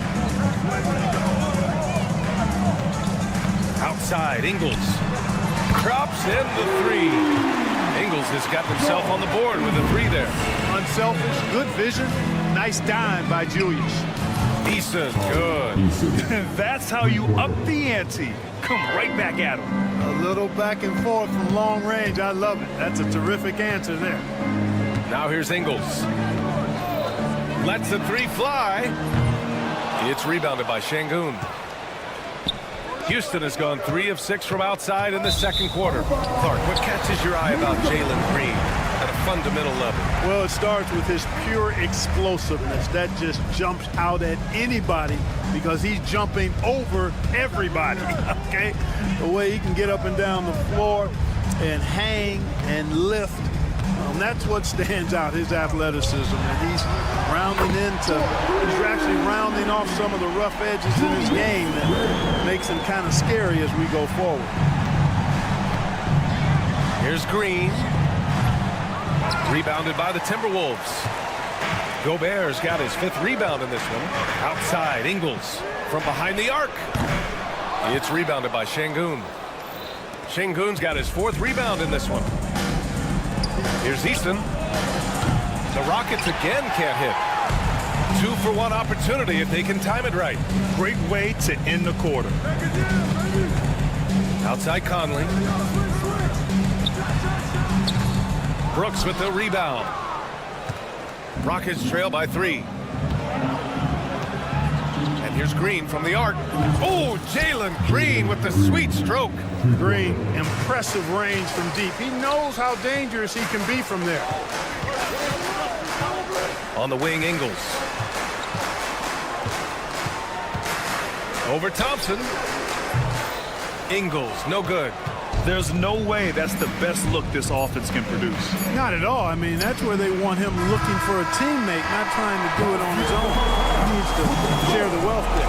Outside, Ingles. Drops in the 3. Ingles has got himself on the board with a 3 there. Unselfish, good vision, nice dime by Julius. Eason, good. That's how you up the ante. Come right back at him. A little back and forth from long range. I love it. That's a terrific answer there. Now here's Ingles. Lets the 3 fly. It's rebounded by Şengün. Houston has gone 3 of 6 from outside in the second quarter. Clark, what catches your eye about Jalen Green at a fundamental level? Well, it starts with his pure explosiveness. That just jumps out at anybody because he's jumping over everybody, okay? The way he can get up and down the floor, and hang and lift. That's what stands out, his athleticism, and he's actually rounding off some of the rough edges in his game that makes him kind of scary as we go forward. Here's Green. Rebounded by the Timberwolves. Gobert's got his 5th rebound in this one. Outside, Ingles from behind the arc. It's rebounded by Şengün. Şengün's got his 4th rebound in this one. Here's Easton. The Rockets again can't hit. 2-for-1 opportunity if they can time it right. Great way to end the quarter. Outside Conley. Brooks with the rebound. Rockets trail by 3. And here's Green from the arc. Oh, Jalen Green with the sweet stroke. Green, impressive range from deep. He knows how dangerous he can be from there. On the wing, Ingles. Over Thompson. Ingles, no good. There's no way that's the best look this offense can produce. Not at all. I mean, that's where they want him looking for a teammate, not trying to do it on his own. He needs to share the wealth there.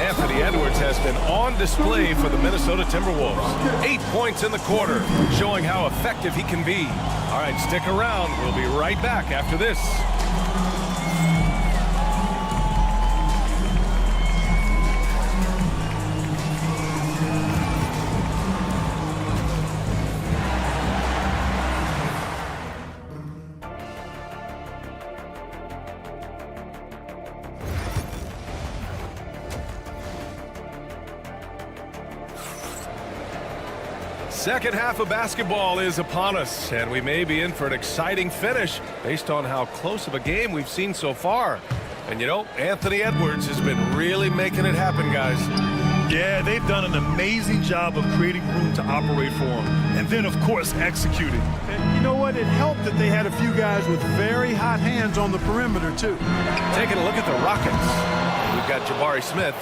Anthony Edwards has been on display for the Minnesota Timberwolves. 8 points in the quarter, showing how effective he can be. All right, stick around. We'll be right back after this. Second half of basketball is upon us, and we may be in for an exciting finish based on how close of a game we've seen so far. And you know, Anthony Edwards has been really making it happen, guys. Yeah, they've done an amazing job of creating room to operate for him. And then, of course, executing. And you know what? It helped that they had a few guys with very hot hands on the perimeter, too. Taking a look at the Rockets. We've got Jabari Smith.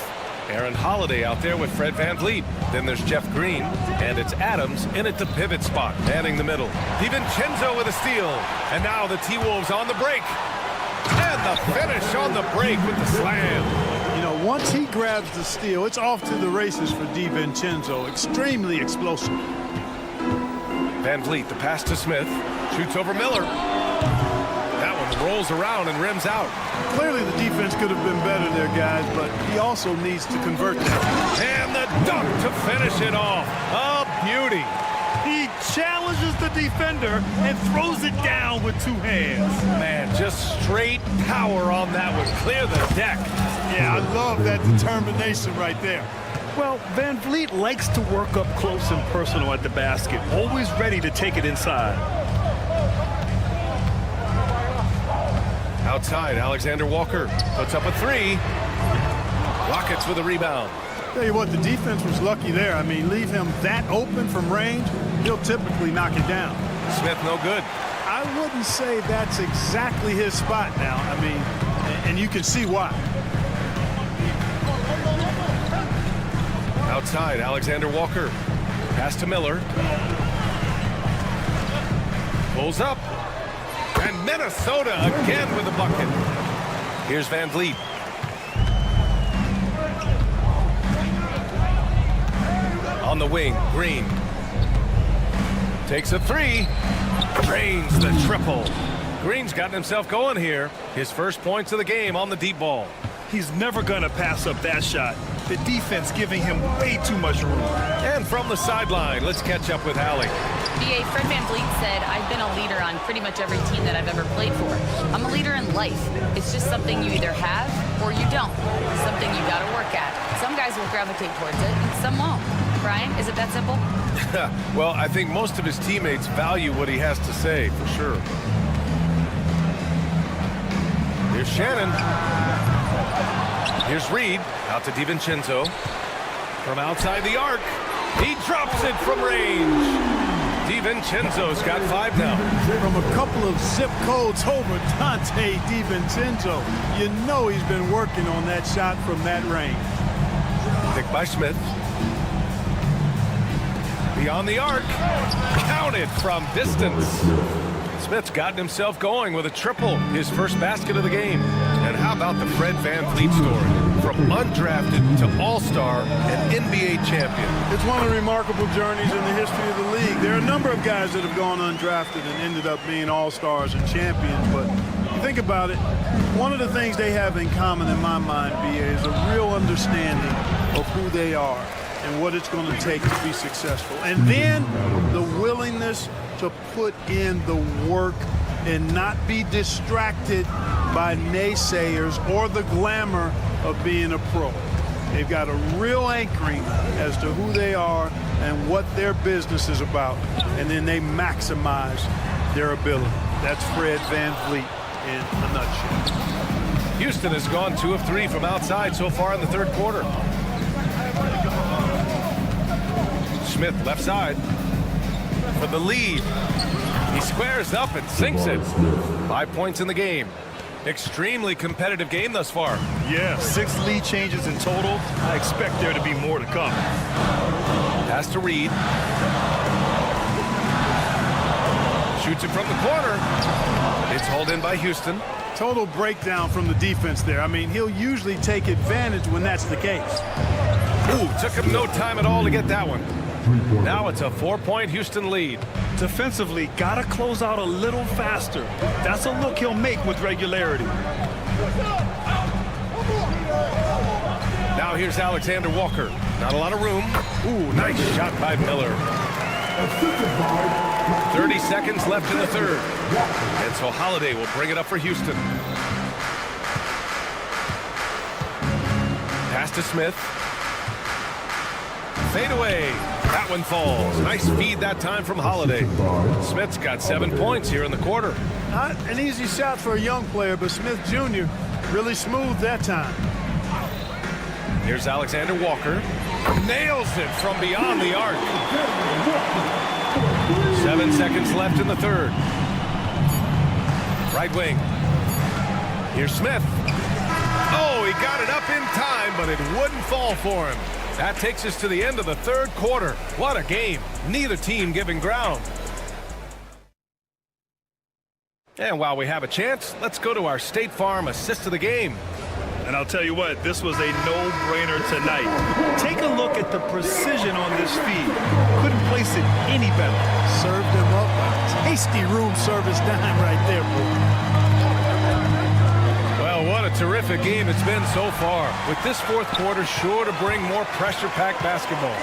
Aaron Holiday out there with Fred VanVleet. Then there's Jeff Green, and it's Adams in at the pivot spot, manning the middle. DiVincenzo with a steal, and now the T-Wolves on the break. And the finish on the break with the slam. You know, once he grabs the steal, it's off to the races for DiVincenzo. Extremely explosive. VanVleet, the pass to Smith, shoots over Miller. That one rolls around and rims out. Clearly the defense could have been better there, guys, but he also needs to convert that. And the dunk to finish it off. A beauty. He challenges the defender and throws it down with 2 hands. Man, just straight power on that one. Clear the deck. Yeah, I love that determination right there. Well, VanVleet likes to work up close and personal at the basket, always ready to take it inside. Outside, Alexander Walker puts up a 3. Rockets with a rebound. Tell you what, the defense was lucky there. I mean, leave him that open from range, he'll typically knock it down. Smith no good. I wouldn't say that's exactly his spot now. I mean, and you can see why. Outside, Alexander Walker. Pass to Miller. Pulls up. And Minnesota again with a bucket. Here's VanVleet. On the wing, Green. Takes a 3. Drains the triple. Green's gotten himself going here. His first points of the game on the deep ball. He's never going to pass up that shot. The defense giving him way too much room. And from the sideline, let's catch up with Hallie. BA, Fred VanVleet said, I've been a leader on pretty much every team that I've ever played for. I'm a leader in life. It's just something you either have or you don't. Something you got to work at. Some guys will gravitate towards it, and some won't. Brian, is it that simple? Well, I think most of his teammates value what he has to say, for sure. Here's Shannon. Here's Reed, out to DiVincenzo. From outside the arc, he drops it from range. DiVincenzo's got 5 now. From a couple of zip codes over Dante DiVincenzo. You know he's been working on that shot from that range. Picked by Smith. Beyond the arc. Counted from distance. Smith's gotten himself going with a triple, his first basket of the game. And how about the Fred VanVleet story? From undrafted to all-star and NBA champion. It's one of the remarkable journeys in the history of the league. There are a number of guys that have gone undrafted and ended up being all-stars and champions, but you think about it, one of the things they have in common in my mind, BA, is a real understanding of who they are and what it's going to take to be successful. And then the willingness to put in the work and not be distracted by naysayers or the glamour of being a pro. They've got a real anchoring as to who they are and what their business is about, and then they maximize their ability. That's Fred VanVleet in a nutshell. Houston has gone 2 of 3 from outside so far in the third quarter. Smith left side for the lead. He squares up and sinks it. 5 points in the game. Extremely competitive game thus far. Yeah, 6 lead changes in total. I expect there to be more to come. Pass to Reed. Shoots it from the corner. It's hauled in by Houston. Total breakdown from the defense there. I mean, he'll usually take advantage when that's the case. Ooh, took him no time at all to get that one. Now it's a 4-point Houston lead. Defensively, gotta close out a little faster. That's a look he'll make with regularity. Now here's Alexander Walker. Not a lot of room. Ooh, nice shot by Miller. 30 seconds left in the third. And so Holiday will bring it up for Houston. Pass to Smith. Fade away. That one falls. Nice feed that time from Holiday. Smith's got 7 points here in the quarter. Not an easy shot for a young player, but Smith Jr. really smooth that time. Here's Alexander Walker. Nails it from beyond the arc. 7 seconds left in the third. Right wing. Here's Smith. Oh, he got it up in time, but it wouldn't fall for him. That takes us to the end of the third quarter. What a game. Neither team giving ground. And while we have a chance, let's go to our State Farm assist of the game. And I'll tell you what, this was a no-brainer tonight. Take a look at the precision on this feed. Couldn't place it any better. Served him up a tasty room service dime right there, boy. Well, what a terrific game it's been so far. With this fourth quarter sure to bring more pressure-packed basketball.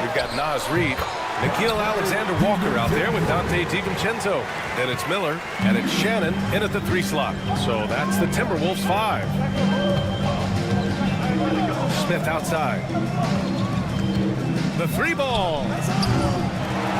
We've got Naz Reid, Nickeil Alexander-Walker out there with Dante DiVincenzo. Then it's Miller, and it's Shannon in at the 3 slot. So that's the Timberwolves 5. Smith outside. The 3 ball.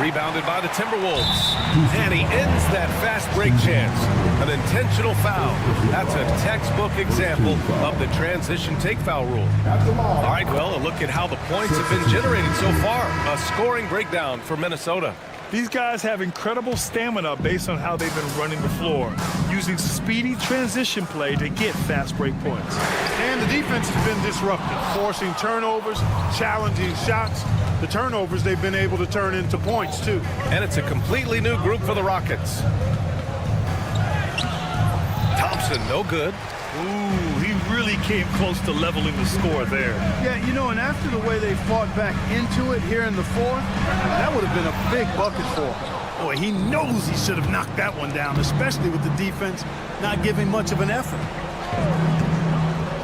Rebounded by the Timberwolves. And he ends that fast break chance. An intentional foul. That's a textbook example of the transition take foul rule. All right, well, a look at how the points have been generated so far. A scoring breakdown for Minnesota. These guys have incredible stamina based on how they've been running the floor, using speedy transition play to get fast break points. And the defense has been disruptive, forcing turnovers, challenging shots. The turnovers they've been able to turn into points, too. And it's a completely new group for the Rockets. Thompson, no good. Ooh, he really came close to leveling the score there. Yeah, you know, and after the way they fought back into it here in the fourth, that would have been a big bucket for him. Boy, he knows he should have knocked that one down, especially with the defense not giving much of an effort.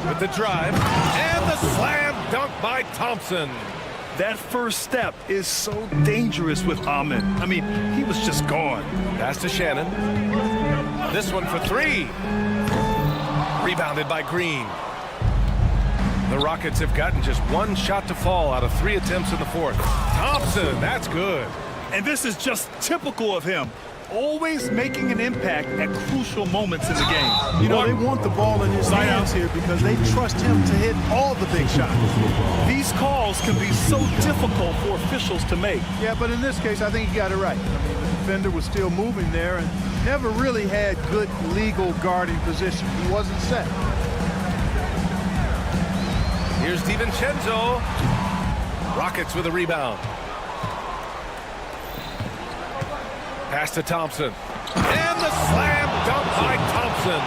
With the drive, and the slam dunk by Thompson. That first step is so dangerous with Ahmed. I mean, he was just gone. Pass to Shannon. This one for 3. Rebounded by Green. The Rockets have gotten just 1 shot to fall out of 3 attempts in the fourth. Thompson, that's good. And this is just typical of him. Always making an impact at crucial moments in the game. You know, they want the ball in his hands here because they trust him to hit all the big shots. These calls can be so difficult for officials to make. Yeah, but in this case, I think he got it right. I mean, the defender was still moving there and never really had good legal guarding position. He wasn't set. Here's DiVincenzo. Rockets with a rebound. Pass to Thompson. And the slam dunk by Thompson.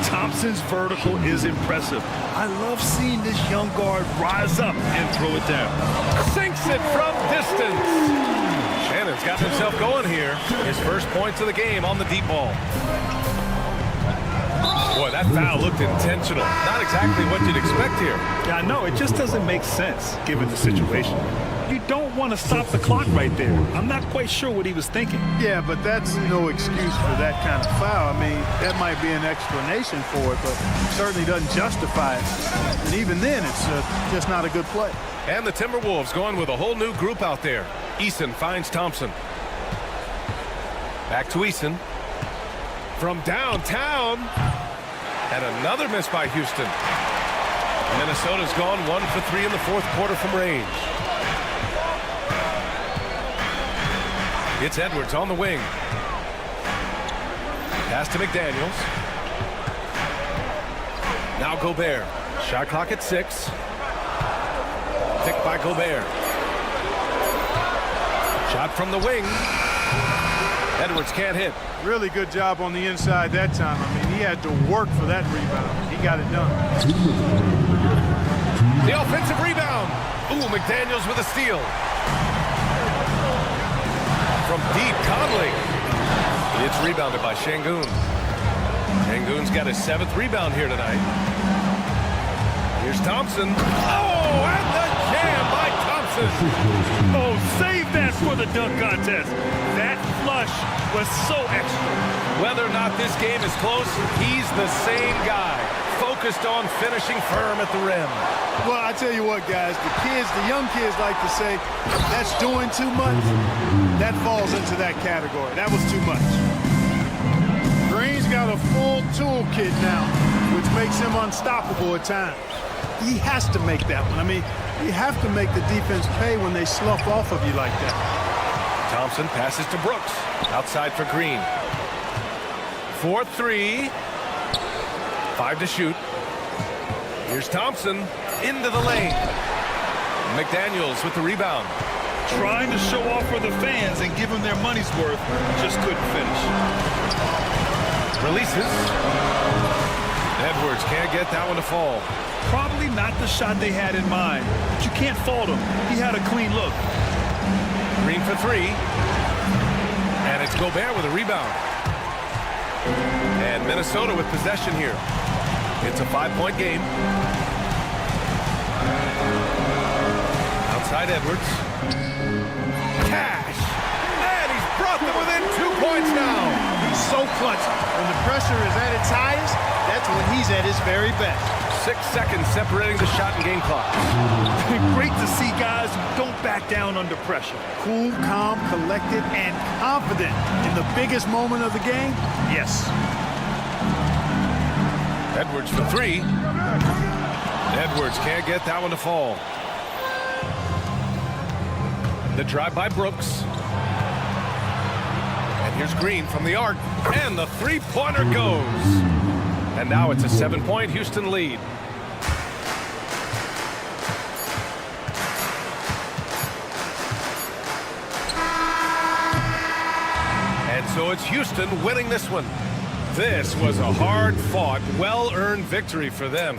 Thompson's vertical is impressive. I love seeing this young guard rise up and throw it down. Sinks it from distance. Shannon's got himself going here. His first points of the game on the deep ball. Boy, that foul looked intentional. Not exactly what you'd expect here. Yeah, I know. It just doesn't make sense given the situation. You don't want to stop the clock right there. I'm not quite sure what he was thinking. Yeah, but that's no excuse for that kind of foul. I mean, that might be an explanation for it, but certainly doesn't justify it. And even then, it's just not a good play. And the Timberwolves going with a whole new group out there. Eason finds Thompson. Back to Eason. From downtown. And another miss by Houston. Minnesota's gone 1 for 3 in the fourth quarter from range. It's Edwards on the wing. Pass to McDaniels. Now Gobert. Shot clock at 6. Picked by Gobert. Shot from the wing. Edwards can't hit. Really good job on the inside that time. I mean, he had to work for that rebound. He got it done. The offensive rebound. Ooh, McDaniels with a steal. From deep, Conley. It's rebounded by Şengün. Şengün's got his 7th rebound here tonight. Here's Thompson. Oh, and the jam by Thompson. Oh, save that for the dunk contest. That flush was so extra. Whether or not this game is close, he's the same guy. Focused on finishing firm at the rim. Well, I tell you what, guys, the young kids like to say, that's doing too much. That falls into that category. That was too much. Green's got a full toolkit now, which makes him unstoppable at times. He has to make that one. I mean, you have to make the defense pay when they slough off of you like that. Thompson passes to Brooks. Outside for Green. 4-3. 5 to shoot. Here's Thompson into the lane. McDaniels with the rebound. Trying to show off for the fans and give them their money's worth. Just couldn't finish. Releases. Edwards can't get that one to fall. Probably not the shot they had in mind, but you can't fault him. He had a clean look. Green for 3. And it's Gobert with a rebound. And Minnesota with possession here. It's a 5-point game. Outside Edwards. Cash. And he's brought them within 2 points now. He's so clutch. When the pressure is at its highest, that's when he's at his very best. 6 seconds separating the shot and game clock. Great to see guys who don't back down under pressure. Cool, calm, collected, and confident in the biggest moment of the game. Yes. Edwards for 3. Edwards can't get that one to fall. The drive by Brooks. And here's Green from the arc. And the three-pointer goes. And now it's a 7-point Houston lead. And so it's Houston winning this one. This was a hard-fought, well-earned victory for them.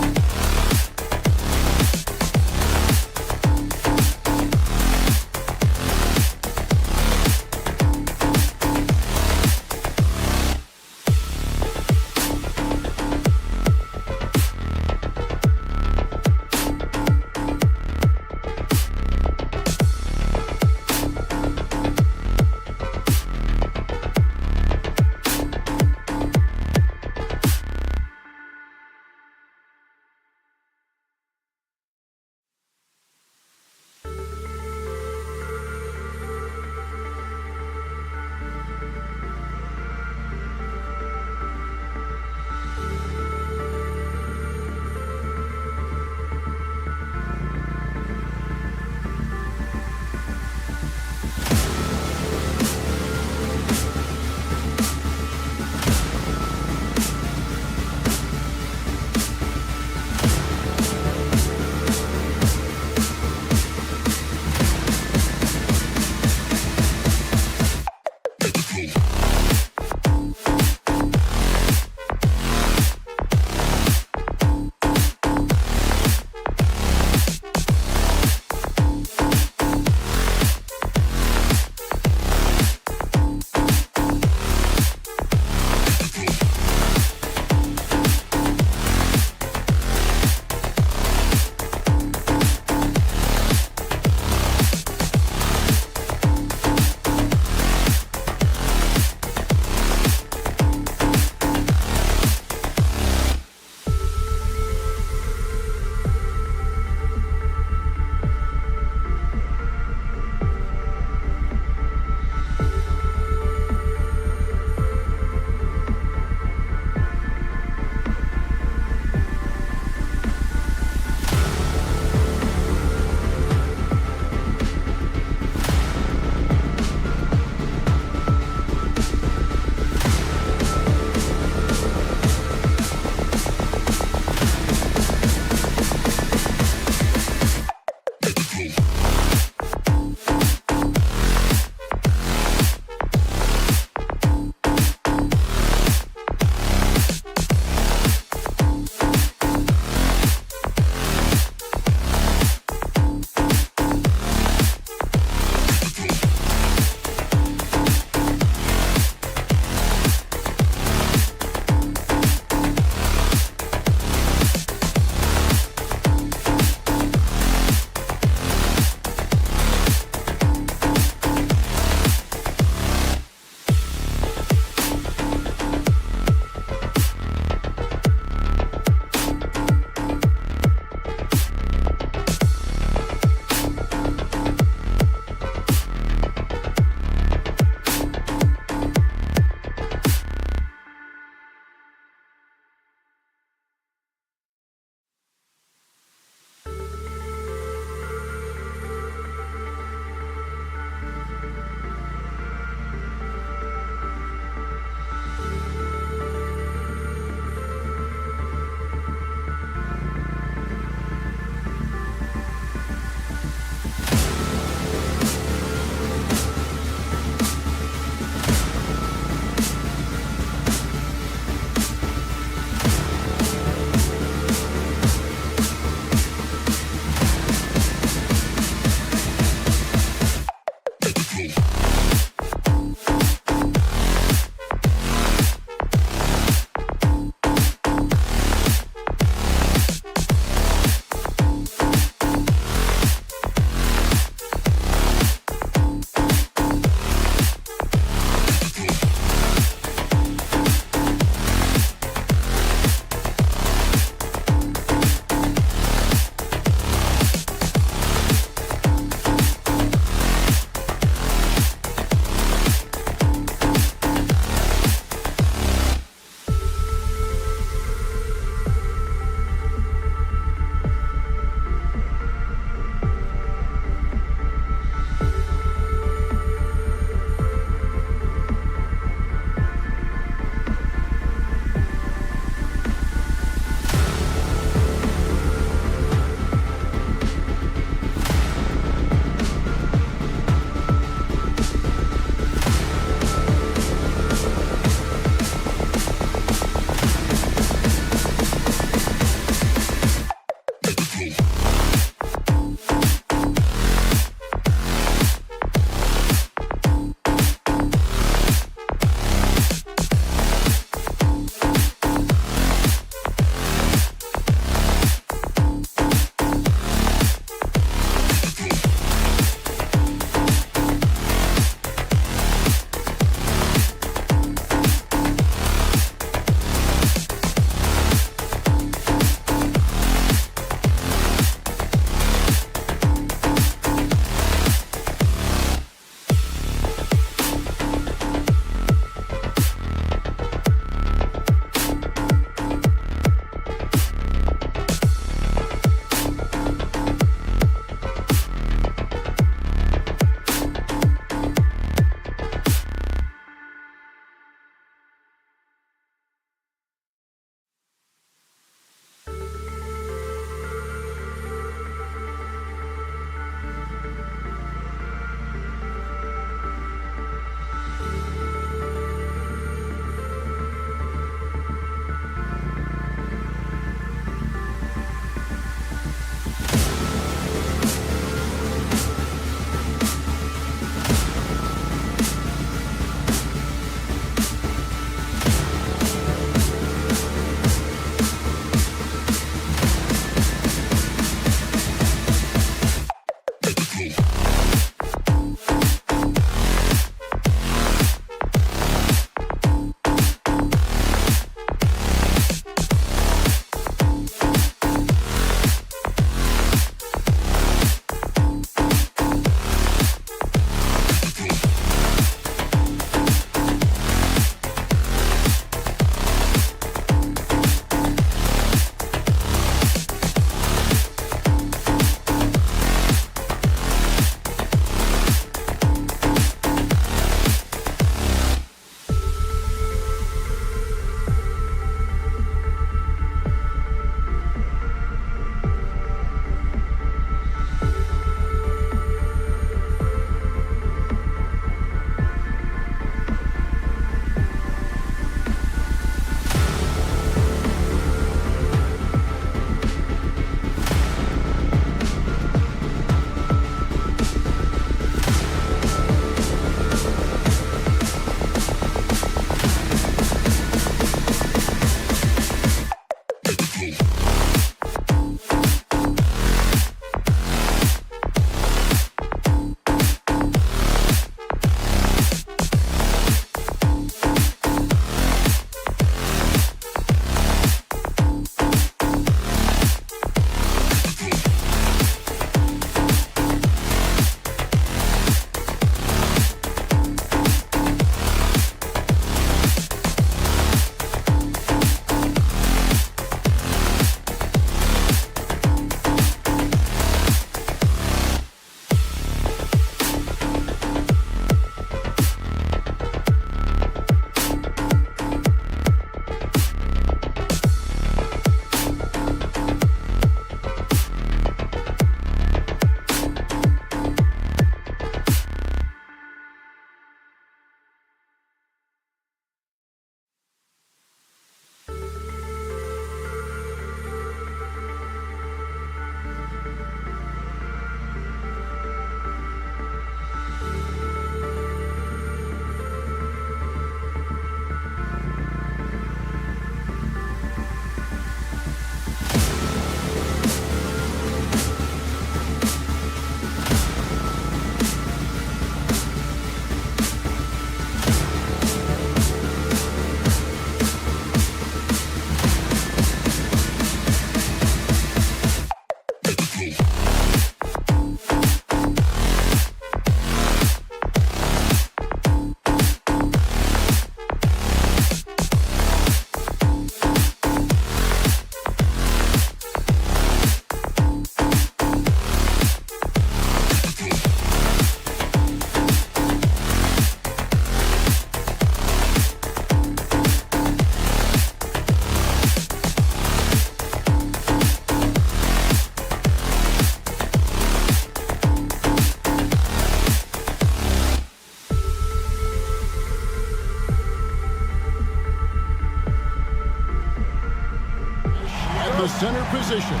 the center position.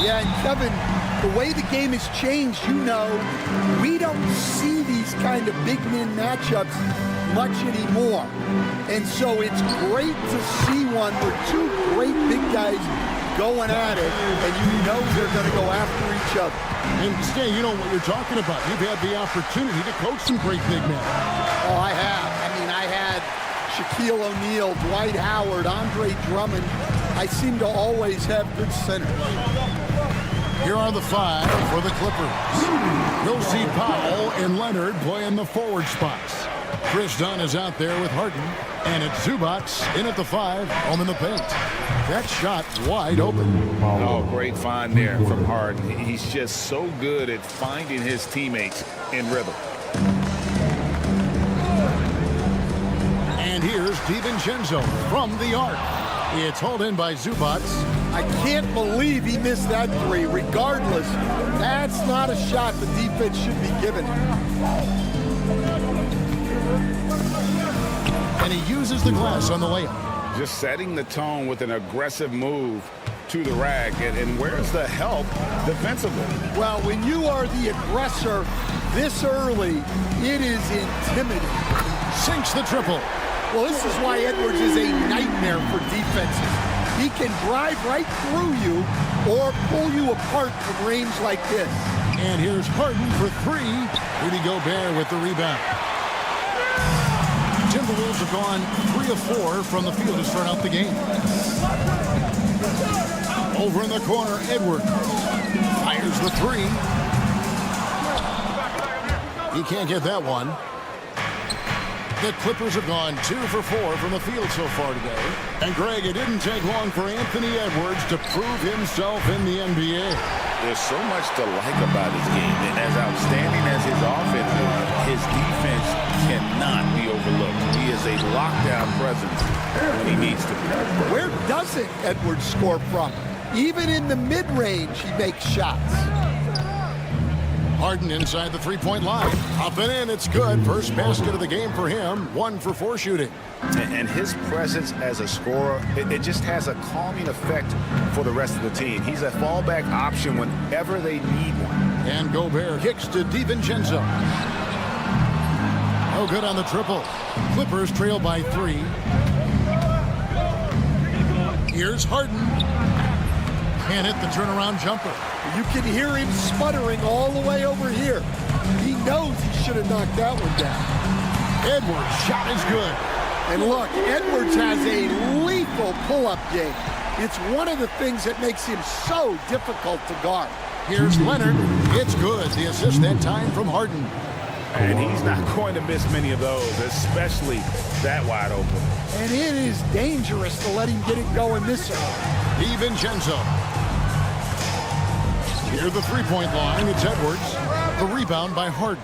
Yeah, and Kevin, the way the game has changed, we don't see these kind of big men matchups much anymore. And so it's great to see one where two great big guys going at it, and they're going to go after each other. And Stan, you know what you're talking about. You've had the opportunity to coach some great big men. Oh, I have. I had Shaquille O'Neal, Dwight Howard, Andre Drummond. I seem to always have good centers. Here are the 5 for the Clippers. You'll see Powell and Leonard playing the forward spots. Chris Dunn is out there with Harden, and it's Zubac in at the 5, home in the paint. That shot wide open. Oh, great find there from Harden. He's just so good at finding his teammates in rhythm. And here's DiVincenzo from the arc. It's hauled in by Zubac. I can't believe he missed that three. Regardless, that's not a shot the defense should be giving. And he uses the glass on the layup. Just setting the tone with an aggressive move to the rack. And where's the help defensively? Well, when you are the aggressor this early, it is intimidating. Sinks the triple. Well, this is why Edwards is a nightmare for defenses. He can drive right through you or pull you apart from range like this. And here's Harden for 3. Rudy Gobert with the rebound. Timberwolves have gone 3 of 4 from the field to start out the game. Over in the corner, Edwards fires the 3. He can't get that one. The Clippers have gone 2 for 4 from the field so far today. And Greg, it didn't take long for Anthony Edwards to prove himself in the NBA. There's so much to like about his game. And as outstanding as his offense is, his defense cannot be overlooked. He is a lockdown presence when he needs to be. Where doesn't Edwards score from? Even in the mid-range, he makes shots. Harden inside the three-point line. Up and in, it's good. First basket of the game for him. 1 for 4 shooting. And his presence as a scorer, it just has a calming effect for the rest of the team. He's a fallback option whenever they need one. And Gobert kicks to DiVincenzo. No good on the triple. Clippers trail by 3. Here's Harden. Can't hit the turnaround jumper. You can hear him sputtering all the way over here. He knows he should have knocked that one down. Edwards' shot is good. And look, Edwards has a lethal pull-up game. It's one of the things that makes him so difficult to guard. Here's Leonard. It's good. The assist that time from Harden. And he's not going to miss many of those, especially that wide open. And it is dangerous to let him get it going this early. DiVincenzo. Near the three-point line, it's Edwards. The rebound by Harden.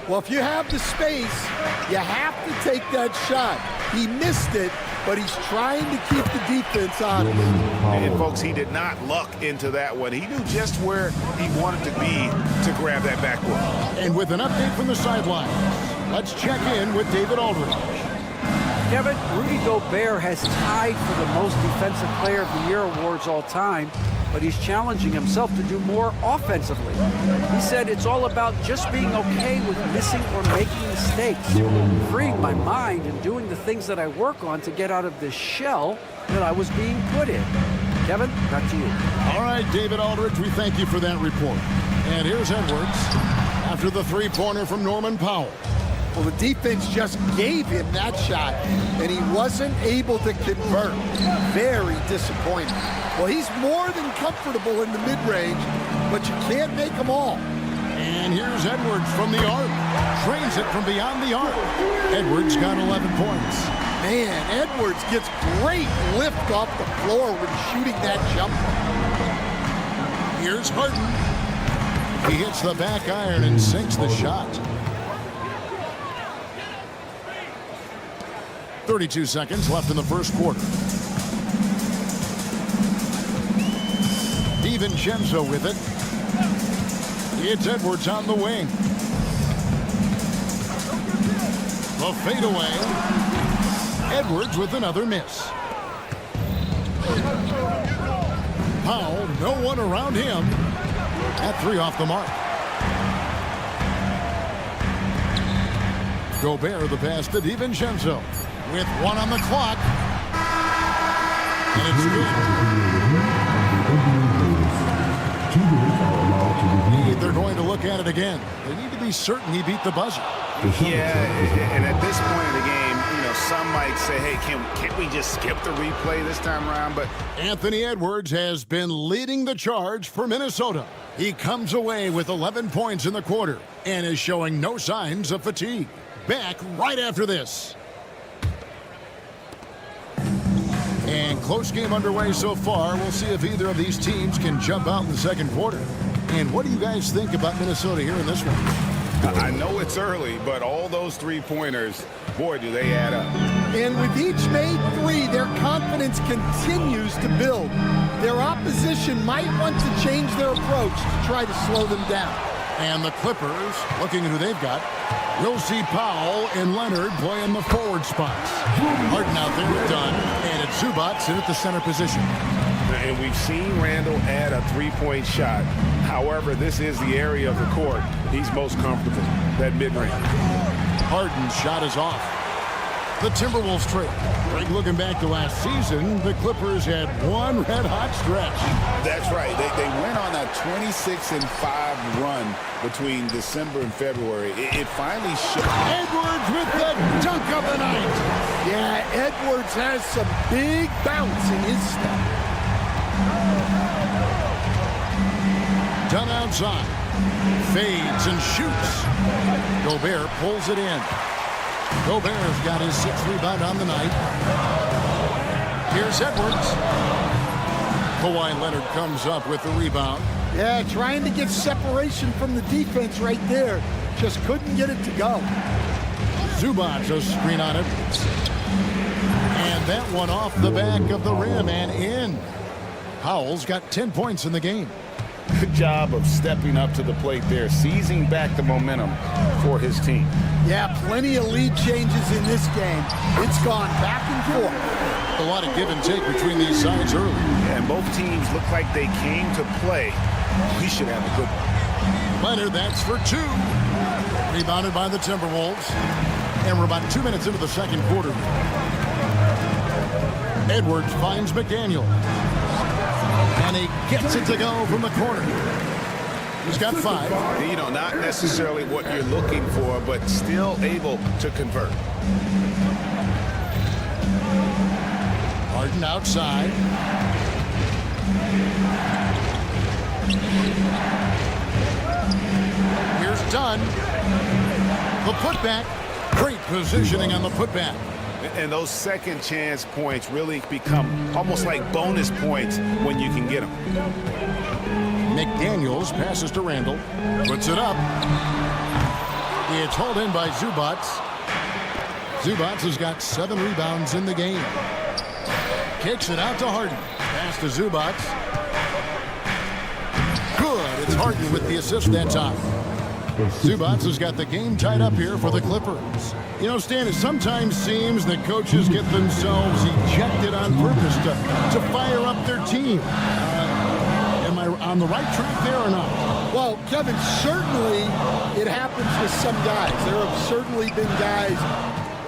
Well, if you have the space, you have to take that shot. He missed it, but he's trying to keep the defense honest. And, folks, he did not luck into that one. He knew just where he wanted to be to grab that backboard. And with an update from the sideline, let's check in with David Aldridge. Kevin, Rudy Gobert has tied for the most Defensive Player of the Year awards all time, but he's challenging himself to do more offensively. He said it's all about just being okay with missing or making mistakes, freeing my mind and doing the things that I work on to get out of this shell that I was being put in. Kevin, back to you. All right, David Aldridge, we thank you for that report. And here's Edwards after the three-pointer from Norman Powell. Well, the defense just gave him that shot, and he wasn't able to convert. Very disappointing. Well, he's more than comfortable in the mid-range, but you can't make them all. And here's Edwards from the arc. Trains it from beyond the arc. Edwards got 11 points. Man, Edwards gets great lift off the floor when shooting that jumper. Here's Harden. He hits the back iron and sinks the shot. 32 seconds left in the first quarter. DiVincenzo with it. It's Edwards on the wing. The fadeaway. Edwards with another miss. Powell, no one around him. At 3 off the mark. Gobert the pass to DiVincenzo with 1 on the clock. And it's good. They're going to look at it again. They need to be certain he beat the buzzer. Yeah, and at this point in the game, you know, some might say, hey, can't we just skip the replay this time around? But Anthony Edwards has been leading the charge for Minnesota. He comes away with 11 points in the quarter and is showing no signs of fatigue. Back right after this. And close game underway so far. We'll see if either of these teams can jump out in the second quarter. And what do you guys think about Minnesota here in this one? I know it's early, but all those three-pointers, boy, do they add up. And with each made 3, their confidence continues to build. Their opposition might want to change their approach to try to slow them down. And the Clippers, looking at who they've got, we'll see Powell and Leonard play in the forward spots. Harden out there with Dunn, and it's Zubac in at the center position. And we've seen Randall add a three-point shot. However, this is the area of the court he's most comfortable, that mid-range. Harden's shot is off. The Timberwolves trade. Greg, looking back to last season, the Clippers had one red-hot stretch. That's right. They went on a 26-5 run between December and February. It finally showed. Edwards with the dunk of the night. Yeah, Edwards has some big bounce in his step. Done outside. Fades and shoots. Gobert pulls it in. Gobert's got his 6th rebound on the night. Here's Edwards. Kawhi Leonard comes up with the rebound. Yeah, trying to get separation from the defense right there. Just couldn't get it to go. Zubac a screen on it. And that one off the back of the rim and in. Powell's got 10 points in the game. Good job of stepping up to the plate there, seizing back the momentum for his team. Yeah, plenty of lead changes in this game. It's gone back and forth. A lot of give and take between these sides early. And both teams look like they came to play. We should have a good one. Leonard, that's for 2. Rebounded by the Timberwolves. And we're about 2 minutes into the second quarter. Edwards finds McDaniel. And he gets it to go from the corner. He's got 5. You know, not necessarily what you're looking for, but still able to convert. Harden outside. Here's Dunn. The putback. Great positioning on the putback. And those second chance points really become almost like bonus points when you can get them. McDaniels passes to Randall. Puts it up. It's hauled in by Zubac. Zubac has got 7 rebounds in the game. Kicks it out to Harden. Pass to Zubac. Good. It's Harden with the assist that time. Zubac has got the game tied up here for the Clippers. You know, Stan, it sometimes seems that coaches get themselves ejected on purpose to fire up their team. Am I on the right track there or not? Well, Kevin, certainly it happens with some guys. There have certainly been guys,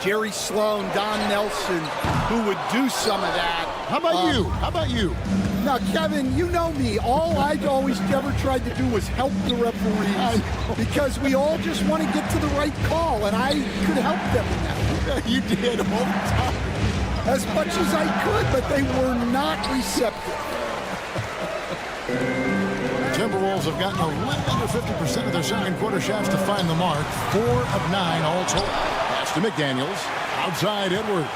Jerry Sloan, Don Nelson, who would do some of that. How about you? How about you? Now, Kevin, you know me. All I'd always ever tried to do was help the referees because we all just want to get to the right call, and I could help them in that. You did all the time. As much as I could, but they were not receptive. Timberwolves have gotten a little under 50% of their second quarter shots to find the mark. 4 of 9 all told. Pass to McDaniels. Outside Edwards.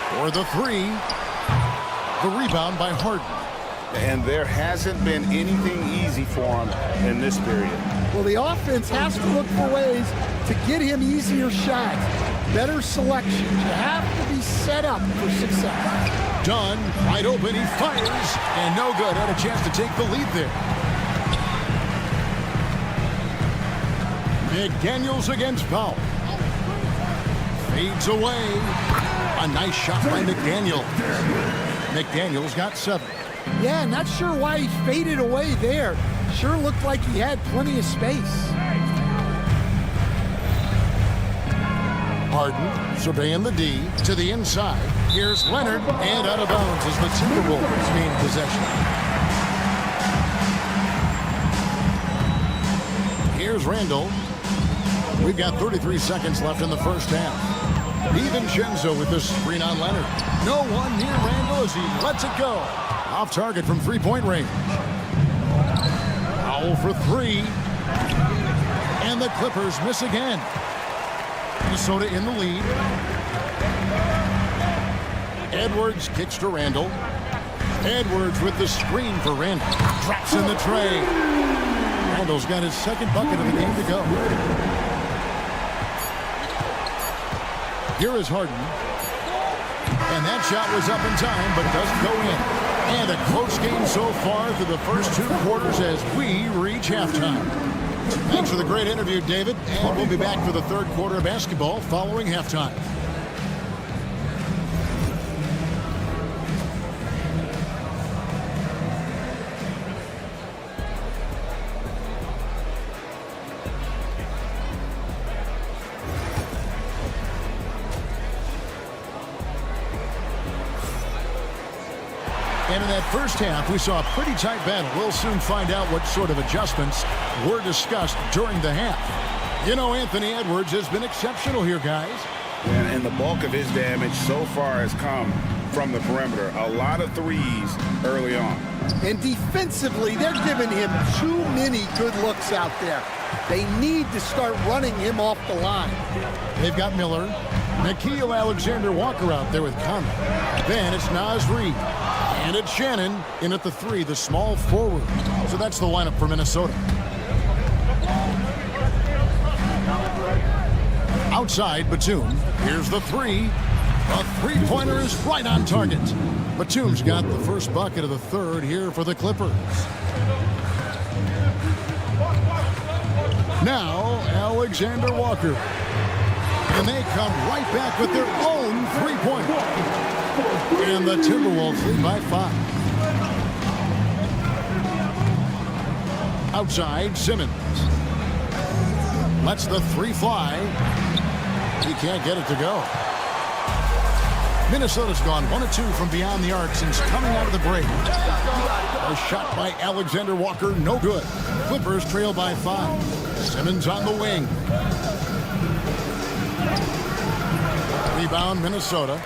For the 3. The rebound by Harden. And there hasn't been anything easy for him in this period. Well, the offense has to look for ways to get him easier shots. Better selection. You have to be set up for success. Dunn, wide open, he fires, and no good. Had a chance to take the lead there. McDaniels against Powell. Fades away. A nice shot by McDaniels. McDaniels got 7. Yeah, not sure why he faded away there. Sure looked like he had plenty of space. Harden surveying the D to the inside. Here's Leonard, and out of bounds is the Timberwolves main possession. Here's Randall. We've got 33 seconds left in the first half. DiVincenzo with this screen on Leonard. No one near Randall as he lets it go. Off target from three-point range. Foul for three. And the Clippers miss again. Minnesota in the lead. Edwards kicks to Randall. Edwards with the screen for Randall. Drops in the tray. Randall's got his second bucket of the game to go. Here is Harden. And that shot was up in time, but doesn't go in. And a close game so far through the first two quarters as we reach halftime. Thanks for the great interview, David. And we'll be back for the third quarter of basketball following halftime. And in that first half, we saw a pretty tight battle. We'll soon find out what sort of adjustments were discussed during the half. You know, Anthony Edwards has been exceptional here, guys. And the bulk of his damage so far has come from the perimeter. A lot of threes early on. And defensively, they're giving him too many good looks out there. They need to start running him off the line. They've got Miller. Nickeil Alexander-Walker out there with Conley. Then it's Naz Reid. And it's Shannon in at the three, the small forward. So that's the lineup for Minnesota. Outside, Batum. Here's the three. A three-pointer is right on target. Batum's got the first bucket of the third here for the Clippers. Now, Alexander Walker. And they come right back with their own three-pointer. And the Timberwolves lead by 5. Outside, Simmons. Lets the three fly. He can't get it to go. Minnesota's gone 1 of 2 from beyond the arc since coming out of the break. A shot by Alexander Walker, no good. Clippers trail by 5. Simmons on the wing. Rebound, Minnesota.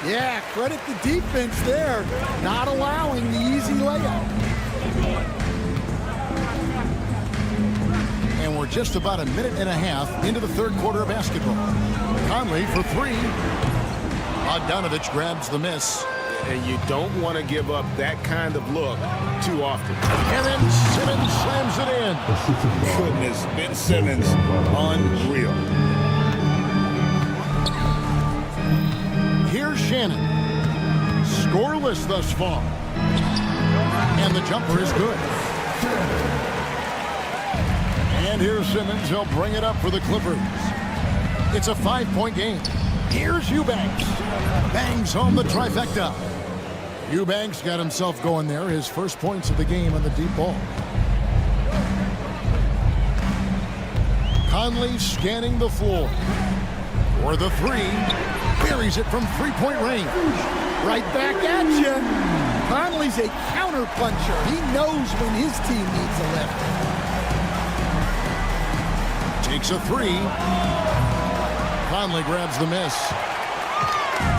Yeah, credit the defense there, not allowing the easy layup. And we're just about a minute and a half into the third quarter of basketball. Conley for three. Bogdanovich grabs the miss. And you don't want to give up that kind of look too often. And then Simmons slams it in. Goodness, Ben Simmons, unreal. Here's Shannon. Scoreless thus far. And the jumper is good. And here's Simmons. He'll bring it up for the Clippers. It's a 5-point game. Here's Eubanks. Bangs home the trifecta. Eubanks got himself going there. His first points of the game on the deep ball. Conley scanning the floor. For the three. Buries it from three-point range. Right back at you. Conley's a counter puncher. He knows when his team needs a lift. Takes a three. Conley grabs the miss.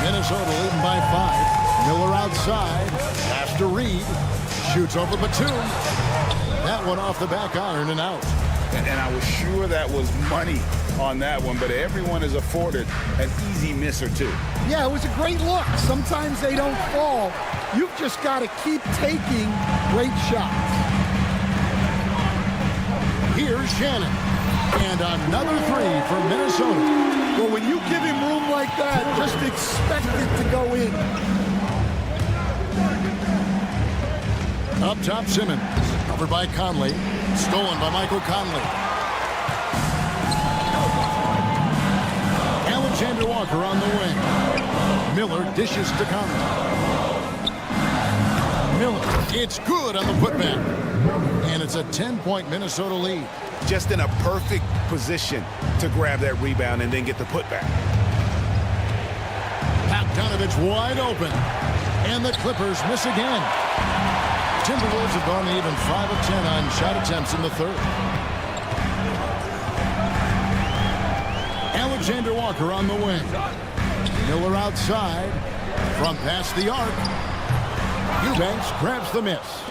Minnesota leading by 5. Miller outside. Pass to Reid. Shoots over Batum. That one off the back iron and out. And I was sure that was money on that one, but everyone is afforded an easy miss or two. Yeah, it was a great look. Sometimes they don't fall. You've just got to keep taking great shots. Here's Shannon. And another three for Minnesota. Well, when you give him room like that, just expect it to go in. Up top, Simmons. Covered by Conley. Stolen by Michael Conley. Alexander Walker on the wing. Miller dishes to Conley. Miller. It's good on the putback. And it's a 10-point Minnesota lead. Just in a perfect position to grab that rebound and then get the putback. Bogdanovich wide open. And the Clippers miss again. Timberwolves have gone even 5 of 10 on shot attempts in the third. Alexander Walker on the wing. Miller outside. From past the arc. Eubanks grabs the miss.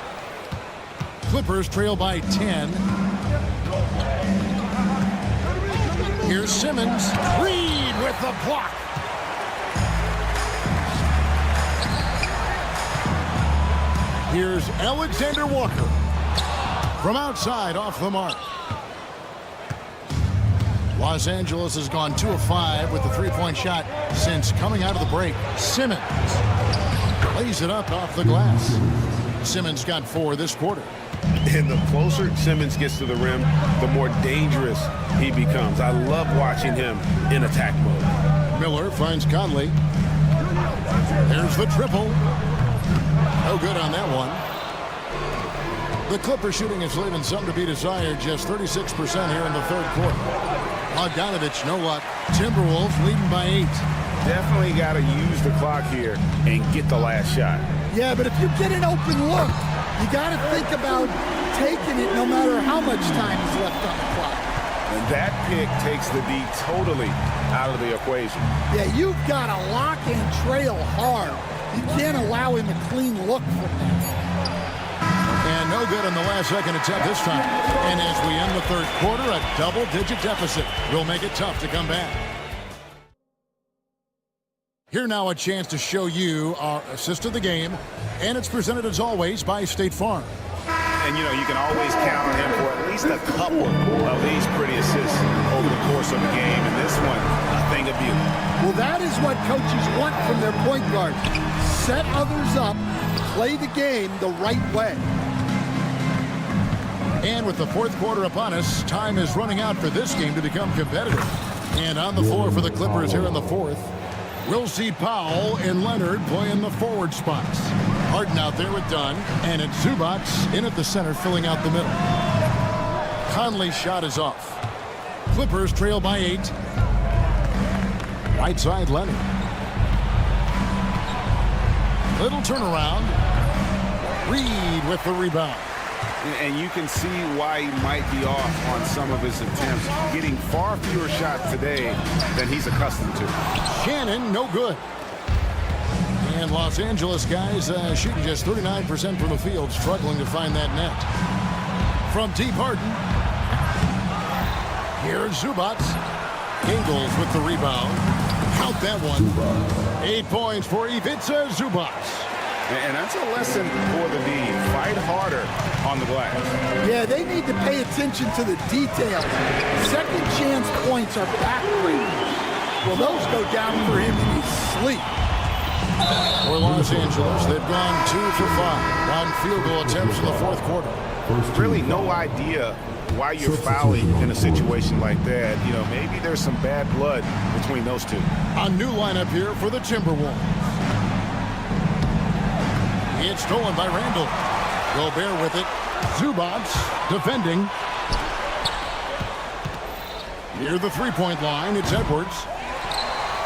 Clippers trail by 10. Here's Simmons. Reed with the block. Here's Alexander Walker. From outside, off the mark. Los Angeles has gone 2 of 5 with the three-point shot since coming out of the break. Simmons lays it up off the glass. Simmons got 4 this quarter. And the closer Simmons gets to the rim, the more dangerous he becomes. I love watching him in attack mode. Miller finds Conley. There's the triple. No good on that one. The Clippers shooting is leaving some to be desired. Just 36% here in the third quarter. Bogdanovich, no luck. Timberwolves leading by 8. Definitely got to use the clock here and get the last shot. Yeah, but if you get an open look, you got to think about taking it no matter how much time is left on the clock. And that pick takes the D totally out of the equation. Yeah, you've got to lock and trail hard. You can't allow him a clean look from that. And no good on the last second attempt this time. And as we end the third quarter, a double-digit deficit will make it tough to come back. Here now a chance to show you our assist of the game. And it's presented as always by State Farm. And you know, you can always count on him for at least a couple of these pretty assists over the course of the game. And this one, a thing of beauty. Well, that is what coaches want from their point guards. Set others up, play the game the right way. And with the fourth quarter upon us, time is running out for this game to become competitive. And on the floor for the Clippers here in the fourth, we'll see Powell and Leonard playing the forward spots. Harden out there with Dunn, and it's Zubac in at the center filling out the middle. Conley's shot is off. Clippers trail by 8. Right side Leonard. Little turnaround. Reed with the rebound. And you can see why he might be off on some of his attempts, getting far fewer shots today than he's accustomed to. Shannon, no good. And Los Angeles guys shooting just 39% from the field, struggling to find that net. From deep, Harden. Here's Zubac. Ingles with the rebound. Count that one. 8 points for Ivica Zubac. And that's a lesson for the D. Fight harder on the glass. Yeah, they need to pay attention to the details. Second chance points are backbreakers. Well, those go down for him in his sleep. For Los Angeles, they've gone 2 for 5 on field goal attempts in the fourth quarter. Really no idea why you're fouling in a situation like that. You know, maybe there's some bad blood between those two. A new lineup here for the Timberwolves. It's stolen by Randall. Gobert with it. Zubac defending. Near the three-point line, it's Edwards.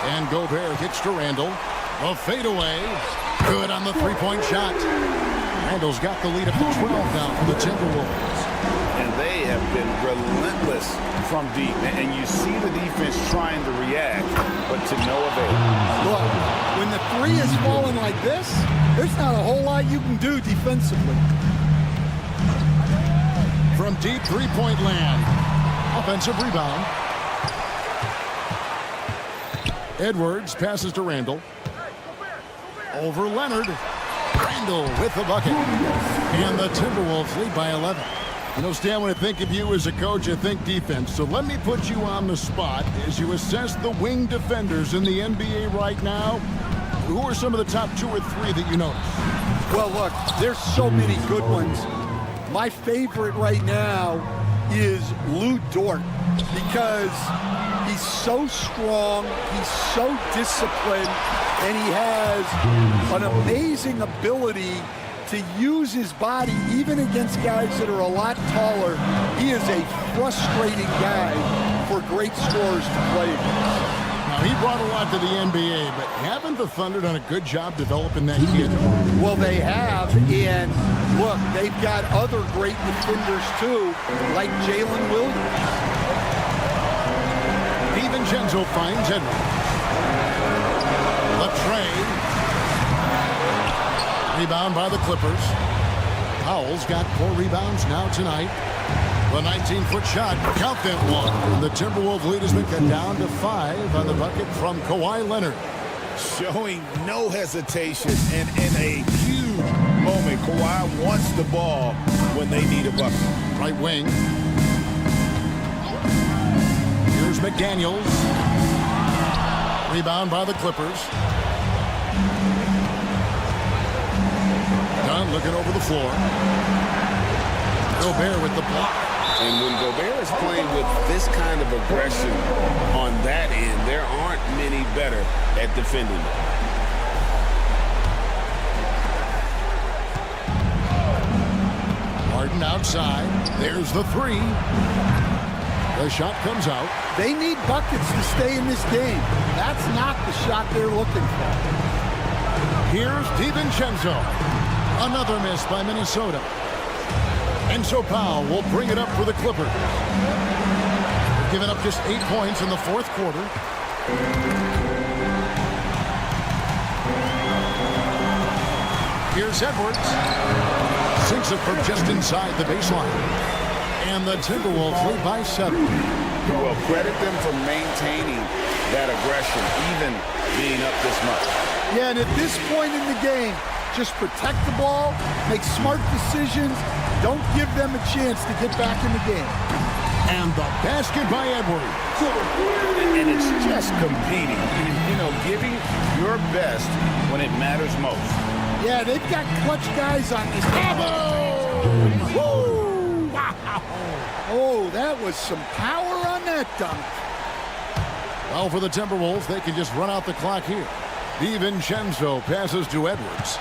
And Gobert hits to Randall. A fadeaway. Good on the three-point shot. Randall's got the lead up to 12 now for the Timberwolves. And they have been relentless from deep. And you see the defense trying to react, but to no avail. Look, when the three is falling like this, there's not a whole lot you can do defensively. From deep three-point land. Offensive rebound. Edwards passes to Randall. Over Leonard. Randall with the bucket. And the Timberwolves lead by 11. You know, Stan, when I think of you as a coach, I think defense. So let me put you on the spot as you assess the wing defenders in the NBA right now. Who are some of the top 2 or 3 that you notice? Well, look, there's so many good ones. My favorite right now is Lou Dort because he's so strong, he's so disciplined, and he has an amazing ability to use his body, even against guys that are a lot taller. He is a frustrating guy for great scorers to play against. Now, he brought a lot to the NBA, but haven't the Thunder done a good job developing that kid? Well, they have, and look, they've got other great defenders too, like Jalen Williams. DiVincenzo finds Edwards. Latrey. Rebound by the Clippers. Powell's got 4 rebounds now tonight. The 19-foot shot, count that one. And the Timberwolves lead has been cut down to 5 on the bucket from Kawhi Leonard. Showing no hesitation, and in a huge moment, Kawhi wants the ball when they need a bucket. Right wing. Here's McDaniels. Rebound by the Clippers. Dunn looking over the floor. Gobert with the block. And when Gobert is playing with this kind of aggression on that end, there aren't many better at defending. Harden outside. There's the 3. The shot comes out. They need buckets to stay in this game. That's not the shot they're looking for. Here's DiVincenzo. Another miss by Minnesota. And so Powell will bring it up for the Clippers. Giving up just 8 points in the 4th quarter. Here's Edwards. Sinks it from just inside the baseline. And the Timberwolves lead by 7. Well, credit them for maintaining that aggression, even being up this much. Yeah, and at this point in the game, just protect the ball, make smart decisions, don't give them a chance to get back in the game. And the basket by Edwards. And it's just competing, giving your best when it matters most. Yeah, they've got clutch guys on this team. Woo! Wow! Oh, that was some power on that dunk. Well, for the Timberwolves, they can just run out the clock here. DiVincenzo passes to Edwards.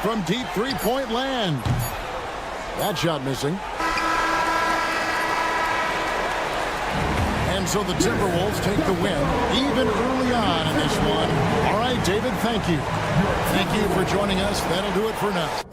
From deep three-point land. That shot missing. And so the Timberwolves take the win, even early on in this one. All right, David, thank you. Thank you for joining us. That'll do it for now.